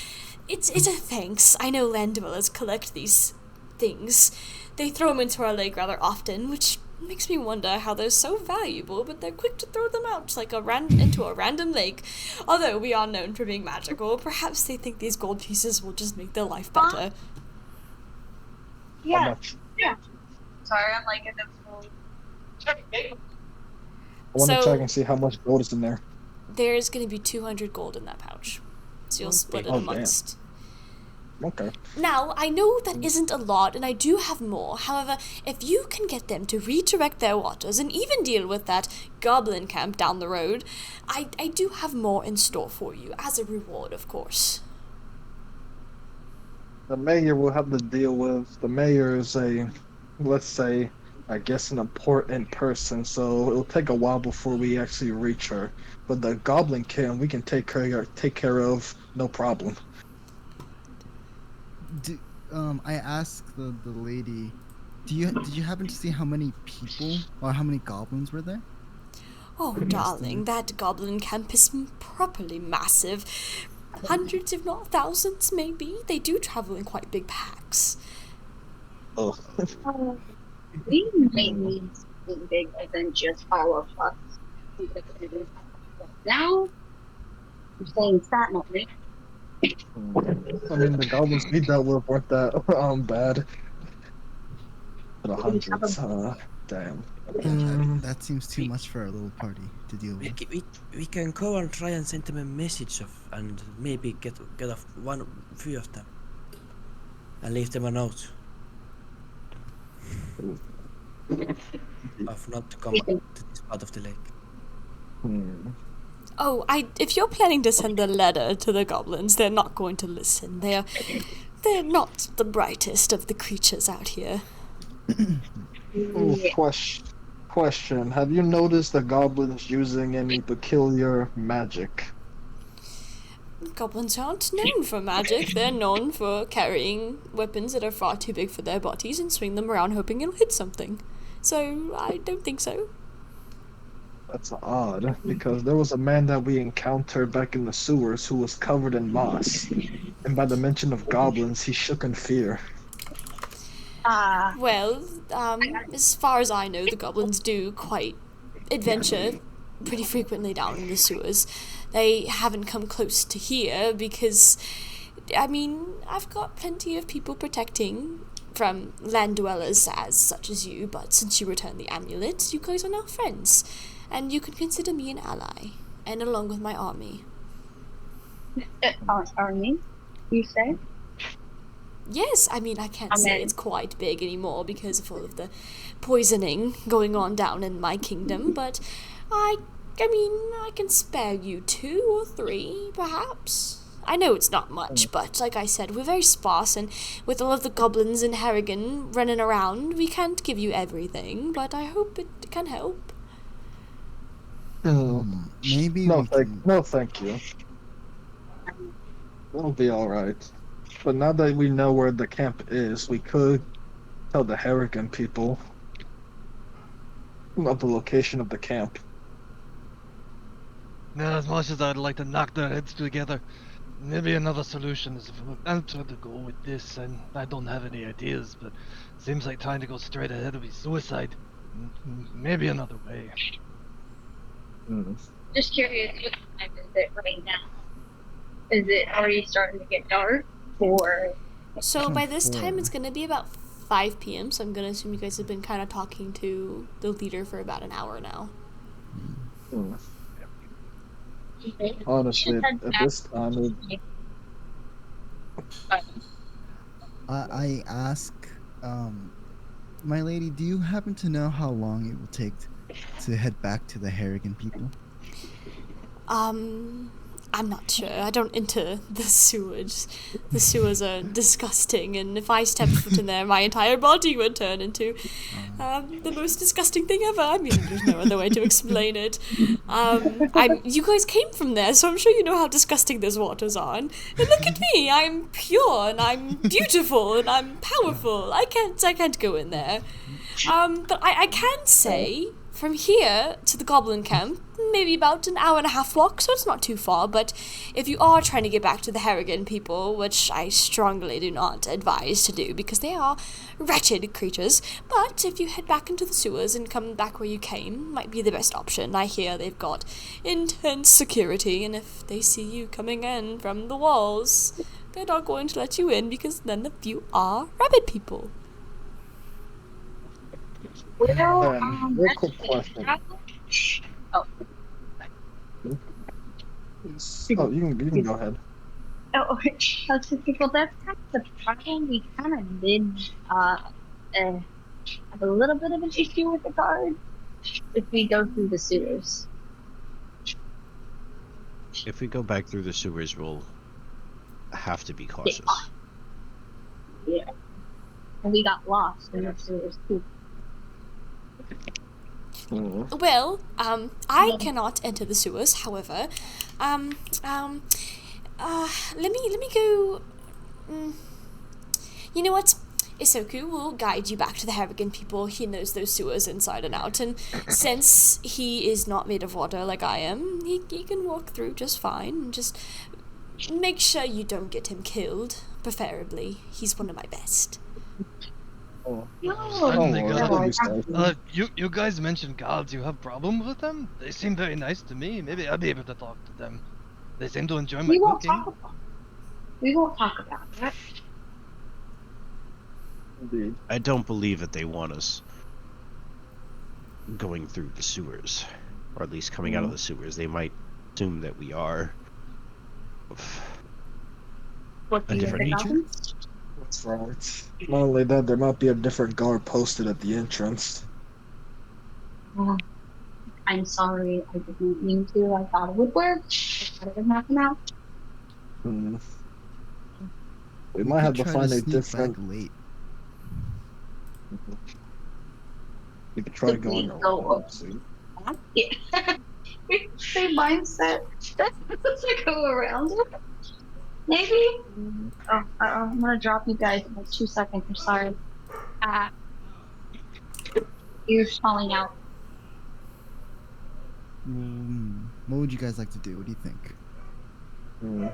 It's a thanks. I know land dwellers collect these things. They throw them into our lake rather often, which makes me wonder how they're so valuable, but they're quick to throw them out like into a random lake. Although we are known for being magical, perhaps they think these gold pieces will just make their life better. How yeah. much? Yeah. Sorry, I'm like in the phone. I want to So- check and see how much gold is in there. There's going to be 200 gold in that pouch. So you'll split it Oh, damn. amongst... Okay. Now, I know that isn't a lot, and I do have more. However, if you can get them to redirect their waters and even deal with that goblin camp down the road, I do have more in store for you, as a reward, of course. The mayor will have to deal with. The mayor is a, let's say, I guess an important person, so it'll take a while before we actually reach her. But the goblin camp we can take care of, no problem. I asked the lady, did you happen to see how many people or how many goblins were there? Oh, darling, that goblin camp is properly massive. Hundreds, if not thousands, maybe. They do travel in quite big packs. Oh, We may need something bigger than just our us. Now, I'm saying that not me. I mean the goblins we dealt with weren't that bad. For the hundreds, damn. That seems too much for our little party to deal with. We can go and try and send them a message and maybe get a few of them and leave them a note of not to come to this part of the lake. Oh, if you're planning to send a letter to the goblins, they're not going to listen. They're not the brightest of the creatures out here. Question. Have you noticed the goblins using any peculiar magic? Goblins aren't known for magic. They're known for carrying weapons that are far too big for their bodies and swing them around hoping it'll hit something. So, I don't think so. That's odd, because there was a man that we encountered back in the sewers who was covered in moss. And by the mention of goblins, he shook in fear. Well, as far as I know, the goblins do quite adventure pretty frequently down in the sewers. They haven't come close to here because, I mean, I've got plenty of people protecting from land dwellers such as you, but since you returned the amulet, you guys are now friends. And you can consider me an ally, and along with my army. Army, you say? Yes, I mean, I can't say it's quite big anymore because of all of the poisoning going on down in my kingdom, but I mean, I can spare you 2 or 3, perhaps. I know it's not much, but like I said, we're very sparse, and with all of the goblins in Harrigan running around, we can't give you everything, but I hope it can help. Maybe No, we can... no, thank you. It'll be alright. But now that we know where the camp is, we could tell the Harrigan people about the location of the camp. Now, as much as I'd like to knock their heads together, maybe another solution is I'm trying to go with this, and I don't have any ideas, but seems like trying to go straight ahead would be suicide. Maybe another way. Just curious, what time is it right now? Is it already starting to get dark, or? So by this time, it's going to be about 5 p.m., so I'm going to assume you guys have been kind of talking to the leader for about an hour now. Honestly, at this time, I ask, my lady, do you happen to know how long it will take to head back to the Harrigan people? I'm not sure. I don't enter the sewers. The sewers are disgusting, and if I stepped foot in there, my entire body would turn into the most disgusting thing ever. I mean, there's no other way to explain it. You guys came from there, so I'm sure you know how disgusting those waters are. And look at me. I'm pure, and I'm beautiful, and I'm powerful. I can't go in there. But I can say, from here to the Goblin Camp, maybe about an hour and a half walk, so it's not too far, but if you are trying to get back to the Harrigan people, which I strongly do not advise to do, because they are wretched creatures, but if you head back into the sewers and come back where you came, might be the best option. I hear they've got intense security, and if they see you coming in from the walls, they're not going to let you in, because none of you are rabbit people. Well, real quick question. Oh, Oh, you can go ahead. oh, well, that's kind of the problem. We kind of did have a little bit of an issue with the guard if we go through the sewers. If we go back through the sewers, we'll have to be cautious. Yeah. And we got lost in the sewers too. Well, I cannot enter the sewers, however. Let me go. You know what? Isoku will guide you back to the Harrigan people. He knows those sewers inside and out, and since he is not made of water like I am, he can walk through just fine. Just make sure you don't get him killed, preferably. He's one of my best. Oh, You guys mentioned guards. You have problems with them? They seem very nice to me. Maybe I'll be able to talk to them. They seem to enjoy my We won't cooking. talk about that. indeed. I don't believe that they want us going through the sewers, or at least coming out of the sewers. They might assume that we are of What a different nature. That's right. Not only that, there might be a different guard posted at the entrance. Oh, I'm sorry. I didn't mean to. I thought it would work. I thought it would happen out. Hmm. We might have to Try find a sneak different. back late. We could try Could we going go around. See. Yeah. Same mindset. Let's go around it. Maybe. Oh, I'm gonna drop you guys in like 2 seconds. I'm sorry. You're falling out. What would you guys like to do? What do you think? Hmm.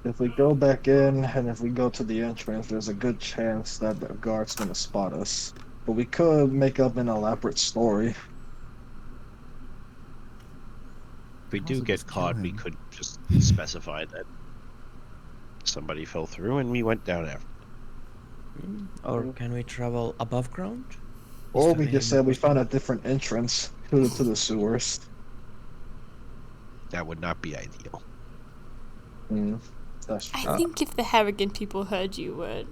If we go back in and if we go to the entrance, there's a good chance that the guard's gonna spot us. But we could make up an elaborate story. If we do Also, get just caught, kill we him. could just specify that somebody fell through and we went down after. Or can we travel above ground? Or Is we the just main- said we found a different entrance to the sewers. That would not be ideal. Hmm. That's I think if the Harrigan people heard you were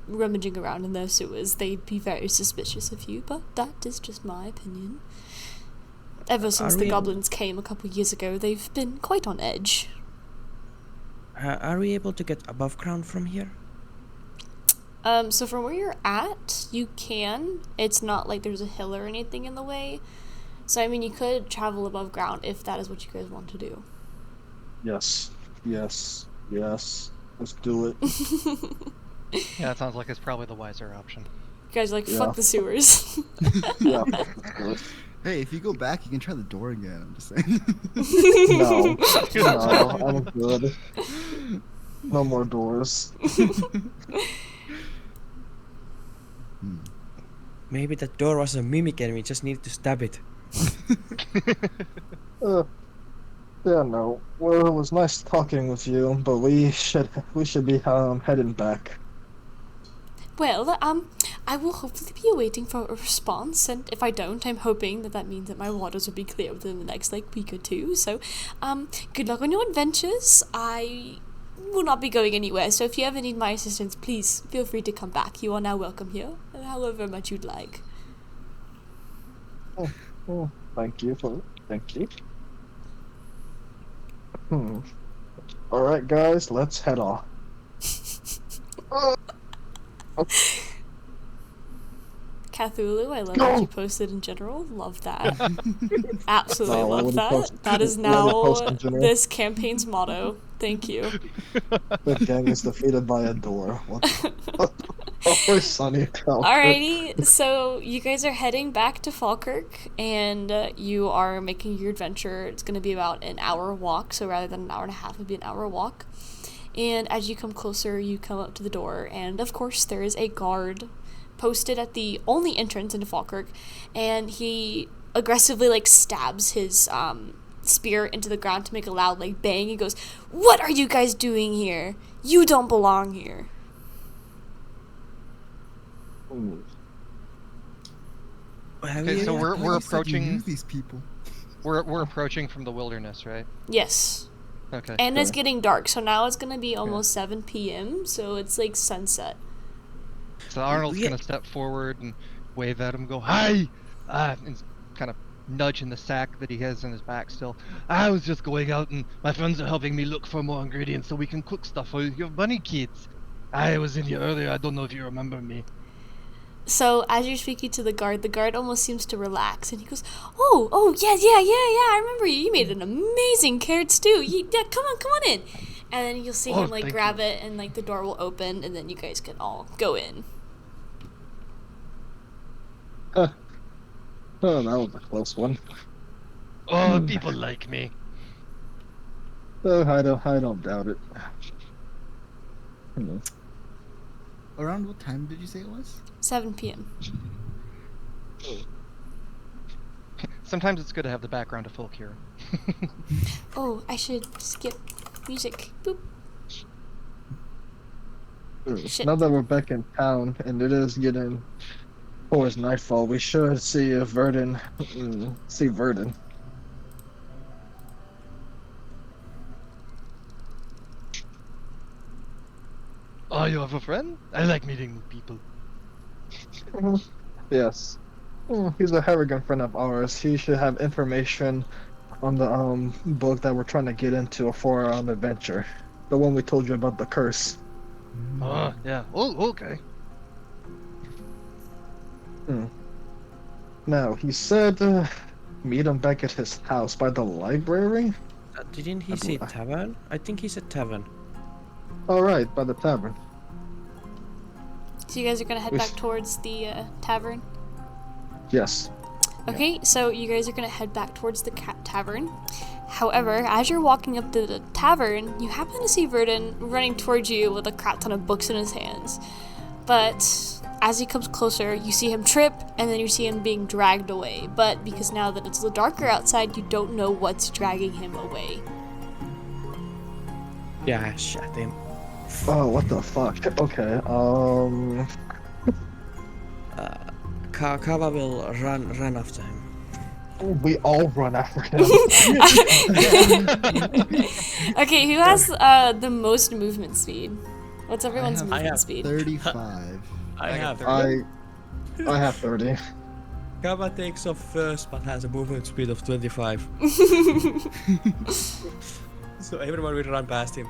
rummaging around in their sewers, they'd be very suspicious of you, but that is just my opinion. Ever since Are the we- goblins came a couple years ago, they've been quite on edge. Are we able to get above ground from here? So from where you're at, you can. It's not like there's a hill or anything in the way. So, I mean, you could travel above ground if that is what you guys want to do. Yes. Yes. Yes. Let's do it. Yeah, that sounds like it's probably the wiser option. You guys are like, Yeah. fuck the sewers. Yeah. Let's do it. Hey, if you go back, you can try the door again. I'm just saying. No. No, I'm good. No more doors. Maybe that door was a mimic and we just need to stab it. Yeah, no. Well, it was nice talking with you, but we should be heading back. Well, I will hopefully be waiting for a response, and if I don't, I'm hoping that means that my waters will be clear within the next, week or two. So, good luck on your adventures. I will not be going anywhere, so if you ever need my assistance, please feel free to come back. You are now welcome here, however much you'd like. Oh, thank you. Alright, guys, let's head off. Cthulhu, I love No. what you posted in general. Love that. Absolutely Oh, love what did you that. post? That is What did you post now in general? this campaign's motto. Thank you. The gang is defeated by a door. What? Oh, Sonny. Alrighty, so you guys are heading back to Falkirk, and you are making your adventure. It's going to be about an hour walk, so rather than an hour and a half, it'd be an hour walk. And as you come closer, you come up to the door, and of course, there is a guard posted at the only entrance into Falkirk, and he aggressively stabs his spear into the ground to make a loud bang. He goes, "What are you guys doing here? You don't belong here." Okay, so we're You said you approaching. knew these people. We're approaching from the wilderness, right? Yes. Okay. And it's getting dark, so now it's gonna be almost 7 p.m., so it's sunset. So Arnold's Yeah. gonna step forward and wave at him, go hi, and kind of nudge in the sack that he has in his back still. I was just going out and my friends are helping me look for more ingredients so we can cook stuff for your bunny kids. I was in here earlier. I don't know if you remember me. So as you're speaking to the guard almost seems to relax, and he goes, "Oh, yeah, I remember you. You made an amazing carrot stew. Yeah, come on in." And then you'll see Oh, him thank grab it, and the door will open, and then you guys can all go in. Oh, that was a close one. Oh, people like me. I don't doubt it. Around what time did you say it was? 7 p.m. Sometimes it's good to have the background of folk here. Oh, I should skip music. Boop. Shit. Now that we're back in town and it is getting towards nightfall, we should see if Verdun. See Verdun. Oh, you have a friend? I like meeting new people. Yes. He's a Harrigan friend of ours. He should have information on the book that we're trying to get into for our adventure. The one we told you about, the curse. Oh, yeah. Oh, okay. Now, he said meet him back at his house by the library? Didn't he say tavern? I think he said tavern. Alright, by the tavern. So you guys are gonna head back towards the tavern? Yes. Okay, so you guys are gonna head back towards the tavern. However, as you're walking up to the tavern, you happen to see Verdun running towards you with a crap ton of books in his hands. But as he comes closer, you see him trip, and then you see him being dragged away. But because now that it's a little darker outside, you don't know what's dragging him away. Yeah, shut him. Oh, what the fuck? Okay, Kava will run after him. we all run after him. Okay, who has the most movement speed? What's everyone's have- movement speed? 35. I have. I have 30. Kava takes off first, but has a movement speed of 25. So everyone will run past him.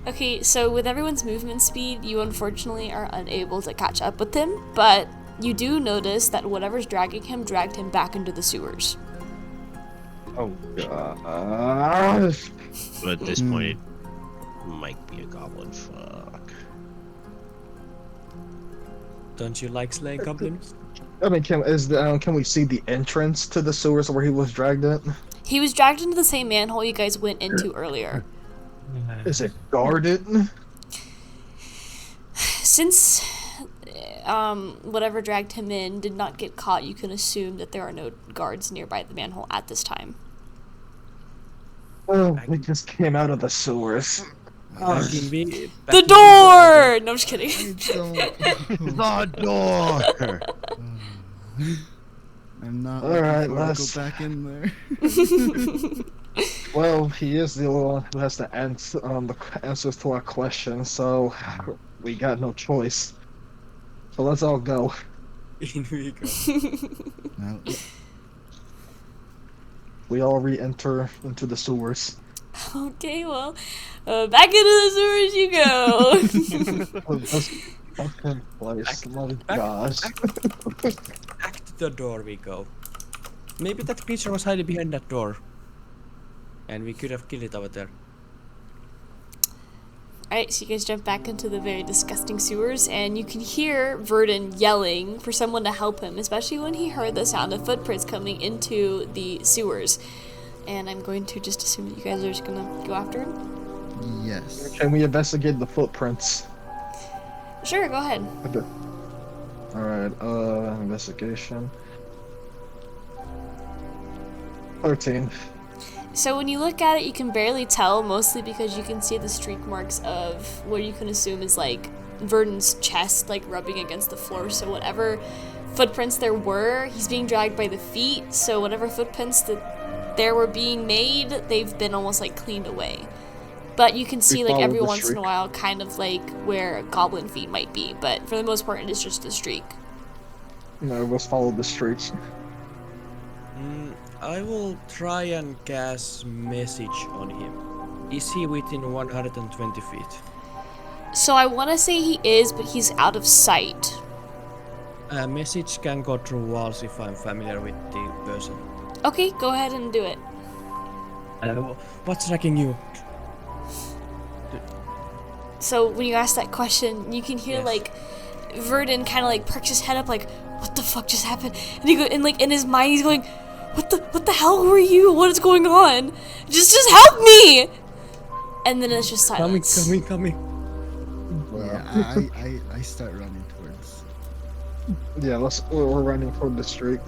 Okay, so with everyone's movement speed, you unfortunately are unable to catch up with him, but you do notice that whatever's dragging him dragged him back into the sewers. Oh gosh. But at this point, it might be a goblin. Fuck. Don't you like slaying goblins? I mean, can we see the entrance to the sewers where he was dragged in? He was dragged into the same manhole you guys went into earlier. Is it guarded? Since whatever dragged him in did not get caught, you can assume that there are no guards nearby the manhole at this time. Oh, we just came out of the sewers. The door! No, I'm just kidding. The door. I'm not All looking right, forward to let's- go back in there. Well, he is the only one who has the answers to our questions, so we got no choice. So let's all go. In we go. Now, We all re-enter into the sewers. Okay, well, back into the sewers you go. Oh, this fucking place. My gosh. Back to the door we go. Maybe that creature was hiding behind that door. And we could have killed it over there. Alright, so you guys jump back into the very disgusting sewers, and you can hear Verdun yelling for someone to help him, especially when he heard the sound of footprints coming into the sewers. And I'm going to just assume that you guys are just gonna go after him. Yes. Can we investigate the footprints? Sure, go ahead. Okay. Alright, investigation. 13. So when you look at it, you can barely tell, mostly because you can see the streak marks of what you can assume is like Verdun's chest, like rubbing against the floor. So whatever footprints there were, he's being dragged by the feet. So whatever footprints that there were being made, they've been almost like cleaned away. But you can see like follow every the once in a streak. while, kind of like where goblin feet might be. But for the most part, it is just a streak. No, let's follow the streets. I will try and cast message on him. Is he within 120 feet? So I want to say he is, but he's out of sight. A message can go through walls if I'm familiar with the person. Okay, go ahead and do it. What's tracking you? So when you ask that question, you can hear Yes. like Verdun kind of like perks his head up, like, "What the fuck just happened?" And he go, and like in his mind, he's going, "What the hell were you? What is going on? Just help me!" And then it's just silence. Coming. Yeah, I start running towards. Yeah, we're running toward the street.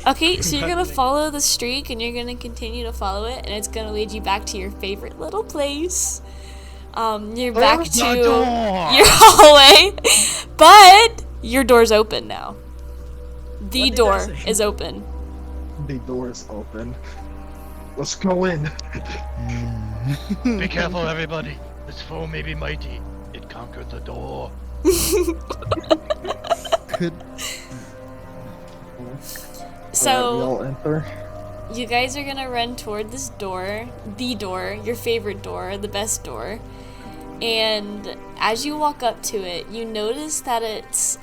Okay, so you're gonna follow the streak, and you're gonna continue to follow it, and it's gonna lead you back to your favorite little place. You're back Close to the door! your hallway, but your door's open now. The What did I door say? is open. The door is open. Let's go in. Be careful, everybody. This foe may be mighty. It conquered the door. Could So Alright, we all enter. you guys are gonna run toward this door, the door, your favorite door, the best door. And as you walk up to it, you notice that it's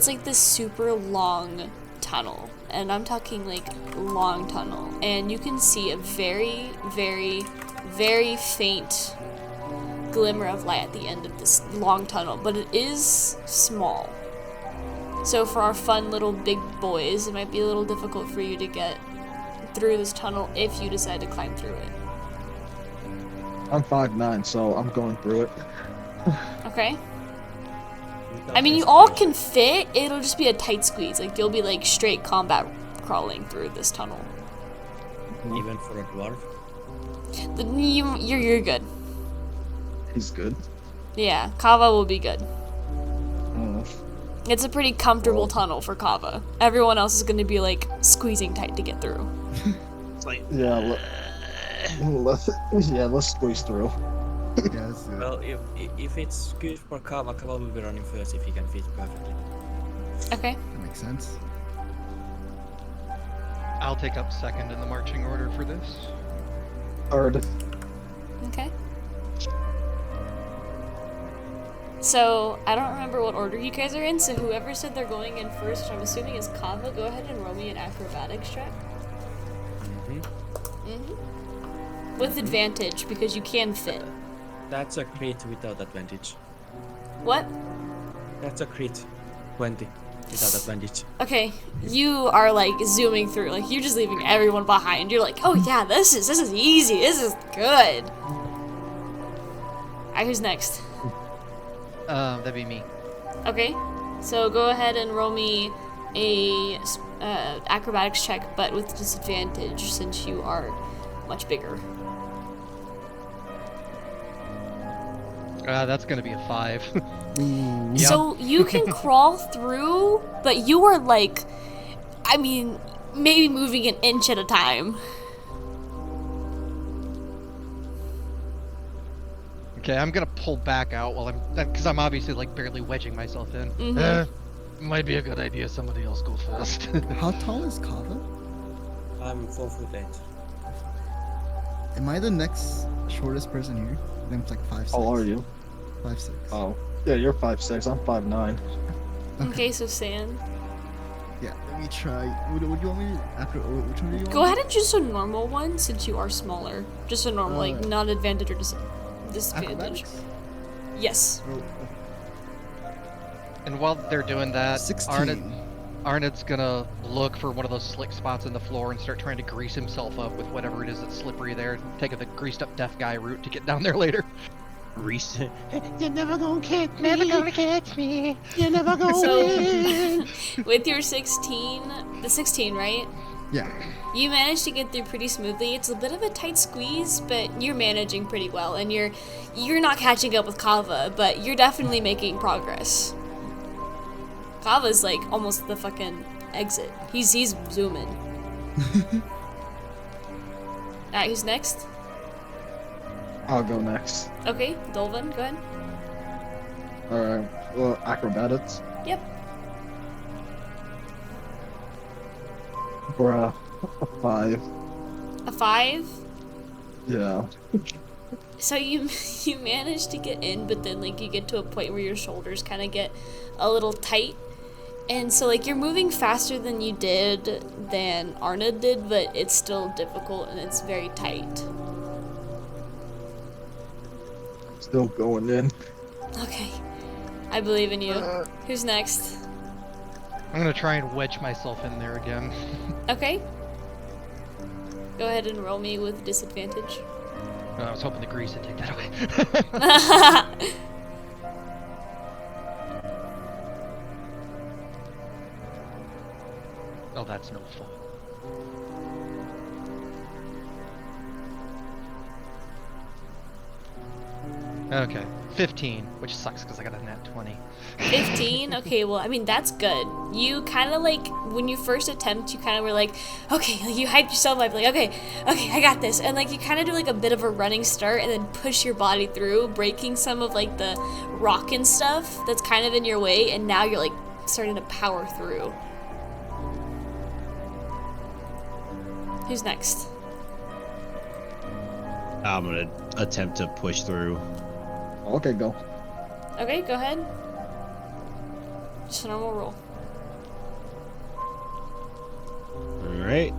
like this super long tunnel. And I'm talking like long tunnel. And you can see a very, very, very faint glimmer of light at the end of this long tunnel, but it is small. So for our fun little big boys, it might be a little difficult for you to get through this tunnel if you decide to climb through it. I'm 5'9", so I'm going through it. Okay? I mean, you all can fit, it'll just be a tight squeeze. Like, you'll be like straight combat crawling through this tunnel. Even for a dwarf. You're good. He's good. Yeah, Kava will be good. Mm. It's a pretty comfortable tunnel for Kava. Everyone else is going to be like squeezing tight to get through. Yeah, let's squeeze through. yeah, let's do it. Well, if it's good for Kava, Kava will be running first if he can fit perfectly. Okay. That makes sense. I'll take up second in the marching order for this. Third. Okay. So, I don't remember what order you guys are in, so whoever said they're going in first, which I'm assuming is Kava, go ahead and roll me an acrobatics check. With advantage, because you can fit. That's a crit without advantage. What? That's a crit. 20 without advantage. Okay, you are like zooming through, like you're just leaving everyone behind. You're like, oh yeah, this is easy, this is good. Alright, who's next? That'd be me. Okay, so go ahead and roll me a acrobatics check, but with disadvantage since you are much bigger. That's gonna be a 5. So you can crawl through, but you are like, I mean, maybe moving an inch at a time. Okay, I'm gonna pull back out while because I'm obviously like barely wedging myself in. Mhm. Might be a good idea somebody else go first. How tall is Kava? I'm 4'8". Am I the next shortest person here? I think it's like 5'6". How are you? 5'6". Oh, yeah, you're 5'6". I'm 5'9". Okay, so Sand. Yeah, let me try. Would you want me to, after? Which one do you want? Go ahead and choose a normal one since you are smaller. Just a normal, like, Uh, not advantage or disadvantage. Acrobatics? Yes. Oh, And while they're doing that, 16. Arnold's gonna look for one of those slick spots in the floor and start trying to grease himself up with whatever it is that's slippery there. Take the greased up deaf guy route to get down there later. Reese, you're never gonna catch me. Never gonna catch me. You're never gonna So, win. with your 16, the 16, right? Yeah. You managed to get through pretty smoothly. It's a bit of a tight squeeze, but you're managing pretty well, and you're not catching up with Kava, but you're definitely making progress. Kava's like almost the fucking exit. He's zooming. Alright, who's next? I'll go next. Okay, Dolvin, go ahead. Alright, well, acrobatics. Yep. Bruh, a 5. A 5. Yeah. So you manage to get in, but then like you get to a point where your shoulders kind of get a little tight, and so like you're moving faster than you did than Arna did, but it's still difficult and it's very tight. Still going in. Okay, I believe in you. Who's next? I'm gonna try and wedge myself in there again. Okay. Go ahead and roll me with disadvantage. I was hoping the grease would take that away. Oh, that's no fun. Okay, 15, which sucks because I got a nat 20. 15? Okay, well, I mean, that's good. You kind of like, when you first attempt, you kind of were like, okay, like you hyped yourself up, like, okay, I got this. And like, you kind of do like a bit of a running start and then push your body through, breaking some of like the rock and stuff that's kind of in your way. And now you're like starting to power through. Who's next? I'm gonna attempt to push through. Okay, go. Okay, go ahead. Just a normal roll. Alright.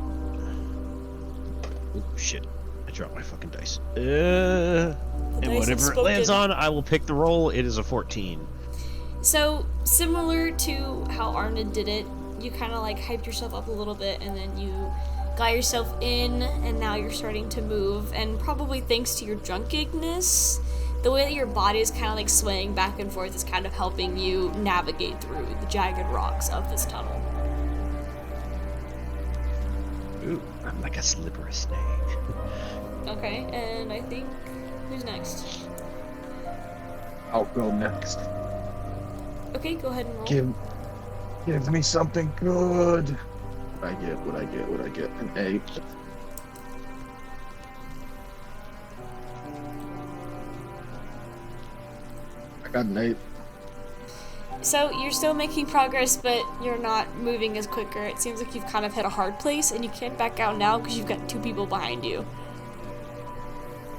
Oh shit. I dropped my fucking dice. The And dice have whatever it lands spoken. on, I will pick the roll. It is a 14. So, similar to how Arna did it, you kind of like hyped yourself up a little bit and then you got yourself in and now you're starting to move, and probably thanks to your drunkigness, the way that your body is kind of like swaying back and forth is kind of helping you navigate through the jagged rocks of this tunnel. Ooh, I'm like a slippery snake. Okay, and I think who's next? I'll go next. Okay, go ahead and roll. Give me something good. What I get? An 8. I got an 8. So you're still making progress, but you're not moving as quicker. It seems like you've kind of hit a hard place, and you can't back out now because you've got 2 people behind you.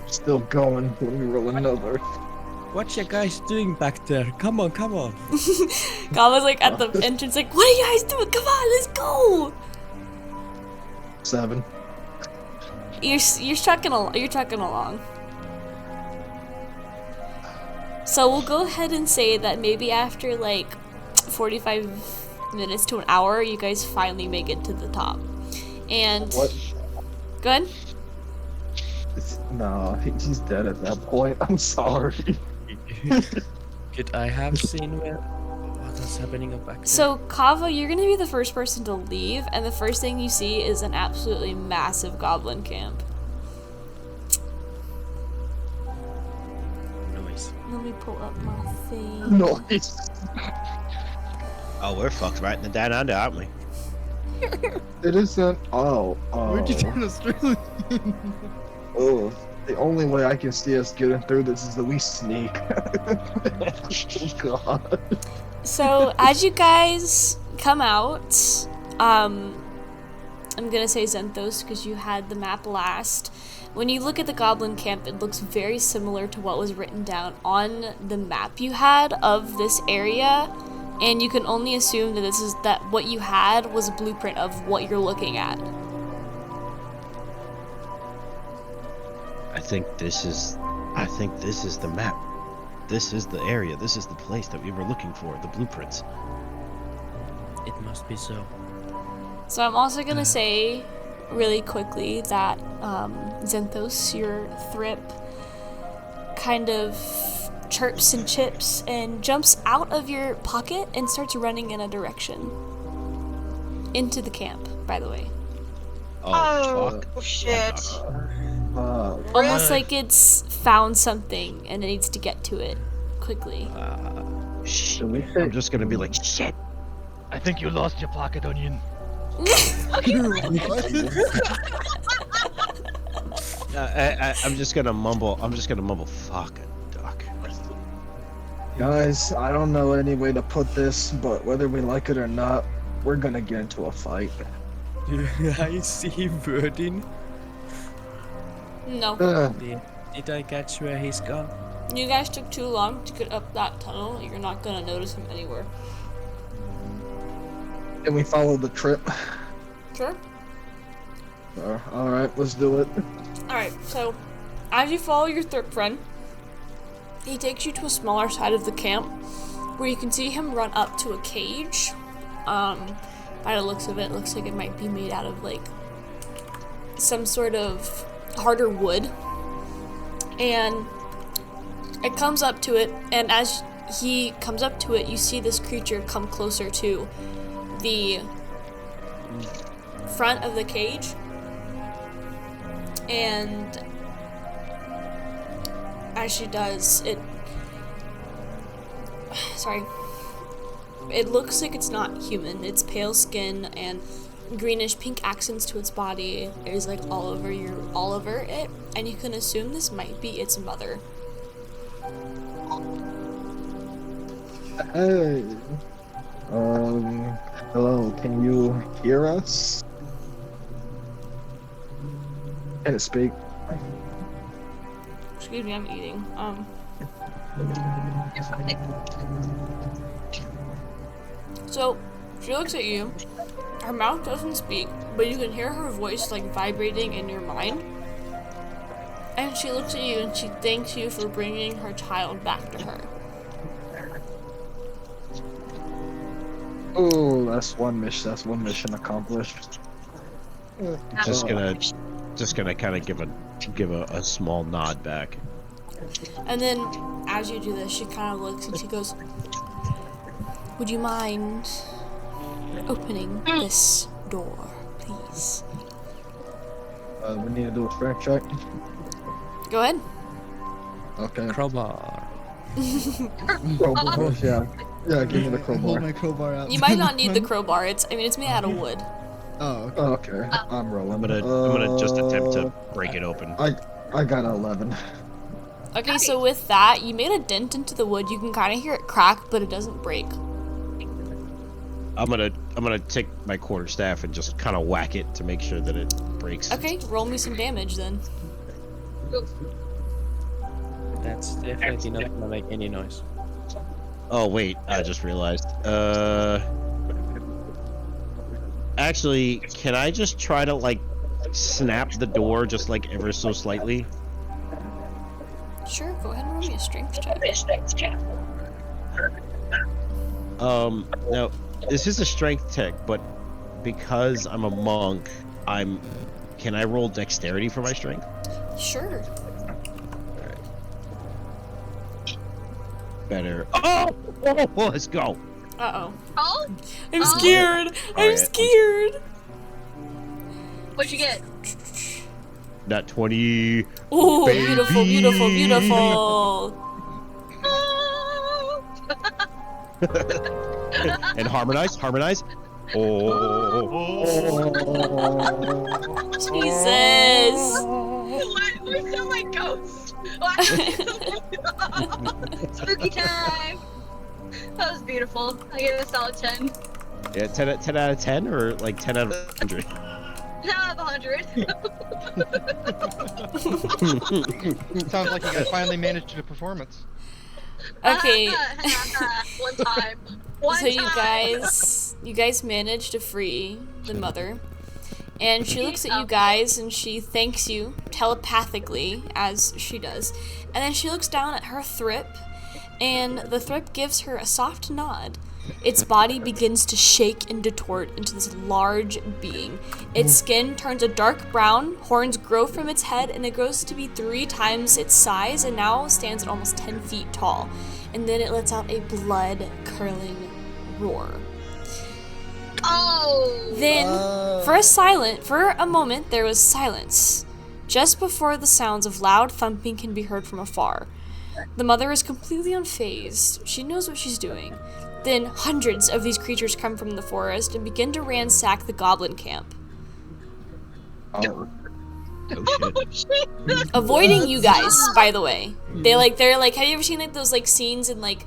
Still going. Let me roll another. What you guys doing back there? Come on, come on. Gava's like at the entrance, like, "What are you guys doing? Come on, let's go!" 7. You're trucking along. So we'll go ahead and say that maybe after like 45 minutes to an hour, you guys finally make it to the top. And What? go ahead. No, he's dead at that point. I'm sorry. Could I have seen what's happening up back there? So Kava, you're gonna be the first person to leave, and the first thing you see is an absolutely massive goblin camp. Noise. Let me pull up my thing. No, Oh, we're fucked right in the down under, aren't we? it isn't. Oh. Where'd you turn Australian? Oh, the only way I can see us getting through this is that we sneak. Oh, God. So as you guys come out, I'm gonna say Zenthos because you had the map last. When you look at the goblin camp, it looks very similar to what was written down on the map you had of this area, and you can only assume that what you had was a blueprint of what you're looking at. I think this is the map. This is the area. This is the place that we were looking for. The blueprints. It must be so. So I'm also gonna say really quickly that Zenthos, your thrip, kind of chirps and chips and jumps out of your pocket and starts running in a direction. Into the camp, by the way. Oh, fuck. shit. Almost like it's found something and it needs to get to it quickly. Shit. I'm just gonna be like, shit. I think you lost your pocket onion. I'm just gonna mumble. Fuck a duck. Guys, I don't know any way to put this, but whether we like it or not, we're gonna get into a fight. I see wording. No. Did I catch where he's gone? You guys took too long to get up that tunnel. You're not gonna notice him anywhere. Can we follow the trip? Sure. Alright, let's do it. Alright, so as you follow your thrip friend, he takes you to a smaller side of the camp where you can see him run up to a cage. By the looks of it, looks like it might be made out of like some sort of harder wood. And it comes up to it, and as he comes up to it, you see this creature come closer to the front of the cage. And as she does, it looks like it's not human. It's pale skin and greenish pink accents to its body. It is like all over it, and you can assume this might be its mother. Hey. Hello, can you hear us? Can it speak? Excuse me, I'm eating. So she looks at you. Her mouth doesn't speak, but you can hear her voice like vibrating in your mind. And she looks at you and she thanks you for bringing her child back to her. Oh, that's one mission accomplished. Just gonna kind of give a small nod back. And then as you do this, she kind of looks and she goes, "Would you mind opening this door, please?" We need to do a strength check. Go ahead. Okay. Crowbar. Crowbar, yeah. Yeah, give me the Hold crowbar. my crowbar out. You might not need the crowbar. It's made out of wood. Oh, okay. Okay, I'm rolling. I'm gonna just attempt to break it open. I got an 11. Okay, so with that, you made a dent into the wood. You can kind of hear it crack, but it doesn't break. I'm gonna take my quarterstaff and just kind of whack it to make sure that it breaks. Okay, roll me some damage then. That's definitely not gonna make any noise. Oh wait, I just realized. Actually, can I just try to like snap the door just like ever so slightly? Sure, go ahead and roll me a strength check. Now this is a strength check, but because I'm a monk, can I roll dexterity for my strength? Sure. Better. Oh, let's go. Uh-oh. Oh? I'm scared. I'm Alright. scared. What'd you get? Not 20. Ooh, Baby. beautiful, beautiful, beautiful. Oh! And harmonize. Oh. Jesus. Why do we sound like ghosts? Spooky time! That was beautiful. I gave it a solid 10. Yeah, 10 out of 10 or like 10 out of 100? Out of 100. Sounds like you guys finally managed a performance. Okay. One time. So you guys manage to free the mother. And she looks at you guys and she thanks you telepathically, as she does. And then she looks down at her thrip, and the thrip gives her a soft nod. Its body begins to shake and contort into this large being. Its skin turns a dark brown, horns grow from its head, and it grows to be 3 times its size and now stands at almost 10 feet tall. And then it lets out a blood-curdling roar. Oh! Then, for a moment, there was silence, just before the sounds of loud thumping can be heard from afar. The mother is completely unfazed. She knows what she's doing. Then, hundreds of these creatures come from the forest and begin to ransack the goblin camp, Oh. Oh shit. avoiding you guys. By the way, they're like, have you ever seen like those like scenes in like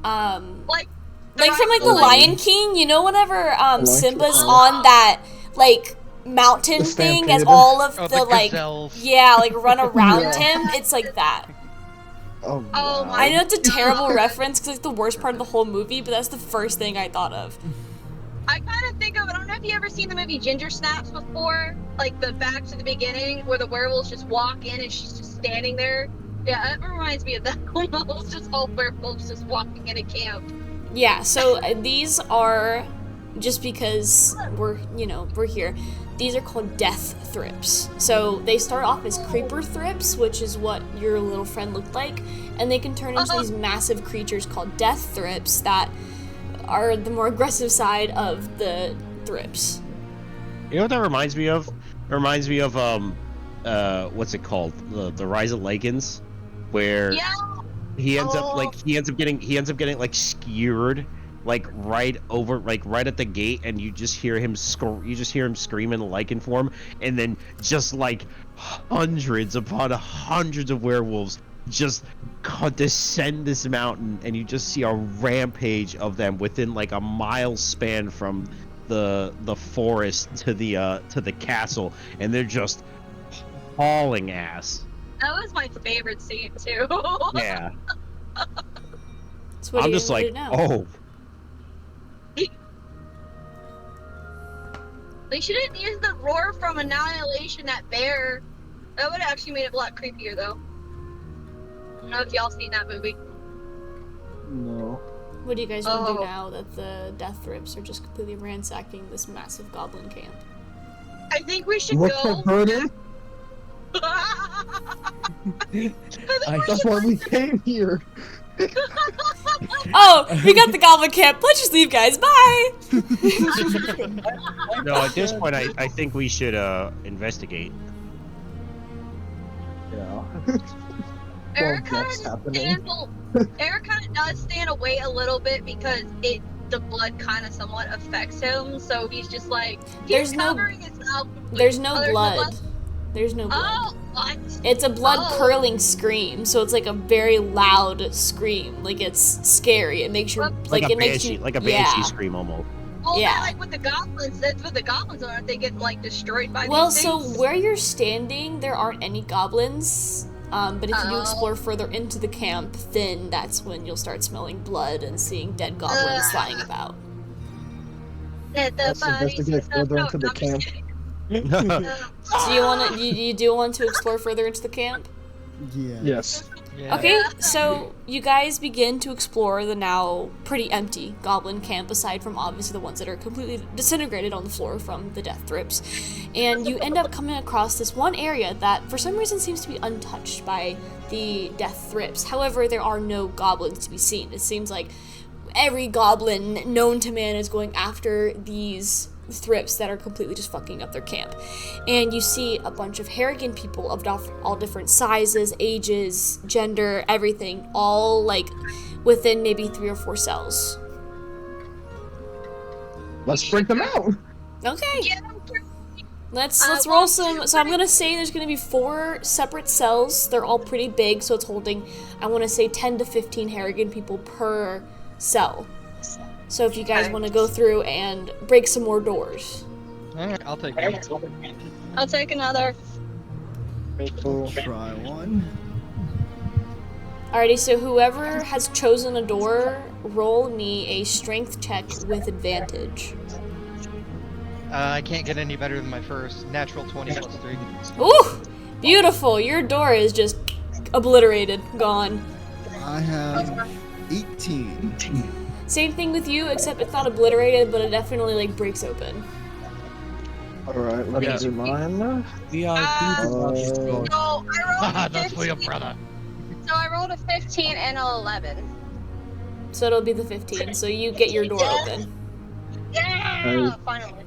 from like the Lion King, you know, whenever Simba's on that like mountain thing as stampede. all of Oh, the like gazelles. like run around Yeah. him, it's like that. Oh, Oh wow. my- I know it's a terrible reference because it's the worst part of the whole movie, but that's the first thing I thought of. I kind of think of, I don't know if you ever seen the movie Ginger Snaps before, like the back to the beginning where the werewolves just walk in and she's just standing there. Yeah, it reminds me of that almost, just all werewolves just walking in a camp. Yeah, so these are, just because we're here, these are called death thrips. So they start off as creeper thrips, which is what your little friend looked like, and they can turn into these massive creatures called death thrips that are the more aggressive side of the thrips. You know what that reminds me of? It reminds me of what's it called? The Rise of Lycans, where Yeah, he ends up Oh. he ends up getting like skewered like right at the gate, and you just hear him scream in Lycan form, and then just like hundreds upon hundreds of werewolves just descend this mountain, and you just see a rampage of them within like a mile span from the forest to the castle, and they're just hauling ass. that was my favorite scene too. Yeah. So what I'm do you just want like, to do now? oh, They shouldn't use the roar from Annihilation, that bear. That would have actually made it a lot creepier though. I don't know if y'all seen that movie. No. What do you guys want to do Oh. now that the death thrips are just completely ransacking this massive goblin camp? I think we should Look go. for Birdie. That's why we came here. Oh, we got the goblin camp. Let's just leave, guys. Bye. no, at this point I think we should investigate. Yeah. Eric Well, that's happening. does stand away a little bit because the blood kind of somewhat affects him. So he's just like There's he's no- covering his mouth. There's no Oh, blood. There's no blood. Oh, what? It's a blood Oh. curdling scream, so it's like a very loud scream. Like it's scary. It makes your Like a it makes banshee, you like a yeah. banshee scream almost. Well, Yeah. like with the goblins, that's what the goblins are. They get like destroyed by Well, these so things. where you're standing, there aren't any goblins. But if you do Oh. explore further into the camp, then that's when you'll start smelling blood and seeing dead goblins Ugh. lying about. That the Let's bodies investigate and further stuff. into the No, I'm just camp. kidding. So you want to you do want to explore further into the camp? Yeah. Yes. Yeah. Okay, so you guys begin to explore the now pretty empty goblin camp, aside from obviously the ones that are completely disintegrated on the floor from the death thrips. And you end up coming across this one area that for some reason seems to be untouched by the death thrips. However, there are no goblins to be seen. It seems like every goblin known to man is going after these thrips that are completely just fucking up their camp. And you see a bunch of Harrigan people of all different sizes, ages, gender, everything, all like within maybe 3 or 4 cells. Let's break them out. Okay, Yeah, let's well, roll some. So I'm gonna say there's gonna be 4 separate cells. They're all pretty big, so it's holding, I want to say 10 to 15 Harrigan people per cell. So if you guys Okay. want to go through and break some more doors. Alright, I'll take one. I'll take another. Try one. Alrighty, so whoever has chosen a door, roll me a strength check with advantage. I can't get any better than my first. Natural 20 plus 3. Ooh! Beautiful! Your door is just obliterated, gone. I have 18. Same thing with you, except it's not obliterated, but it definitely like breaks open. Alright, let me do mine. We are deep about this door. So I rolled a That's for your 15. brother. So I rolled a 15 and an 11. So it'll be the 15, so you get your door open. Yeah! Finally.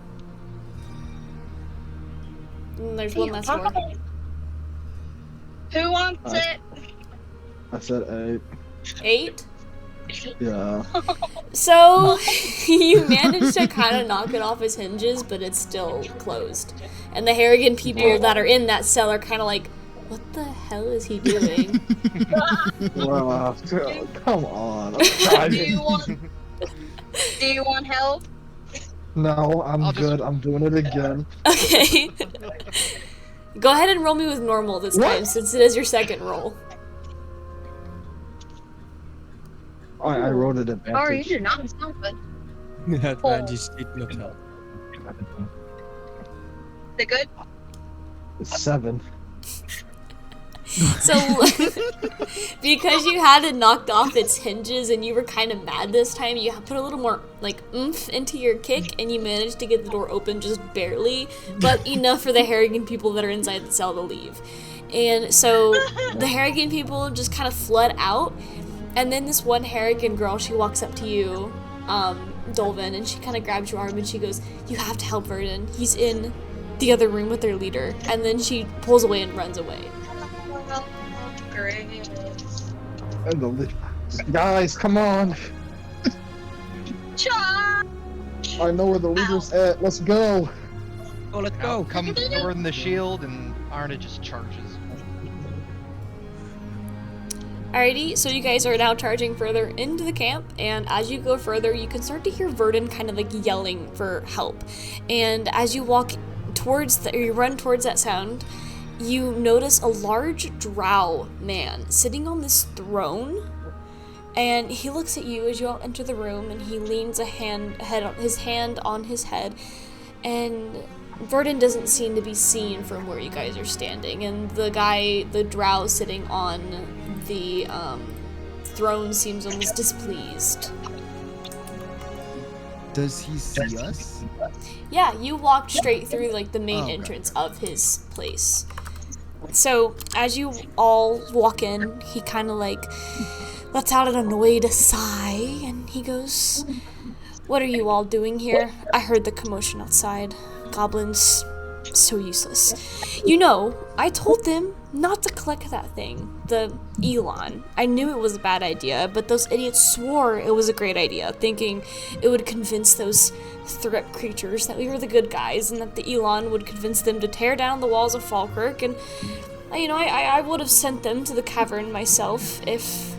And there's one less door. Who wants it? I said 8. 8? Yeah. So, you managed to kind of knock it off its hinges, but it's still closed. And the Harrigan people that are in that cell are kind of like, what the hell is he doing? Well, come on. I'm Do driving. you want help? No, I'm I'll just- good. I'm doing it again. Okay. Go ahead and roll me with normal this time, What? since it is your second roll. Alright, I wrote it advantage. Sorry, you did not sound good. Advantage did not help. Is it good? It's 7. So, because you had it knocked off its hinges and you were kind of mad this time, you put a little more, like, oomph into your kick, and you managed to get the door open just barely, but enough for the Harrigan people that are inside the cell to leave. And so, the Harrigan people just kind of flood out, and then this one Harrigan girl, she walks up to you, Dolvin, and she kind of grabs your arm and she goes, "You have to help Verdun. He's in the other room with their leader." And then she pulls away and runs away. Great. And the guys, come on. Charge! I know where the leader's at. Let's go. Oh, let's go. Come over in the shield, and Arna just charges. Alrighty, so you guys are now charging further into the camp, and as you go further, you can start to hear Verdun kind of like yelling for help. And as you walk towards, or you run towards that sound, you notice a large drow man sitting on this throne, and he looks at you as you all enter the room, and he leans his hand on his head, and Verdun doesn't seem to be seen from where you guys are standing, and the drow sitting on the throne seems almost displeased. Does he see us? Yeah, you walked straight through like the main Oh, okay. entrance of his place. So as you all walk in, he kind of like lets out an annoyed sigh, and he goes, "What are you all doing here? I heard the commotion outside. Goblins, so useless. You know, I told them not to collect that thing, the Elon. I knew it was a bad idea, but those idiots swore it was a great idea, thinking it would convince those threat creatures that we were the good guys, and that the Elon would convince them to tear down the walls of Falkirk, and, you know, I would have sent them to the cavern myself if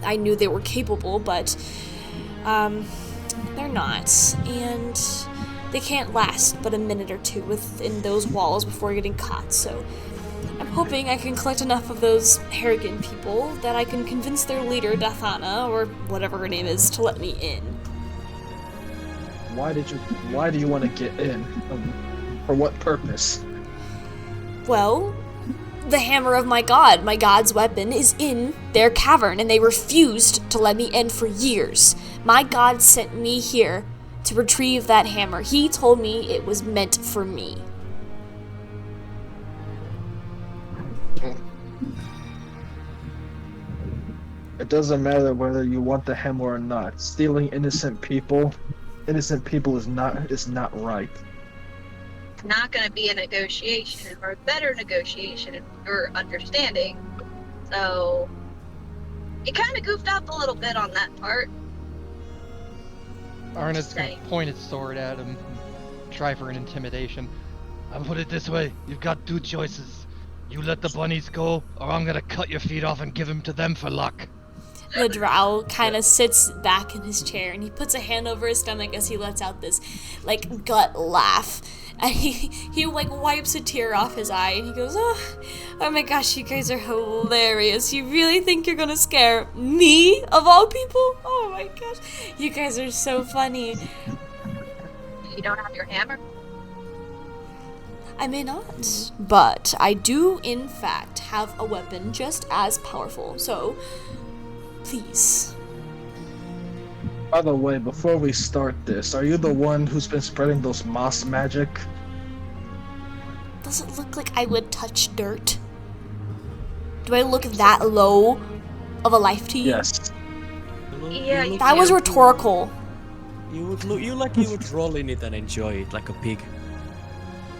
I knew they were capable, but, they're not, and they can't last but a minute or two within those walls before getting caught, so I'm hoping I can collect enough of those Harrigan people that I can convince their leader, Dathana, or whatever her name is, to let me in." Why do you want to get in? For what purpose? Well, the hammer of my god's weapon, is in their cavern, and they refused to let me in for years. My god sent me here to retrieve that hammer. He told me it was meant for me. It doesn't matter whether you want the hammer or not. Stealing innocent people is not right. Not gonna be a negotiation, or a better negotiation if you're understanding. So, you kind of goofed up a little bit on that part. Arna's gonna Say. point his sword at him, and try for an intimidation. I'll put it this way, you've got two choices. You let the bunnies go, or I'm gonna cut your feet off and give them to them for luck. The drow kind of sits back in his chair and he puts a hand over his stomach as he lets out this, like, gut laugh. And he like wipes a tear off his eye and he goes, oh my gosh, you guys are hilarious. You really think you're gonna scare me, of all people? Oh my gosh, you guys are so funny. You don't have your hammer? I may not, but I do in fact have a weapon just as powerful, so please. By the way, before we start this, are you the one who's been spreading those moss magic? Does it look like I would touch dirt? Do I look that low of a life to you? Yes. Yeah, you That was rhetorical. You would look. You like you would roll in it and enjoy it like a pig.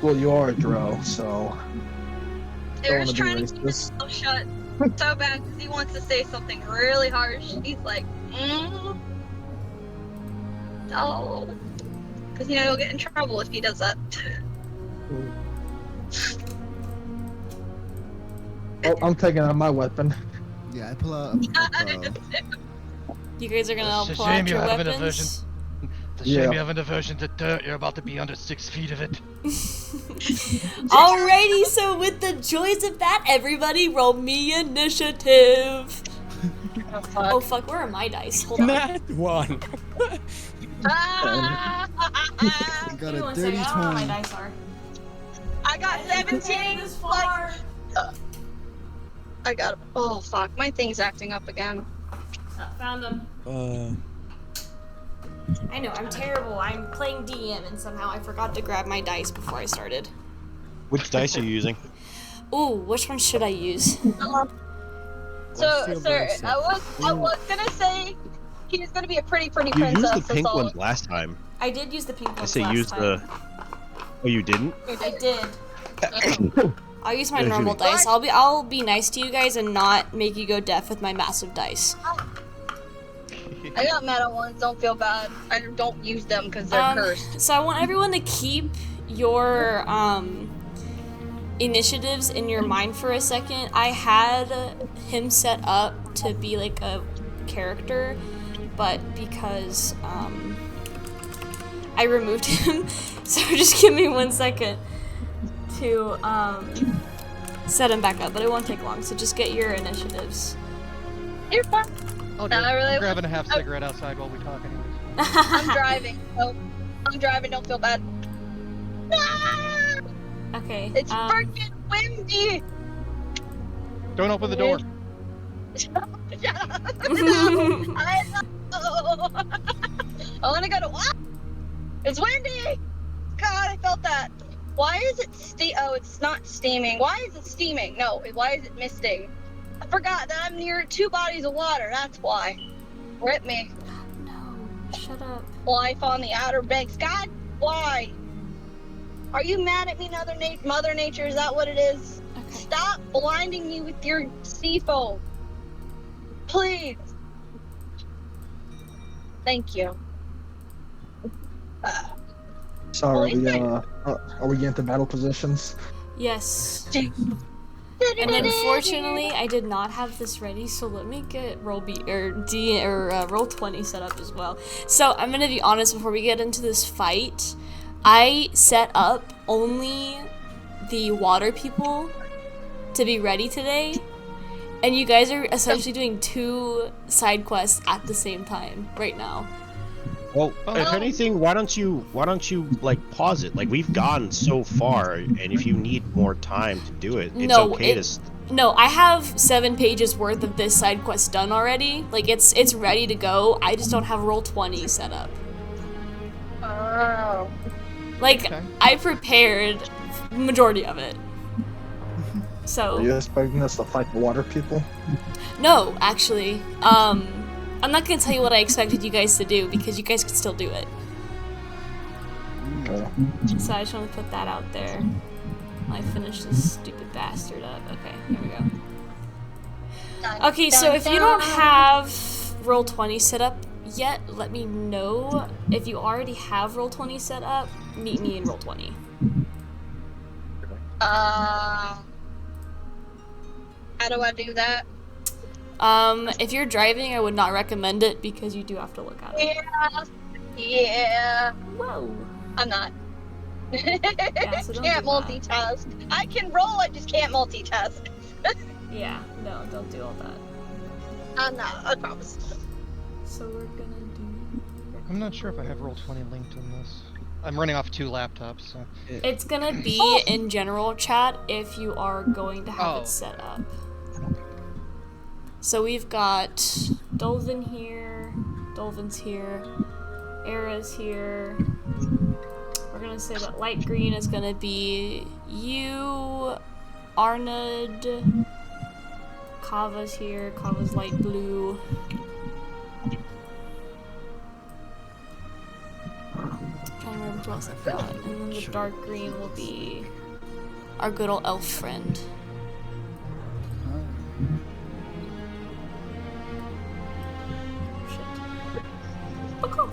Well, you are a drow, so. There's wanna be trying to keep his racist. mouth shut so bad because he wants to say something really harsh. He's like, no. Because, you know, he'll get in trouble if he does that. Oh, I'm taking out my weapon. Yeah, I pull out a bow. You guys are gonna It's a pull shame out you your have an weapons? It's a shame Yeah. you have an aversion to dirt. You're about to be under 6 feet of it. Alrighty, so with the joys of that, everybody roll me initiative. Oh fuck, where are my dice? Hold on. Nat 1. I got Give me a one dirty second, I don't know where my 20. dice are. I got 17. This Like, far. I got. Oh fuck, my thing's acting up again. Found them. I know, I'm terrible. I'm playing DM and somehow I forgot to grab my dice before I started. Which dice are you using? Ooh, which one should I use? So, your sir, voice, I was gonna say he's gonna be a pretty You princess. used the that's pink all. ones last time. I did use the pink I ones say last use time. the. Oh, you didn't? I did. I'll use my Yeah, normal Judy. dice. I'll be nice to you guys and not make you go deaf with my massive dice. I got metal ones. Don't feel bad. I don't use them because they're cursed. So I want everyone to keep your initiatives in your mind for a second. I had him set up to be like a character, but because I removed him, so just give me 1 second to set him back up. But it won't take long. So just get your initiatives. You're fine. Oh, No, dude, I really I'm grabbing a half cigarette outside while we talk anyways. I'm driving. So I'm driving. Don't feel bad. Ah! Okay. It's freaking windy. Don't open the door. Shut up. No. I know. I want to go to what? It's windy. God, I felt that. Why is it oh, it's not steaming. Why is it steaming? No, why is it misting? I forgot that I'm near 2 bodies of water. That's why. Rip me. No, shut up. Life on the Outer Banks. God, why? Are you mad at me, Mother Nature? Is that what it is? Okay. Stop blinding me with your sea foam. Please. Thank you. So are we, Well, are we into battle positions? Yes. And unfortunately, I did not have this ready, so let me get roll roll 20 set up as well. So I'm gonna be honest before we get into this fight. I set up only the water people to be ready today, and you guys are essentially doing 2 side quests at the same time right now. Well, if anything, why don't you like pause it? Like we've gone so far, and if you need more time to do it, it's No, okay No, I have 7 pages worth of this side quest done already. Like it's ready to go. I just don't have roll 20 set up. Oh. Like Okay. I prepared majority of it. Are So you expecting us to fight the water people? no, actually, I'm not gonna tell you what I expected you guys to do because you guys could still do it. Okay. So I just want to put that out there. While I finish this stupid bastard up. Okay, here we go. Okay, so if you don't have roll 20 set up yet, let me know. If you already have roll 20 set up, meet me in roll 20. How do I do that? If you're driving, I would not recommend it because you do have to look at it. Yeah. Whoa. I'm not. So don't Can't do that. multitask. I can roll, I just can't multitask. Yeah, no, don't do all that. I'm not, I promise. So we're gonna do... I'm not sure if I have Roll20 linked in this. I'm running off 2 laptops, so. It's gonna be in general chat if you are going to have Oh. it set up. So we've got Dolvin here, Dolvin's here, Era's here. We're gonna say that light green is gonna be you, Arnud, Kava's here, Kava's light blue. I'm trying to remember who else I've got. And then the dark green will be our good old elf friend. Shit. Fuck off.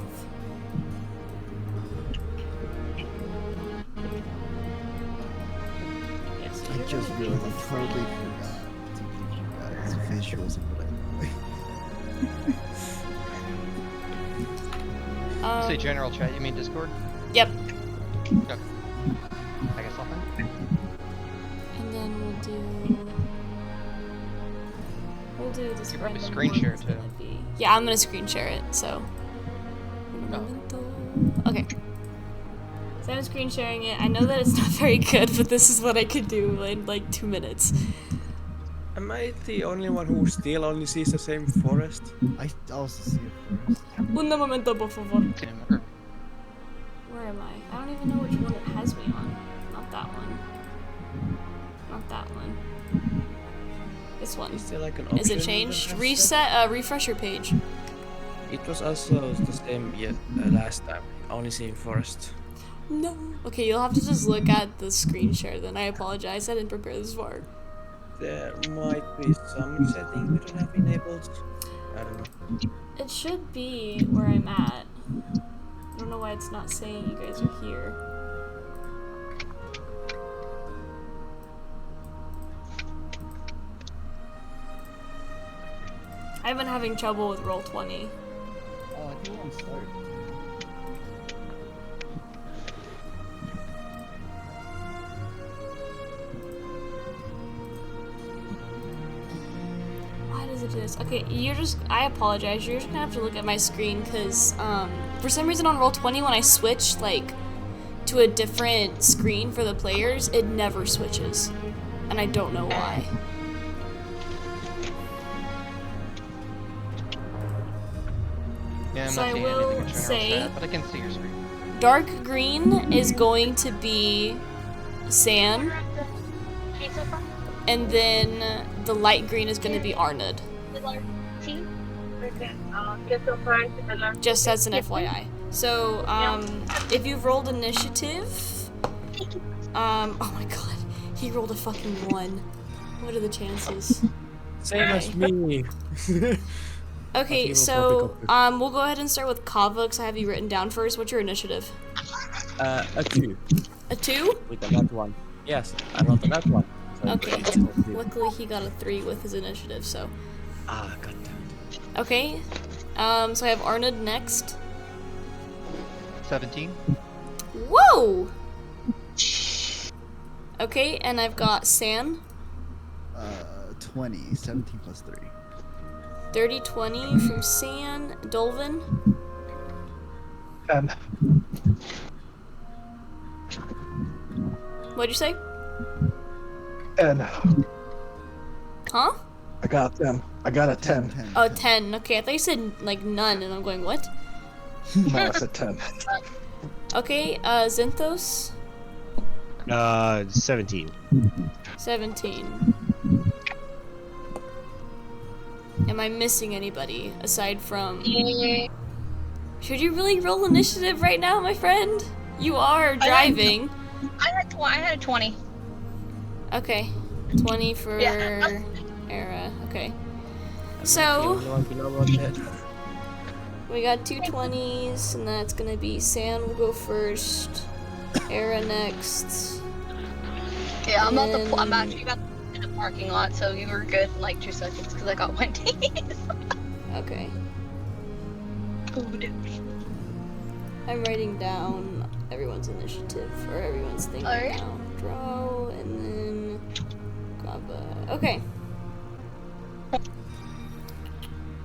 Yes, I you're just gonna be realized the I totally friend. forgot to give you guys visuals of what I You say general chat, you mean Discord? Yep. Okay. I guess I'll find it. And then we'll do this You probably random screen one share that's too. gonna be- Yeah, I'm gonna screen share it, so. Okay. So I'm screen sharing it. I know that it's not very good, but this is what I could do in like 2 minutes. Am I the only one who still only sees the same forest? I also see it first. Un momento, por favor. Or- Where am I? I don't even know which one it has me on. Not that one. Not that one. This one. Is there like an option? Is it that changed? has Reset, refresh your page. that? It was also the same last time, only seeing forest. No. Okay, you'll have to just look at the screen share then. I apologize, I didn't prepare this far. There might be some setting we don't have enabled. I don't know. It should be where I'm at. I don't know why it's not saying you guys are here. I've been having trouble with Roll20. Oh, I do want to start. Why does it do this? Okay, I apologize, you're just gonna have to look at my screen, because, for some reason on Roll20 when I switch, like, to a different screen for the players, it never switches. And I don't know why. Yeah, I'm So not I seeing will anything in general say- chat, but I can see your screen. Dark green is going to be San, and then the light green is going to be Arnud. Just as an FYI. So, if you've rolled initiative, oh my god, he rolled a fucking 1. What are the chances? Same as me. Okay, will so, probably we'll go ahead and start with Kava, because I have you written down first. What's your initiative? A 2 A 2? with a nat 1. Yes, I rolled a nat 1. So Okay. it's a 2. Luckily, he got a 3 with his initiative, so. Ah, goddamn. Okay, so I have Arnud next. 17. Whoa! Okay, and I've got San, 20, 17 plus 3. 30-20 from San, Dolvin, 10. what'd you say? 10. Huh? I got 10. I got a 10. 10. Oh, 10, okay, I thought you said, like, none, and I'm going, what? No, I said 10. Okay, Zinthos, 17. 17. Am I missing anybody, aside from... Should you really roll initiative right now, my friend? You are driving. I had a 20. Okay, 20 for Yeah. Era. Okay, The so only one below was dead. we got 2 20s, and that's gonna be San will go first, Era next. Yeah, I'm actually about parking lot, so you were good in like 2 seconds because I got Wendy's. Okay. Food. I'm writing down everyone's initiative or everyone's thing right Alright. now. Draw and then Kava. Okay. I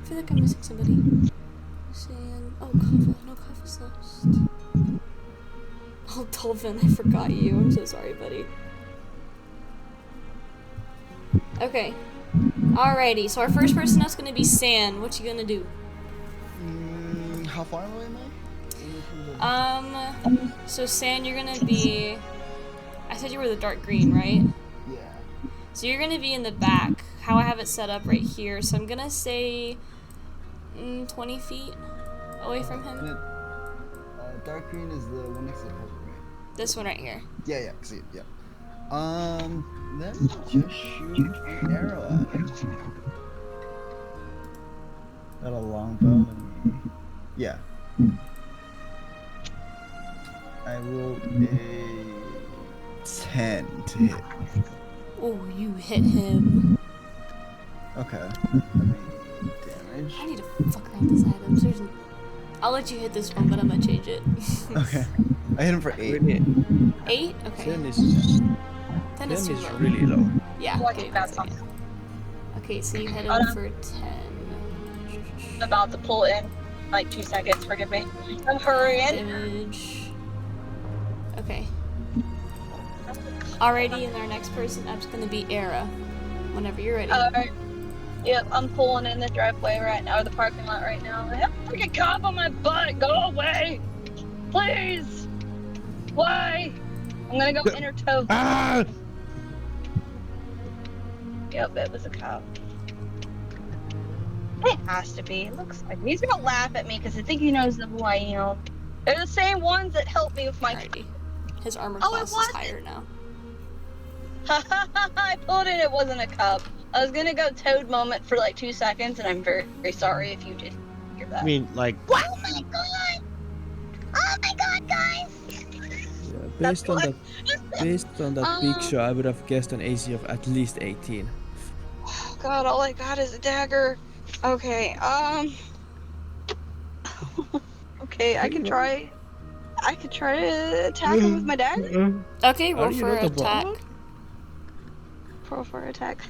feel like I'm missing somebody. Sand. Oh, Kava. No, Kava's lost. Oh, Dolphin, I forgot you. I'm so sorry, buddy. Okay. Alrighty, so our first person is gonna be San. What you gonna do? How far away am I? So San, you're gonna be. I said you were the dark green, right? Yeah. So you're gonna be in the back. How I have it set up right here. So I'm gonna say 20 feet away from him. Dark green is the one next to the purple, right? This one right here. Yeah, yeah, see it, yeah. Let me just shoot an arrow at it. Got a longbow and yeah. I rolled a 10 to hit. Oh, you hit him. Okay. Let me damage. I need to fuck around with these items. I'll let you hit this one, but I'm gonna change it. Okay. I hit him for 8. 8? Okay. 10 is 10 10 is is too low. really low. Yeah. Like Okay, that's one second. Okay, so you hit him Hold on. for 10. About to pull in like 2 seconds. Forgive me. I'm hurrying. Damage. Okay. Alrighty, and our next person up's gonna be Era. Whenever you're ready. Alright. Yep, I'm pulling in the driveway right now, or the parking lot right now. I have a freaking cop on my butt. Go away, please. Why? I'm gonna go inner toe. Ah! Yep, it was a cop. It has to be. It looks like he's gonna laugh at me because I think he knows who I am. They're the same ones that helped me with my. Alrighty. His armor Oh, it class is wasn't. higher now. I pulled it. It wasn't a cop. I was gonna go Toad moment for like 2 seconds, and I'm very, very sorry if you did hear that. I mean, like, Oh my god! Oh my god, guys! Yeah, That's based on what- that, based on that picture, I would have guessed an AC of at least 18. Oh god, all I got is a dagger. Okay, okay, I could try. I could try to attack him with my dagger. Okay, roll Are you for not a attack. brawler? Roll for attack.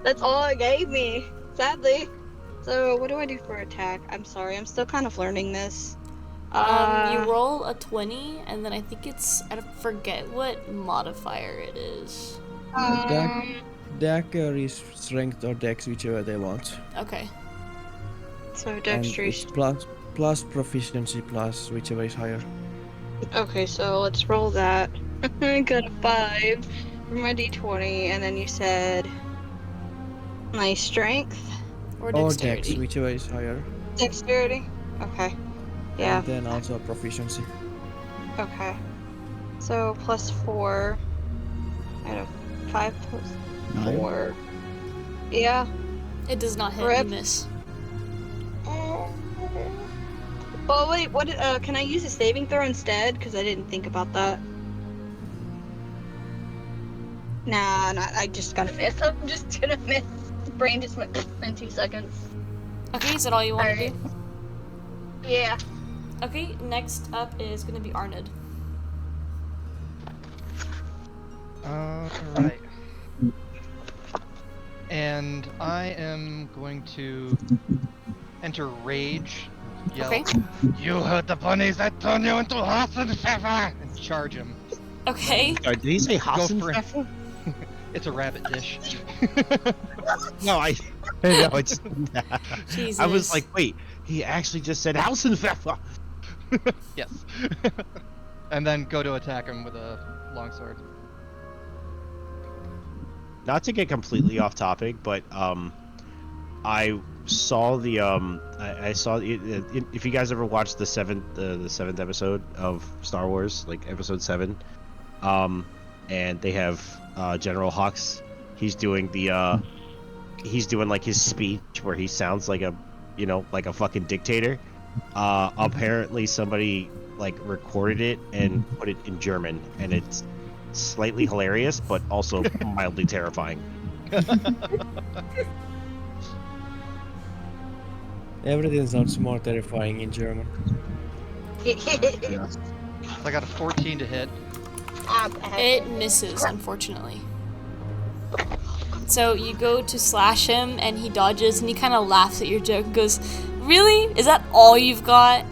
That's all it gave me, sadly. So what do I do for attack? I'm sorry, I'm still kind of learning this. You roll a 20, and then I think it's, I forget what modifier it is. Dagger is strength or dex, whichever they want. Okay. So And dexterity. it's plus proficiency plus whichever is higher. Okay, so let's roll that. I got a 5 for my d20, and then you said my strength, Or Or dexterity. dex, whichever is higher. dexterity. Okay. Yeah. And then also proficiency. Okay. So plus 4. I have 5 plus 9. 4. Yeah. It does not hit, Rip. you miss. Well, wait. What? Can I use a saving throw instead? Because I didn't think about that. Nah, I just gotta miss. I'm just gonna miss. The brain just went in 2 seconds. Okay, is that all you want to Alright. do? Yeah. Okay, next up is going to be Arnud. Alright. And I am going to enter rage, yell, Okay. You heard the bunnies that turn you into Hassenpfeffer! and charge him. Okay. did he say Go Hassan? for it. It's a rabbit dish. No, I. No, it's. Jesus. I was like, wait, he actually just said Hassenpfeffer. Yes. And then go to attack him with a longsword. Not to get completely off topic, but I saw the I saw if you guys ever watched the seventh episode of Star Wars, like episode 7, and they have General Hux. He's doing like his speech where he sounds like a like a fucking dictator. Apparently somebody like recorded it and put it in German, and slightly hilarious, but also mildly terrifying. Everything sounds more terrifying in German. Yes. I got a 14 to hit. It misses, unfortunately. So you go to slash him, and he dodges, and he kind of laughs at your joke and goes, "Really? Is that all you've got?"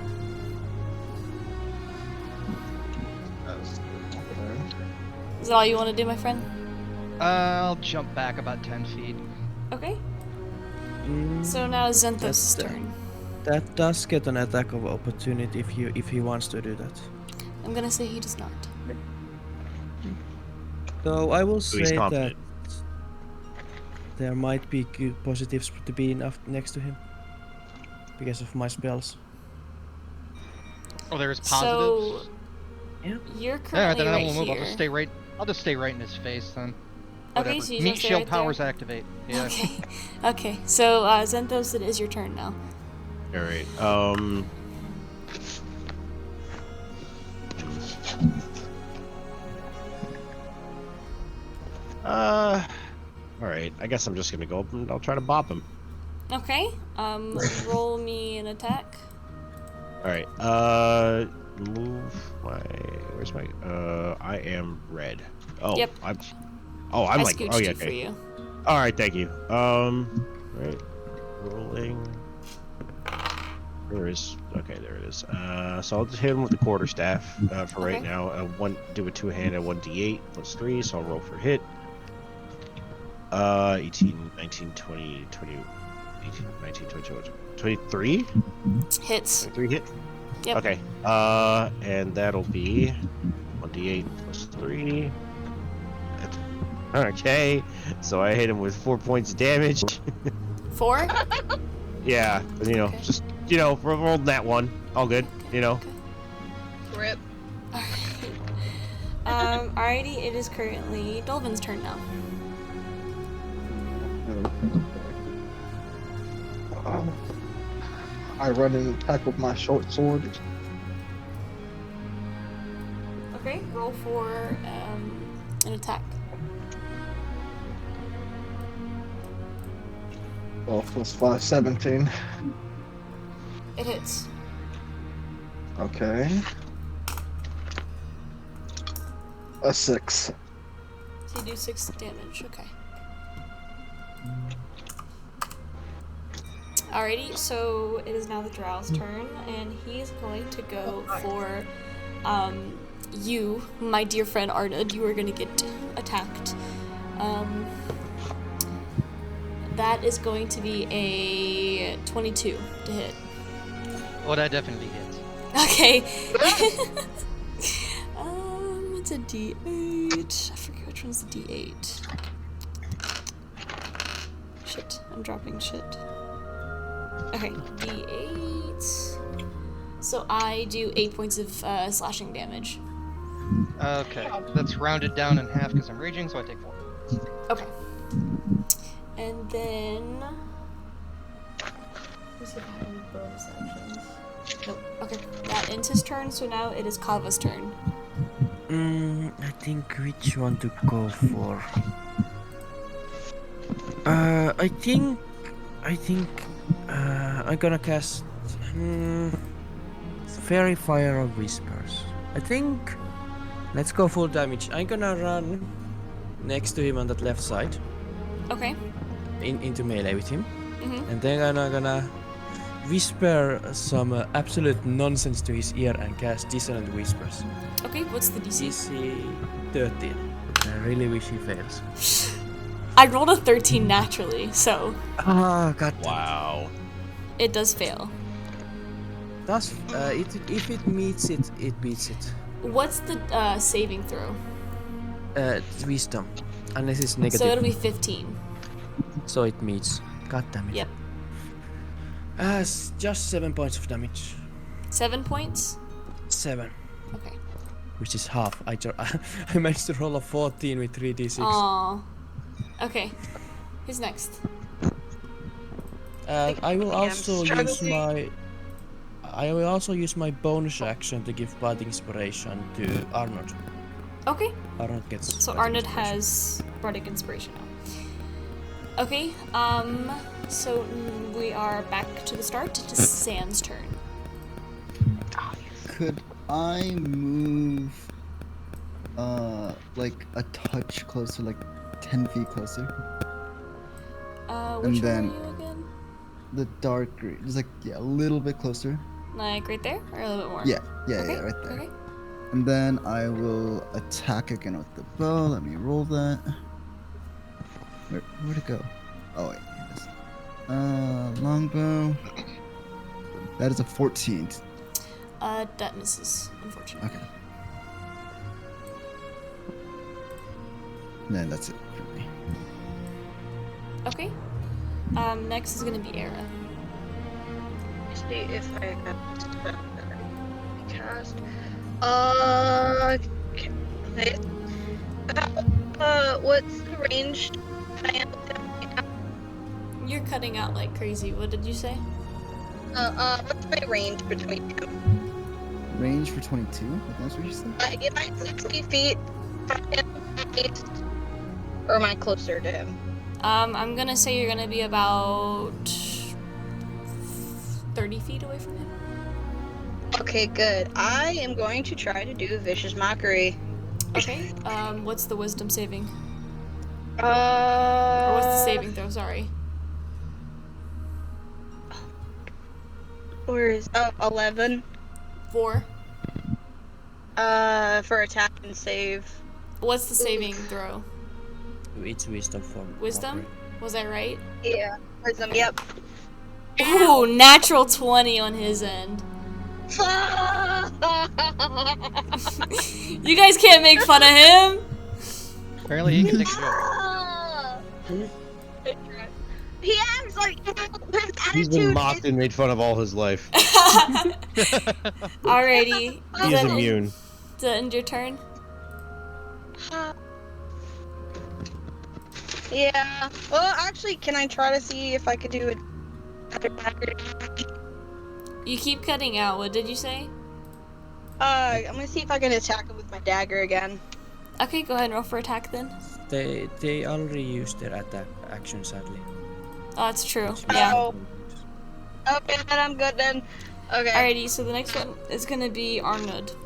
Is that all you want to do, my friend? I'll jump back about 10 feet. Okay. Mm, So now Zenthos' That's the- turn. that does get an attack of opportunity if he wants to do that. I'm gonna say he does not. So I will So he's say that confident. there might be good positives to be next to him because of my spells. Oh, there's So positives. Yeah. you're Yeah, currently then I right won't move. here. I'll just stay right in his face then. Okay, Whatever. so you Meat just stay shield right there? powers activate. Yeah. Okay. Okay. So Zenthos, it is your turn now. All right. All right. I guess I'm just gonna go up and I'll try to bop him. Okay. Roll me an attack. All right. Move my. Where's my? I am red. Oh. Yep. I'm I like. scooched Oh yeah. you for Okay. you. All right. Thank you. Right. Rolling. Where is? Okay, there it is. So I'll just hit him with the quarterstaff for right Okay. now. Do a two-handed 1d8 plus 3, so I'll roll for hit. 18, 19, 20, 20, 18, 19, 20, 23? Hits. 23 hit? Yep. Okay. And that'll be 1d8 plus 3. That's, okay. So I hit him with 4 points of damage. 4. Yeah, you know, Okay. just, you know, rolled that one. All good, you know. Rip. Alrighty, it is currently Dolvin's turn now. I run and attack with my short sword. Okay, roll for an attack. 12 plus 5, 17. It hits. Okay. A 6. So you do 6 damage. Okay. Alrighty, so it is now the Drow's turn, and he's going to go for you, my dear friend Arnold. You are going to get attacked. That is going to be a 22 to hit. Oh, that definitely hits. Okay. It's a D8. I forget which one's the D8. Shit, I'm dropping shit. Okay, D8. So I do 8 points of slashing damage. Okay, that's rounded down in half because I'm raging, so I take 4. Okay. And then. Let's see if I have any bonus actions. Nope. Okay, that ends his turn, so now it is Kava's turn. I think which one to go for. I think I'm gonna cast Fairy Fire of Whispers. I think let's go full damage. I'm gonna run next to him on that left side, Okay. into melee with him, Mm-hmm. and then I'm gonna whisper some absolute nonsense to his ear and cast Dissonant Whispers. Okay, what's the DC? DC 13. I really wish he fails. I rolled a 13 naturally, so Ah, god. Wow. it does fail. Does if it meets it, it beats it. What's the saving throw? It's wisdom, unless it's negative. So it'll be 15. So it meets. God damn it. Yep. Just 7 points of damage. 7 points? 7, Okay. which is half. I managed to roll a 14 with 3d6. Aww. Okay. Who's next? I will I'm also use my bonus action to give Blood Inspiration to Arnold. Okay. Arnold gets. So bardic Arnold inspiration. has bardic inspiration now. Okay. So we are back to the start. It is Zan's turn. Could I move like a touch closer, like 10 feet closer? Which one then- are you again? The dark green, just like, yeah, a little bit closer. Like right there, or a little bit more? Yeah, Okay. right there. Okay. And then I will attack again with the bow. Let me roll that. Where'd it go? Oh wait, here it is. Longbow. That is a 14. That misses, unfortunately. Okay. And then that's it for me. Okay. Next is gonna be Era. See if I have spell that I can cast. What's the range I am with him right now? You're cutting out like crazy. What did you say? What's my range between him? Range for 22? That's what you said? Am I 60 feet from him at least? Or am I closer to him? I'm gonna say you're gonna be about 30 feet away from him. Okay, good. I am going to try to do Vicious Mockery. Okay. What's the wisdom saving? Or Or what's the saving throw? Sorry. Where is 11? 4. For attack and save. What's the saving throw? It's wisdom for Wisdom? mockery. Was I right? Yeah. Wisdom, yep. Ooh, natural 20 on his end. You guys can't make fun of him. Apparently he can take a joke. He acts like his He's been attitude mocked is and made fun of all his life. Alrighty. He is immune. Does that end your turn? Yeah. Well, actually, can I try to see if I could do it? You keep cutting out. What did you say? I'm gonna see if I can attack him with my dagger again. Okay, go ahead and roll for attack then. They already used their attack action, sadly. Oh, that's true. Which Yeah. Oh. Okay, then I'm good then. Okay. Alrighty, so the next one is gonna be Arnold.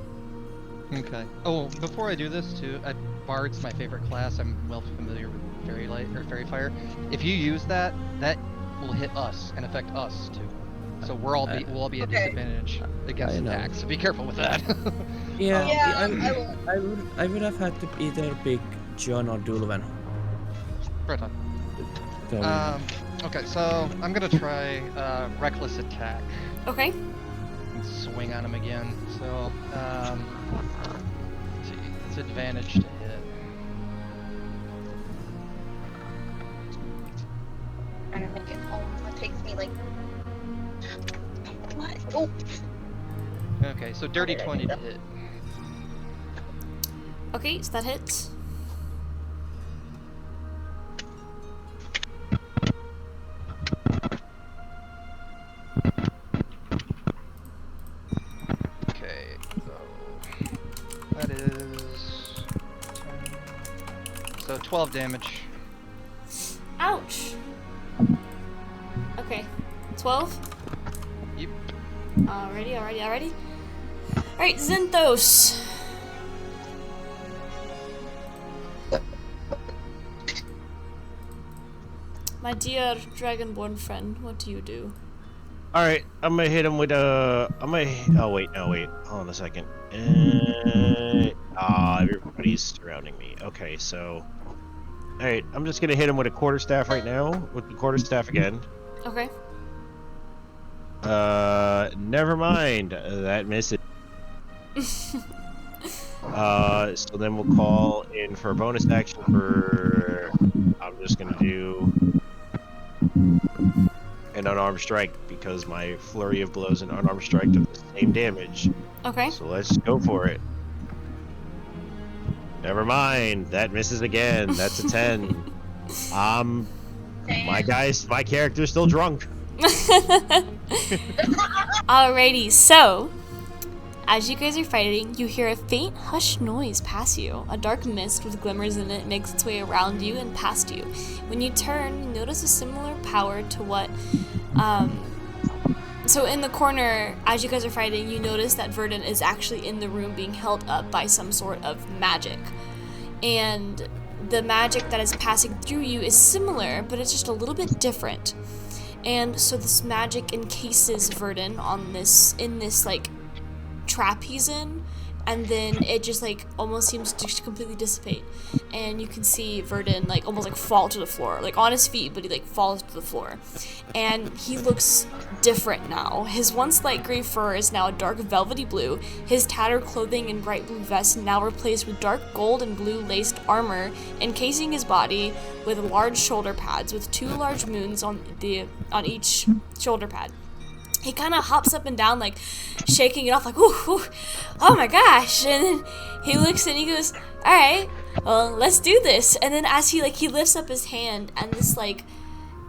Okay. Oh, before I do this too, Bard's my favorite class. I'm well familiar with Fairy Light or Fairy Fire. If you use that, that will hit us and affect us too. So we'll all be at Okay. disadvantage against I know. attacks. So be careful with that. Yeah, Yeah, I will. I would have had to either pick John or Dulvan. Right on. So, Okay, so I'm gonna try reckless attack Okay. and swing on him again. So let's see, it's advantage to hit. Trying to make it home. It takes me like. What? Oh. Okay, so dirty did I 20 do to that? hit. Okay, so that hits. Okay, so that is 10, so 12 damage. Ouch. Okay. 12? Yep. Alrighty. Alright, Zinthos. My dear dragonborn friend, what do you do? All right, I'm gonna hit him with a. Oh wait, no wait. Hold on a second. Everybody's surrounding me. Okay, so. All right, I'm just gonna hit him with a quarterstaff right now. With the quarterstaff again. Okay. Never mind. That misses. So then we'll call in for a bonus action for. I'm just gonna do an unarmed strike because my flurry of blows and unarmed strike do the same damage. Okay. So let's go for it. Never mind. That misses again. That's a 10. My character's still drunk. Alrighty, so As you guys are fighting, you hear a faint hushed noise pass you. A dark mist with glimmers in it makes its way around you and past you. When you turn, you notice a similar power to what so in the corner, as you guys are fighting, you notice that Verdun is actually in the room being held up by some sort of magic. And the magic that is passing through you is similar, but it's just a little bit different. And so this magic encases Verdun in this like trap he's in, and then it just like almost seems to just completely dissipate, and you can see Verdun like almost like fall to the floor, like on his feet, but he like falls to the floor, and he looks different now. His once light gray fur is now a dark velvety blue. His tattered clothing and bright blue vest now replaced with dark gold and blue laced armor, encasing his body with large shoulder pads with 2 large moons on each shoulder pad. He kind of hops up and down, like, shaking it off, like, ooh, ooh, oh my gosh. And then he looks and he goes, all right, well, let's do this. And then as he lifts up his hand, and this, like,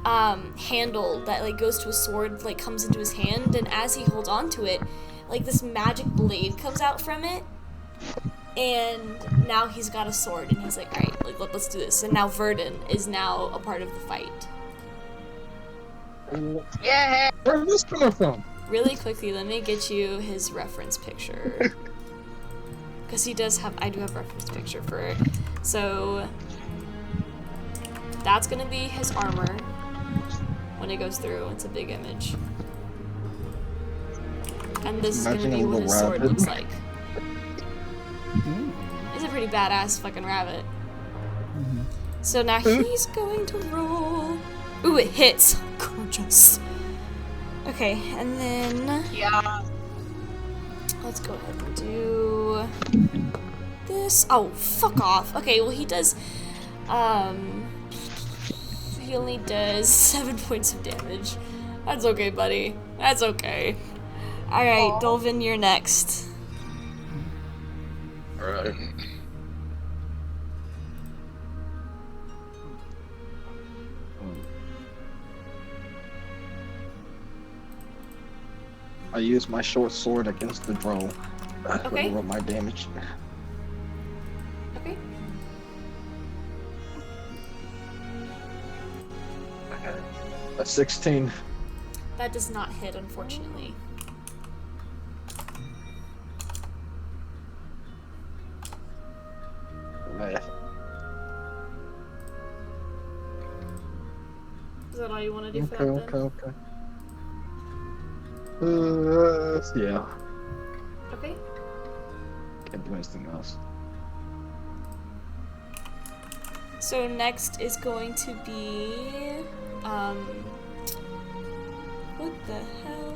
handle that, like, goes to a sword, like, comes into his hand. And as he holds on to it, like, this magic blade comes out from it. And now he's got a sword, and he's like, all right, like, let's do this. And now Verdun is now a part of the fight. Yeah. Where's this coming from? Really quickly, let me get you his reference picture. Because I do have reference picture for it. So, that's gonna be his armor. When it goes through, it's a big image. And this is gonna be what his sword looks like. It's a pretty badass fucking rabbit. So now he's going to roll. Ooh, it hits. Gorgeous. Okay, and then Yeah. let's go ahead and do this. Oh, fuck off. Okay, well he does he only does 7 points of damage. That's okay, buddy. That's okay. Alright, Dolvin, you're next. Alright. I use my short sword against the drone. Okay. Roll my damage. Okay. A 16. That does not hit, unfortunately. Is that all you want to do for that then? Okay. Yeah. Okay. Can't do anything else. So next is going to be, what the hell?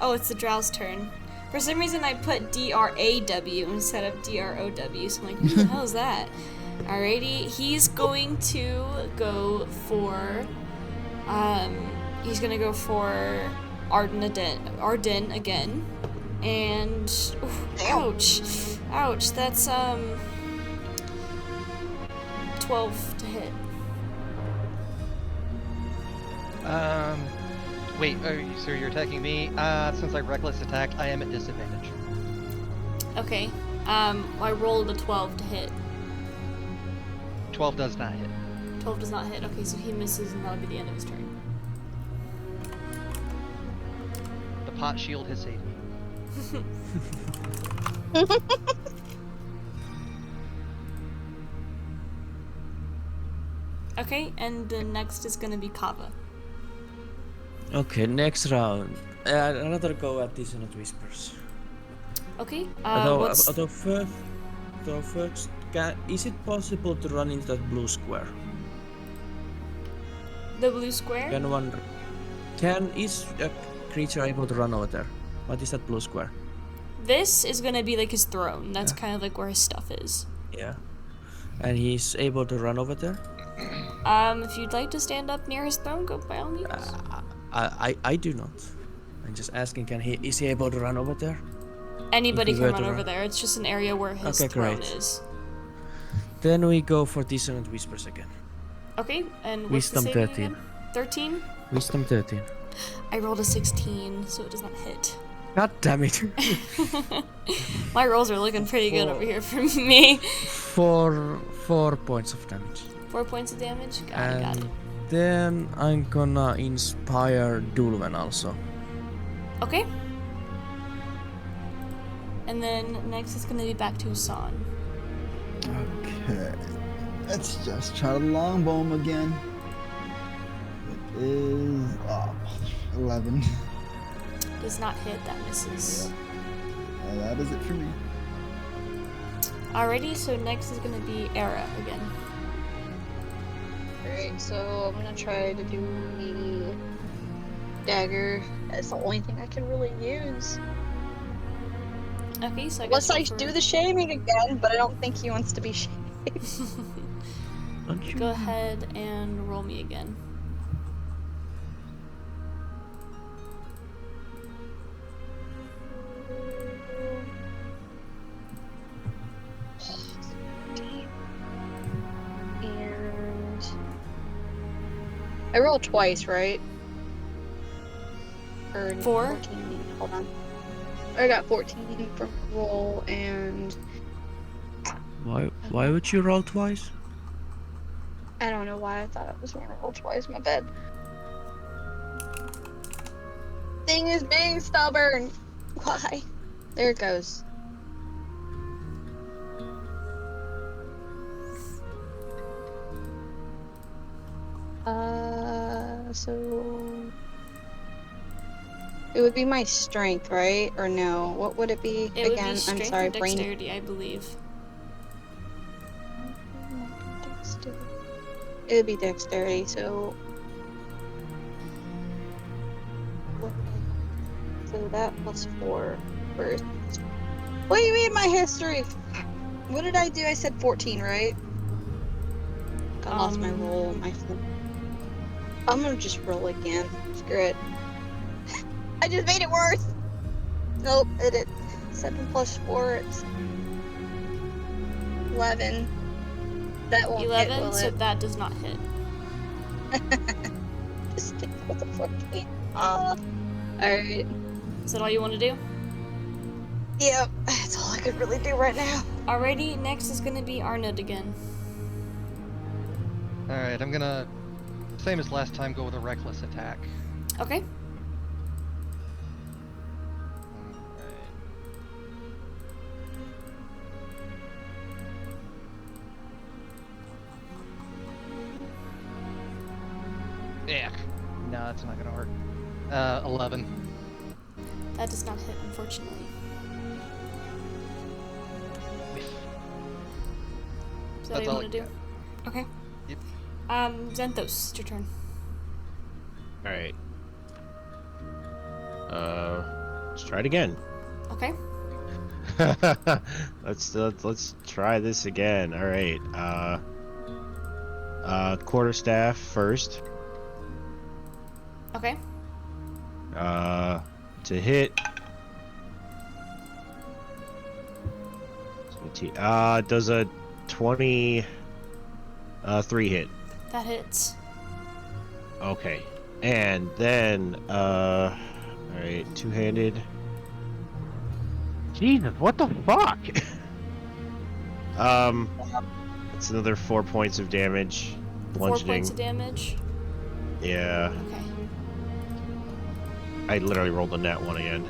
Oh, it's the Drow's turn. For some reason I put D-R-A-W instead of D-R-O-W, so I'm like, who the hell is that? Alrighty, he's going to go for, Arden again. And, oof, ouch, that's, 12 to hit. Wait, so you're attacking me? Since I reckless attack, I am at disadvantage. Okay, I rolled a 12 to hit. 12 does not hit. 12 does not hit, okay, so he misses and that'll be the end of his turn. The pot shield has saved me. Okay, and the next is gonna be Kava. Okay, next round. Another go at Dissonant Whispers. Okay, Although first, is it possible to run into that blue square? the blue square? Is a creature able to run over there? What is that blue square? This is gonna be like his throne. That's kind of like where his stuff is. Yeah. And he's able to run over there? If you'd like to stand up near his throne, go by all means. I do not. I'm just asking, is he able to run over there? Anybody can run over there. It's just an area where his throne is. Then we go for Dissonant Whispers again. Okay, and what's the Wisdom saving 13. again? 13? Wisdom 13. I rolled a 16, so it does not hit. God damn it. My rolls are looking pretty good over here for me. 4 points of damage. 4 points of damage? Got it. And then I'm gonna inspire Dulven also. Okay. And then next is gonna be back to San. Okay. Let's just try the longbow him again. It is 11. Does not hit, that misses. And that is it for me. Alrighty, so next is gonna be Era again. Alright, so I'm gonna try to do the dagger. That's the only thing I can really use. Okay, so I guess Unless I do the shaming again, but I don't think he wants to be shamed. Go ahead and roll me again. And I rolled twice, right? Or 4? 14. Hold on. I got 14 from roll and Why would you roll twice? I don't know why I thought I was gonna roll twice. My bad. Thing is being stubborn. Why? There it goes. So it would be my strength, right? Or no? What would it be It would again? be strength I'm sorry, or dexterity, I believe. It would be dexterity, so that plus 4 first. What do you mean my history? What did I do? I said 14, right? I lost my roll. I'm gonna just roll again. Screw it. I just made it worse. Nope, it did. 7 plus 4, it's 11. That won't 11, hit, will so it? that does not hit. Just stick with the 14. Alright. Is that all you want to do? Yep, that's all I could really do right now. Alrighty, next is gonna be Arnold again. Alright, I'm gonna, same as last time, go with a reckless attack. Okay. Yeah. No, that's not gonna work. 11. That does not hit, unfortunately. Is that all That's you all want to do? Okay. Yep. Xanthos, it's your turn. Alright. Let's try it again. Okay. let's try this again. Alright. Quarterstaff first. Okay. To hit. Does a 23 hit? That hits. Okay. And then, alright, two-handed. Jesus, what the fuck? It's another 4 points of damage. 4 Bludgeoning. points of damage. Yeah. Okay. I literally rolled a nat 1 again.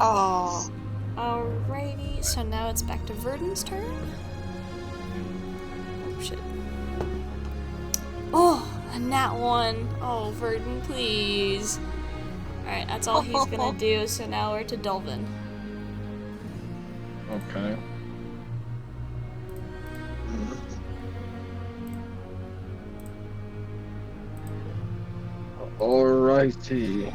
Oh. Alrighty, so now it's back to Verdon's turn. Oh shit. Oh, a nat 1. Oh, Verdon, please. Alright, that's all he's gonna do, so now we're to Dulvin. Okay. Alrighty.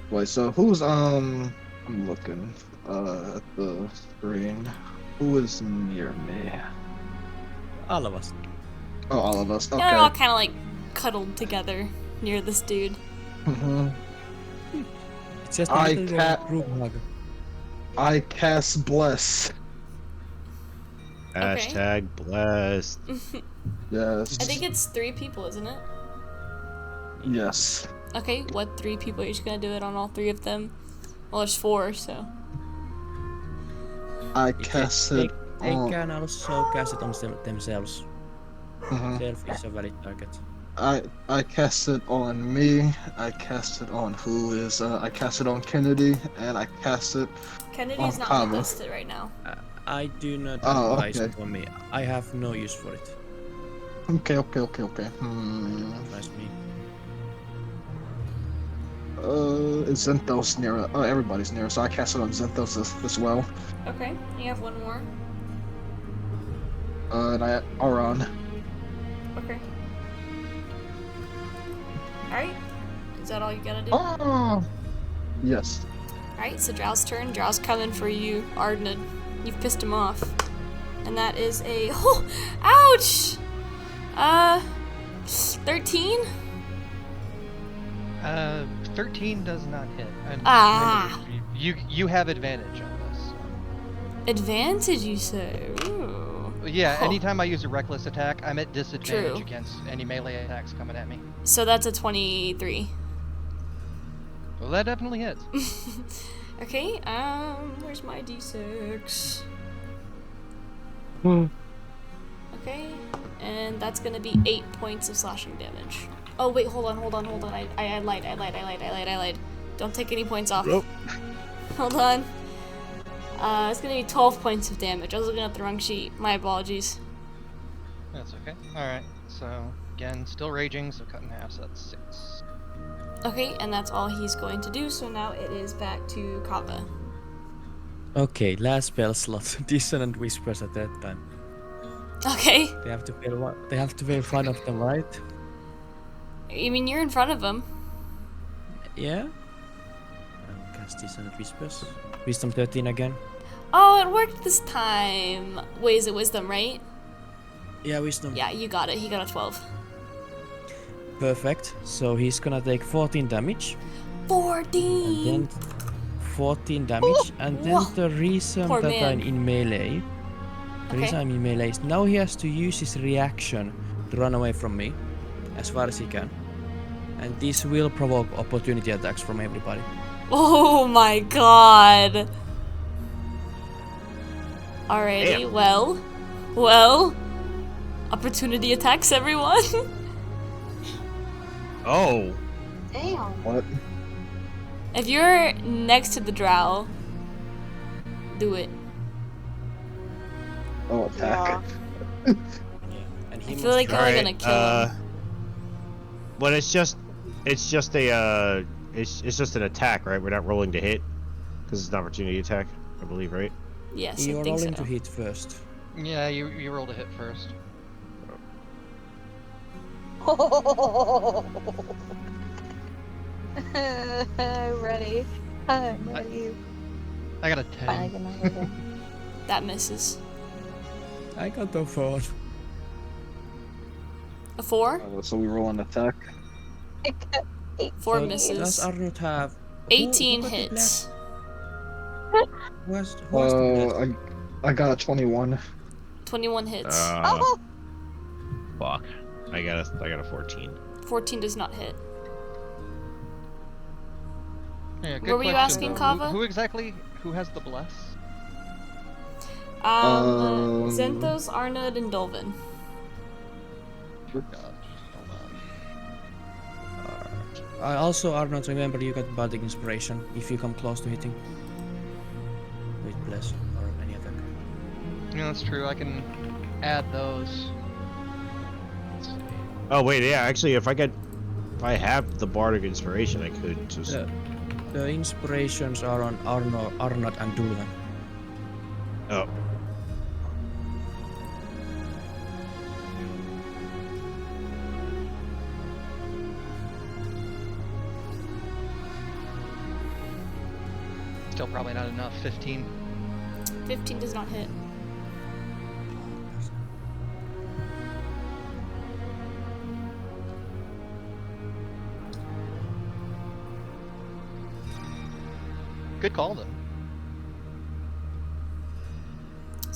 Wait, so who's I'm looking at the screen. Who is near me? All of us. Oh, all of us. Okay. Yeah, they're all kind of like cuddled together near this dude. Mhm. It's just a I little can't- group hug. I cast bless. Hashtag blessed. Yes. I think it's 3 people, isn't it? Yes. Okay, what 3 people? Are you just gonna do it on all 3 of them? Well, there's 4, so. I cast it They on. can also cast it on themselves. Mhm. Self is a valid target. I cast it on me. I cast it on who is. I cast it on Kennedy, and I cast it. Kennedy's not Kava. listed right now. I do not Oh, advise okay. it on me. I have no use for it. Okay. Advise me. Is Zenthos near? Oh, everybody's near, so I cast it on Zenthos as well. Okay, you have 1 more. And I Auron. Okay. Alright. Is that all you gotta do? Oh. Yes. Alright, so Drow's turn. Drow's coming for you, Ardnid. You've pissed him off. And that is a. Oh! Ouch! 13? 13 does not hit. And Ah. remember, you have advantage on this. So. Advantage, you say? Ooh. Yeah, Huh. anytime I use a reckless attack, I'm at disadvantage True. against any melee attacks coming at me. So that's a 23. Well, that definitely hits. Okay, where's my d6? Hmm. Okay, and that's gonna be 8 points of slashing damage. Oh wait, hold on. I lied. Don't take any points off. Nope. Hold on. It's gonna be 12 points of damage. I was looking at the wrong sheet. My apologies. That's okay. Alright, so again, still raging, so cut in half, so that's 6. Okay, and that's all he's going to do, so now it is back to Kava. Okay, last spell slot. Dissonant whispers at that time. Okay. They have to be in front of them, right? You mean you're in front of him? Yeah. I'll cast Dissonant whispers. Wisdom 13 again. Oh, it worked this time. Wait, is it wisdom, right? Yeah, wisdom. Yeah, you got it. He got a 12. Perfect. So he's gonna take 14 damage. 14! And then 14 damage. And then Whoa. the reason Poor that man. I'm in melee. The Okay. reason I'm in melee is now he has to use his reaction to run away from me as far as he can. And this will provoke opportunity attacks from everybody. Oh my god. Alrighty, Damn. well. Opportunity attacks, everyone. Oh. Damn. What? If you're next to the drow, do it. Oh, attack. Yeah. And he I feel like you're only gonna kill him. But it's just a it's just an attack, right? We're not rolling to hit because it's an opportunity attack, I believe, right? Yes, I You're think rolling so. to hit first. Yeah, you rolled a hit first. I'm ready. I'm ready. I got a Finally 10. get my order. That misses. I got the 4. A 4? So we roll an attack. I got 4 So misses. Does Arnold have 18 who got the hits. Who has the bless? I got a 21. 21 hits. Oh, Fuck. I got a 14. 14 does not hit. Yeah, good What were you question, asking, though. Kava? Who has the bless? Zenthos, Arnud, and Dolvin. Gosh, hold on. Also, Arnold, remember you got Bardic Inspiration if you come close to hitting. With Bless or any attack. Yeah, that's true. I can add those. Oh wait, yeah. Actually, if I have the Bardic Inspiration, I could just. The inspirations are on Arnold and Dulvan. Oh. Still probably not enough. 15. 15 does not hit. Good call, though.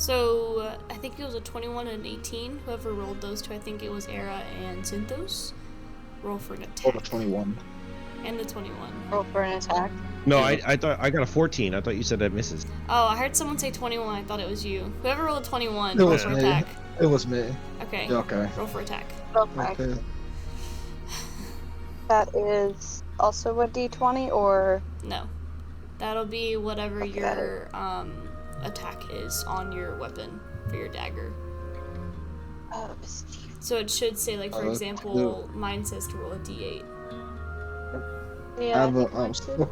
So I think it was a 21 and an 18. Whoever rolled those two, I think it was Era and Synthos. Roll for an Roll attack. a 21. And the 21. Roll for an attack. No, I thought I got a 14. I thought you said that misses. Oh, I heard someone say 21. I thought it was you. Whoever rolled a 21, It roll was for me. attack. It was me. Okay. Yeah, okay. Roll for attack. Okay. Okay. That is also a d20 or. No. That'll be whatever Okay. your attack is on your weapon for your dagger. Oh, Steve. So it should say, like, for example, mine says to roll a d8. Yeah. I have I a think mine too.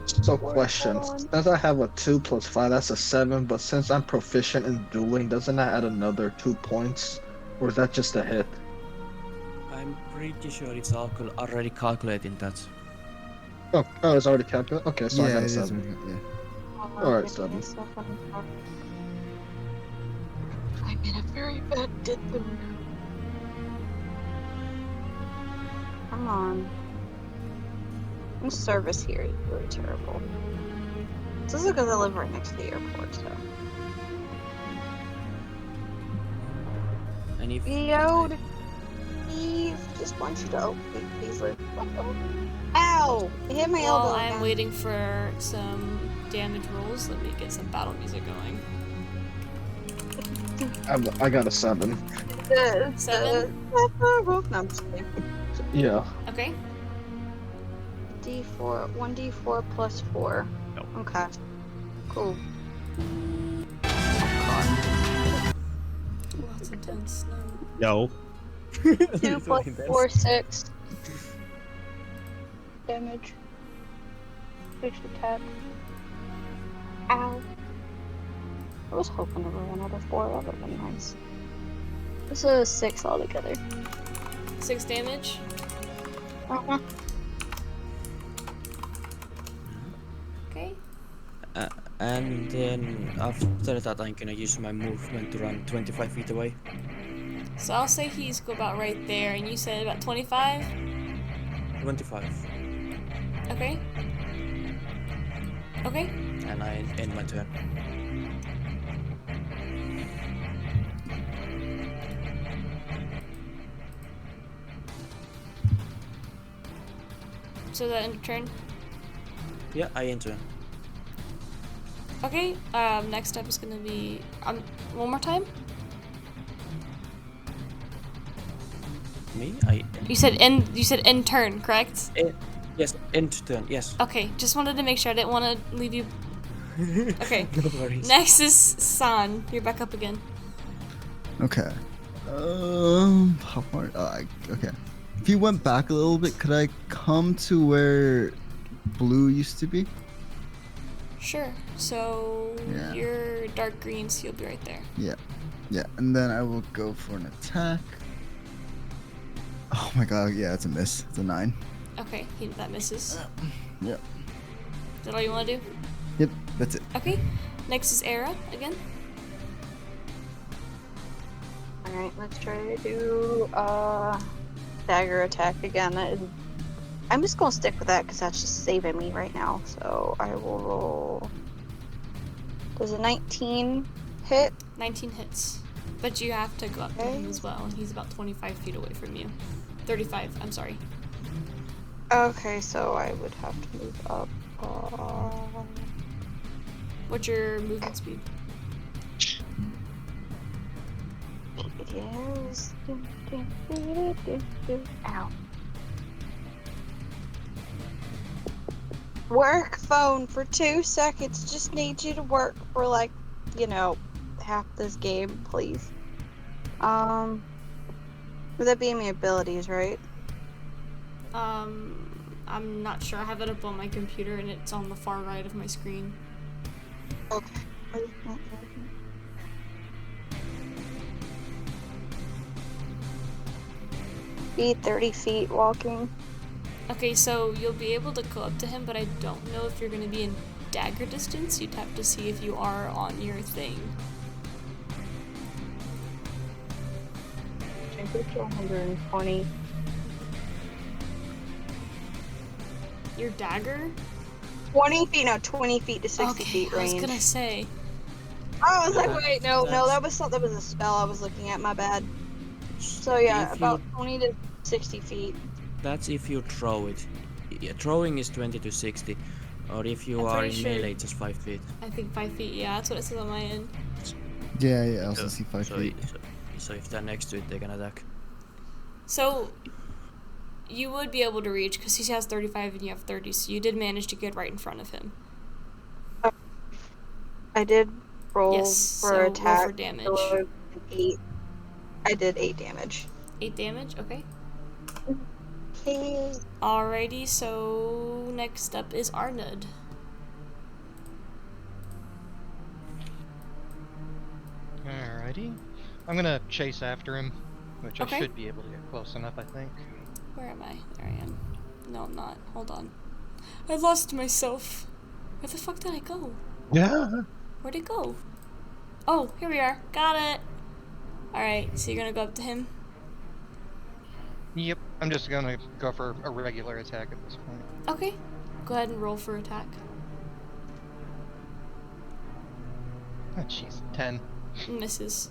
so question. Since I have a 2 plus 5, that's a 7. But since I'm proficient in dueling, doesn't that add another 2 points, or is that just a hit? I'm pretty sure it's already calculating that. Oh, it's already calculated. Okay, so I yeah, got it a is. 7. Yeah. Alright, seven. I'm in a very bad dead mood. Come on. The service here is really terrible. This is because I live right next to the airport, so. And if Yod, please, just want you to open, please live. Ow! It hit my elbow. While I'm again. waiting for some damage rolls, let me get some battle music going. I got a 7. 7? No, I'm just kidding. Yeah. Okay. D4, 1d4 plus 4. No. Okay. Cool. Ooh, that's intense. No. No. 2 plus 4, 6. Damage. 6 attack. Ow. I was hoping to roll another 4. That would have been nice. This is 6 altogether. 6 damage. Uh-huh. Okay. and then after that I'm gonna use my movement to run 25 feet away. So I'll say he's go about right there, and you said about 25? 25. Okay. Okay. And I end my turn. So that end turn. Yeah, I enter. Okay. Next up is gonna be one more time. Me? You said end turn, correct? Yes, end turn, yes. Okay. Just wanted to make sure. I didn't want to leave you. Okay. No worries. Next is San. You're back up again. Okay. How far? Okay. If you went back a little bit, could I come to where blue used to be? Sure. So Yeah. you're dark green, so you'll be right there. Yeah. Yeah, and then I will go for an attack. Oh my god, yeah, it's a miss. It's a 9. Okay, that misses. Yep. Is that all you want to do? Yep, that's it. Okay. Next is Era again. Alright, let's try to do dagger attack again. I'm just gonna stick with that because that's just saving me right now. So I will roll. Does a 19 hit? 19 hits. But you have to go up to him as well, and he's about 25 feet away from you. 35, I'm sorry. Okay, so I would have to move up. What's your movement speed? Yes. Ow. Work phone for 2 seconds. Just need you to work for like, half this game, please. Would that be my abilities, right? I'm not sure. I have it up on my computer, and it's on the far right of my screen. Okay. Be 30 feet walking. Okay, so you'll be able to go up to him, but I don't know if you're going to be in dagger distance. You'd have to see if you are on your thing. I think it's 120. Your dagger? 20 feet, no, 20 feet to 60 Okay, feet I was range. gonna say. I was like, wait, no, That's- that was a spell I was looking at. My bad. So yeah, If about you- 20 to 60 feet. That's if you throw it. Yeah, throwing is 20 to 60. Or if you I'm are in pretty sure- melee, it's just 5 feet. I think 5 feet. Yeah, that's what it says on my end. Yeah, I also see 5 so, feet. So if they're next to it, they can attack. So you would be able to reach because he has 35 and you have 30, so you did manage to get right in front of him. I did roll Yes, for so roll attack. for damage. So 8. I did 8 damage. 8 damage. Okay. Okay. Alrighty. So next up is Arnud. Alrighty. I'm gonna chase after him, which Okay. I should be able to get close enough, I think. Where am I? There I am. No, I'm not. Hold on. I lost myself. Where the fuck did I go? Yeah. Where'd it go? Oh, here we are. Got it. Alright, so you're gonna go up to him? Yep, I'm just gonna go for a regular attack at this point. Okay. Go ahead and roll for attack. Oh, jeez, 10. Misses.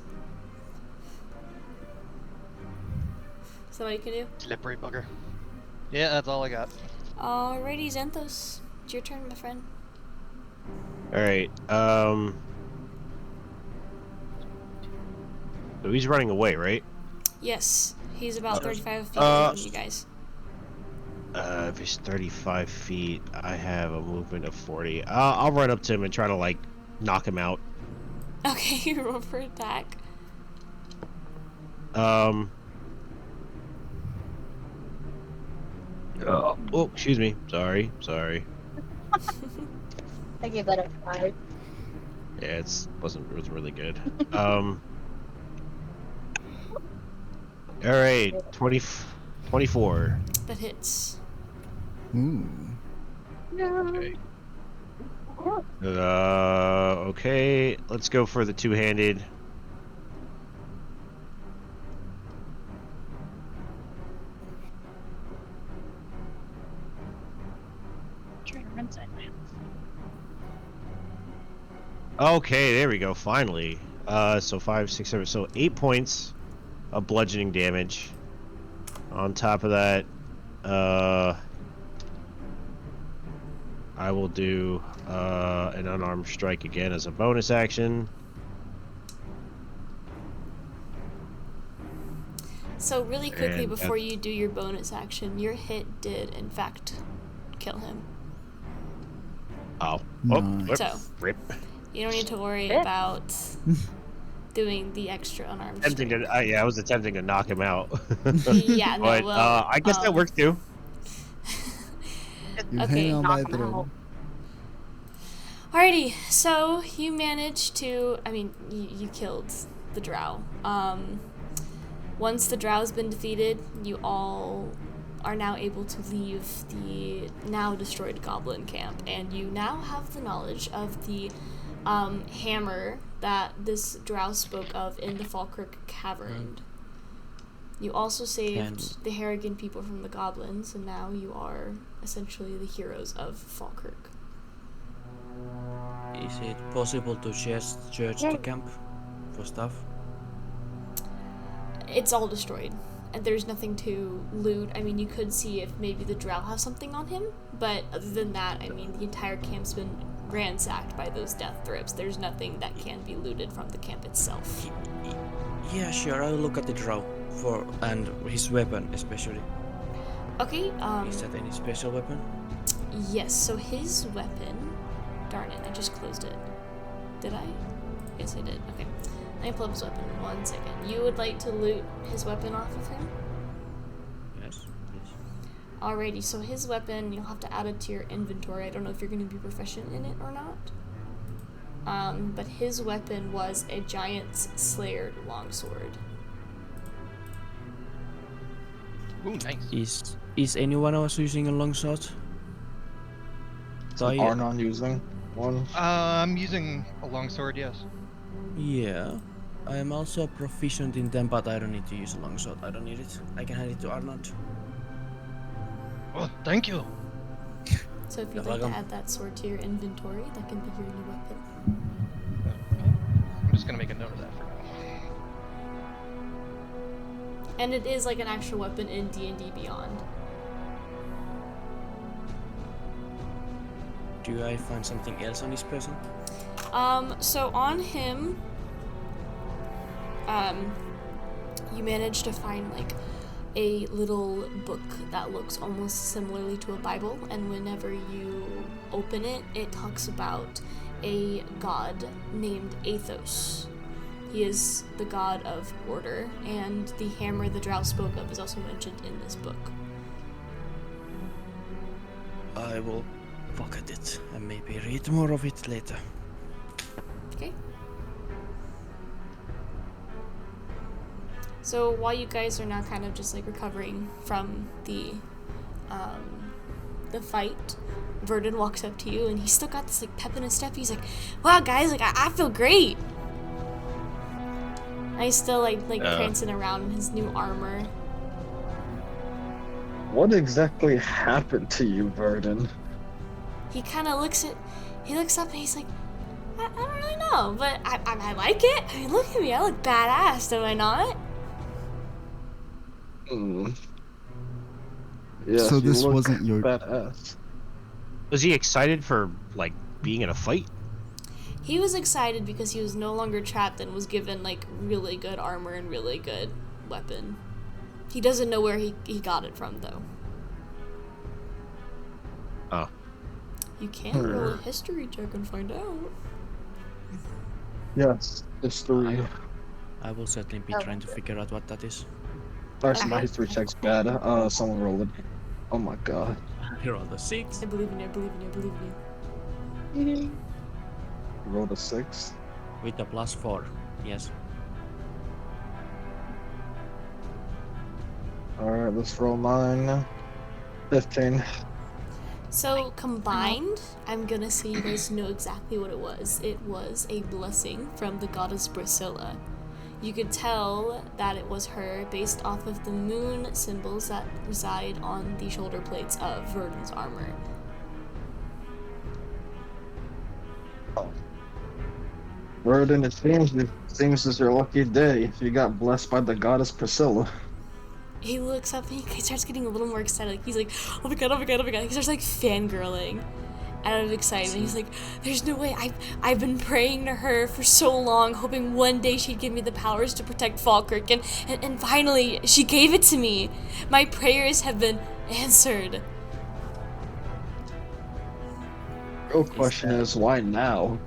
Is that what you can do? Slippery bugger. Yeah, that's all I got. Alrighty, Xanthos. It's your turn, my friend. All right. So he's running away, right? Yes. He's about 35 feet Uh, away from you guys. If he's 35 feet, I have a movement of 40. I'll run up to him and try to like knock him out. Okay, you roll for attack. Oh, excuse me. Sorry. I gave that a 5. Yeah, it was really good. All right, 24. That hits. Ooh. Okay. Okay, let's go for the two-handed. Okay, there we go. Finally. So 5, 6, 7. So 8 points of bludgeoning damage. On top of that, I will do an unarmed strike again as a bonus action. So really quickly And before you do your bonus action, your hit did in fact kill him. Oh, Nice. So- rip. You don't need to worry Hit? about doing the extra unarmed Attempting strike. to, yeah, I was attempting to knock him out. Yeah, no, but well, I guess that works too. You're Okay, hanging on by a knock him thread. out. Alrighty, so you managed to, you killed the drow. Once the drow's been defeated, you all are now able to leave the now destroyed goblin camp, and you now have the knowledge of the hammer that this drow spoke of in the Falkirk Cavern. You also saved And- the Harrigan people from the goblins, and now you are essentially the heroes of Falkirk. Is it possible to just search the camp for stuff? It's all destroyed, and there's nothing to loot. I mean, you could see if maybe the drow has something on him, but other than that, I mean, the entire camp's been ransacked by those death thrips. There's nothing that can be looted from the camp itself. Yeah, sure. I'll look at the drow and his weapon especially. Okay, Is that any special weapon? yes, so his weapon... Darn it, I just closed it. Did I? Yes, I did. Okay. Let me pull up his weapon. 1 second. You would like to loot his weapon off of him? Yes, please. Alrighty, so his weapon, you'll have to add it to your inventory. I don't know if you're going to be proficient in it or not. But his weapon was a giant's slayered longsword. Ooh, nice. Is anyone else using a longsword? So Arnon using one. I'm using a longsword, yes. Yeah. I am also proficient in them, but I don't need to use a longsword. I don't need it. I can hand it to Arnold. Oh, thank you. So if you'd You're like to welcome. add that sword to your inventory, that can be your new weapon. just gonna make a note of that for now. And it is like an actual weapon in D&D Beyond. Do I find something else on this person? So on him, you manage to find like a little book that looks almost similarly to a Bible, and whenever you open it, it talks about a god named Athos. He is the god of order, and the hammer the drow spoke of is also mentioned in this book. I will look at it and maybe read more of it later. Okay. So while you guys are now kind of just like recovering from the fight, Verdon walks up to you and he's still got this like pep in his step. He's like, "Wow, guys, like I feel great." And he's still like prancing around in his new armor. What exactly happened to you, Verdon? He kind of looks up and he's like, I don't really know, but I like it. I mean, look at me, I look badass, do I not? Yes, So you this look wasn't your- badass. Was he excited for like being in a fight? He was excited because he was no longer trapped and was given like really good armor and really good weapon. He doesn't know where he got it from though. Oh. You can roll a history check and find out. Yes, history. I will certainly be trying to figure out what that is. Actually, my history check's bad. Someone rolled it. Oh my god. I rolled a 6. I believe in you, I believe in you, I believe in you. You rolled a 6. With a +4, yes. Alright, let's roll mine. 15. So combined, I'm gonna say you guys know exactly what it was. It was a blessing from the goddess Priscilla. You could tell that it was her based off of the moon symbols that reside on the shoulder plates of Verdon's armor. Verdon, it seems it's your lucky day if you got blessed by the goddess Priscilla. He looks up and he starts getting a little more excited. Like, he's like, oh my god, oh my god, oh my god. He starts like fangirling out of excitement. He's like, there's no way. I've been praying to her for so long, hoping one day she'd give me the powers to protect Falkirk, and finally she gave it to me. My prayers have been answered. Real question is, why now?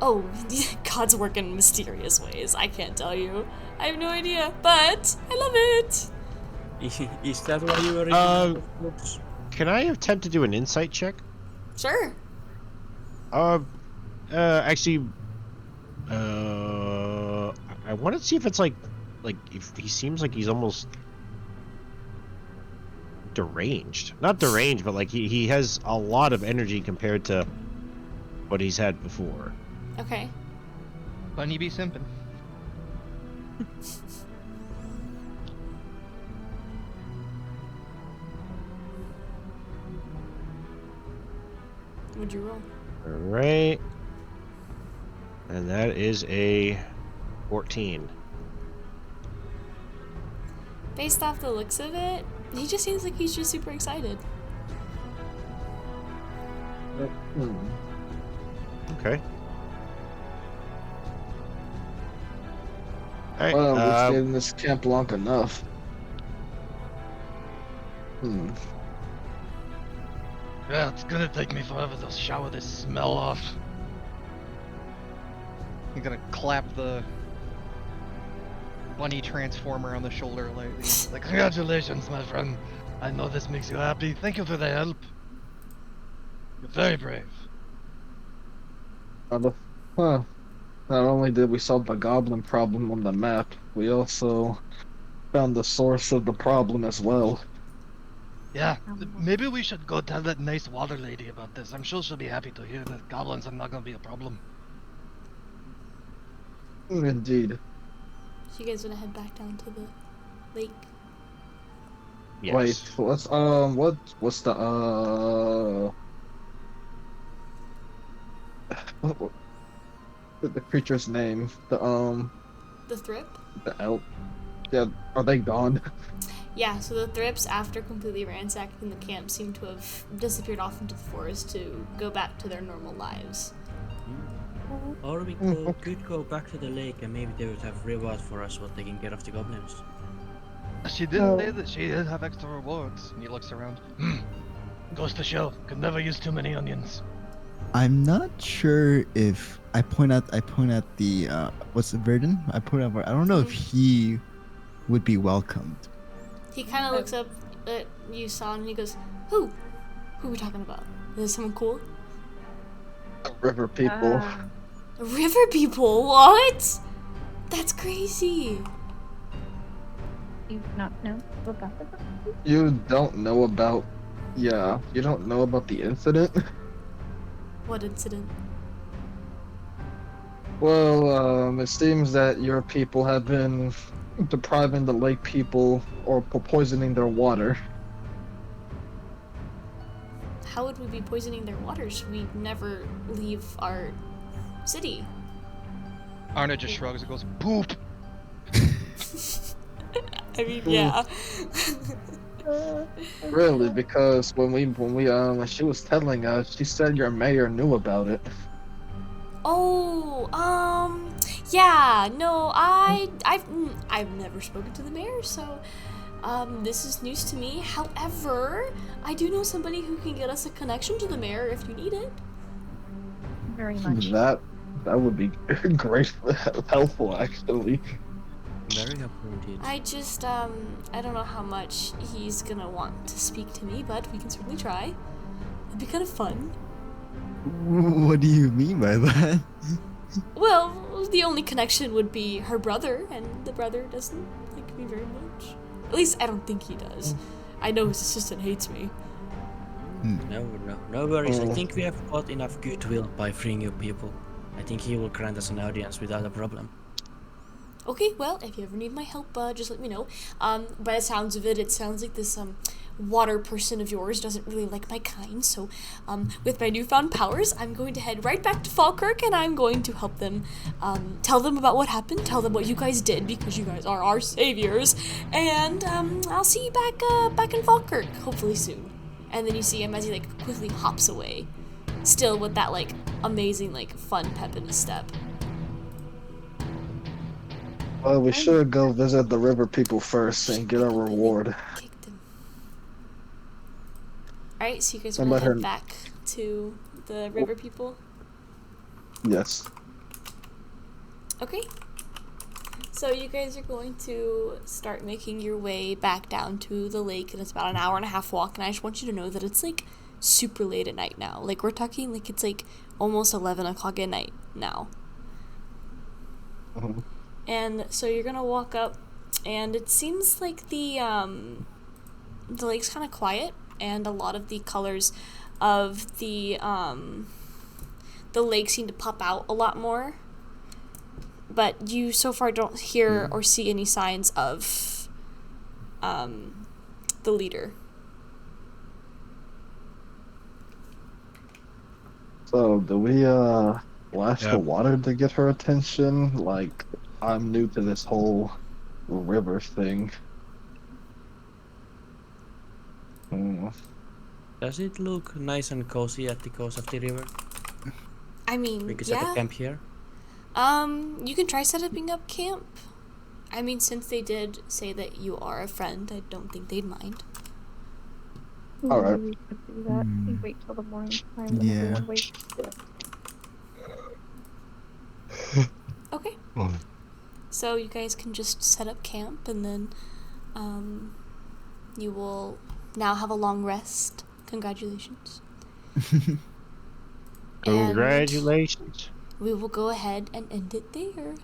Oh, God's work in mysterious ways. I can't tell you. I have no idea, but I love it. Is that why you were reading the books? Can I attempt to do an insight check? Sure. Actually, I want to see if it's like if he seems like he's almost deranged. Not deranged, but like he has a lot of energy compared to what he's had before. Okay. Bunny be simping. What'd you roll? All right, and that is a 14. Based off the looks of it, he just seems like he's just super excited. Okay. All right. Well, we stayed in this camp long enough. Yeah, it's gonna take me forever to shower this smell off. I'm gonna clap the bunny transformer on the shoulder like Congratulations, my friend. I know this makes you happy. Thank you for the help. You're very brave. Not only did we solve the goblin problem on the map, we also found the source of the problem as well. Yeah, maybe we should go tell that nice water lady about this. I'm sure she'll be happy to hear that goblins are not gonna be a problem. Indeed. So you guys wanna head back down to the lake? Yes. Wait, what's the the creature's name. The Thrip? The elk. Yeah, are they gone? Yeah, so the Thrips, after completely ransacking the camp, seem to have disappeared off into the forest to go back to their normal lives. Or we could go back to the lake and maybe they would have reward for us what they can get off the goblins. She did say that she did have extra rewards. And he looks around. Goes to show. Could never use too many onions. I'm not sure if I point at the what's the Verdun? I don't know if he would be welcomed. He kind of looks up at you, Son, and he goes, Who? Who are we talking about? Is this someone cool? River people. River people? What? That's crazy. You do not know about the You don't know about. Yeah, you don't know about the incident. What incident? Well, it seems that your people have been depriving the lake people or poisoning their water. How would we be poisoning their waters? We never leave our city. Arna just shrugs and goes, poop. I mean, yeah. Really, because when she was telling us, she said your mayor knew about it. Oh, yeah, no, I've never spoken to the mayor, so, this is news to me. However, I do know somebody who can get us a connection to the mayor if you need it. very much. That would be great, helpful actually. Very helpful indeed. I just, I don't know how much he's gonna want to speak to me, but we can certainly try. It'd be kind of fun. What do you mean by that? Well, the only connection would be her brother, and the brother doesn't like me very much. At least I don't think he does. I know his assistant hates me. No worries. I think we have got enough goodwill by freeing you people. I think he will grant us an audience without a problem. Okay, well, if you ever need my help, just let me know. By the sounds of it, it sounds like this, water person of yours doesn't really like my kind, so, with my newfound powers, I'm going to head right back to Falkirk, and I'm going to help them, tell them about what happened, tell them what you guys did, because you guys are our saviors, and, I'll see you back in Falkirk, hopefully soon. And then you see him as he, like, quickly hops away, still with that, like, amazing, like, fun pep in his step. Well, we should go visit the river people first and get our reward. Kicked him. Alright, so you guys And want let to her- head back to the river people? Yes. Okay. So you guys are going to start making your way back down to the lake, and it's about an hour and a half walk, and I just want you to know that it's, like, super late at night now. Like, we're talking, like, it's, like, almost 11 o'clock at night now. Mhm. And so you're gonna walk up, and it seems like the lake's kind of quiet, and a lot of the colors of the lake seem to pop out a lot more. But you so far don't hear or see any signs of the leader. So, do we flash Yeah. the water to get her attention? Like, I'm new to this whole river thing. Does it look nice and cozy at the coast of the river? I mean, We could set yeah. up camp here. You can try setting up camp. I mean, since they did say that you are a friend, I don't think they'd mind. Alright. We could do that. We wait till the morning time. And Yeah. everyone waits. Okay. So you guys can just set up camp, and then you will now have a long rest. Congratulations. And Congratulations. we will go ahead and end it there.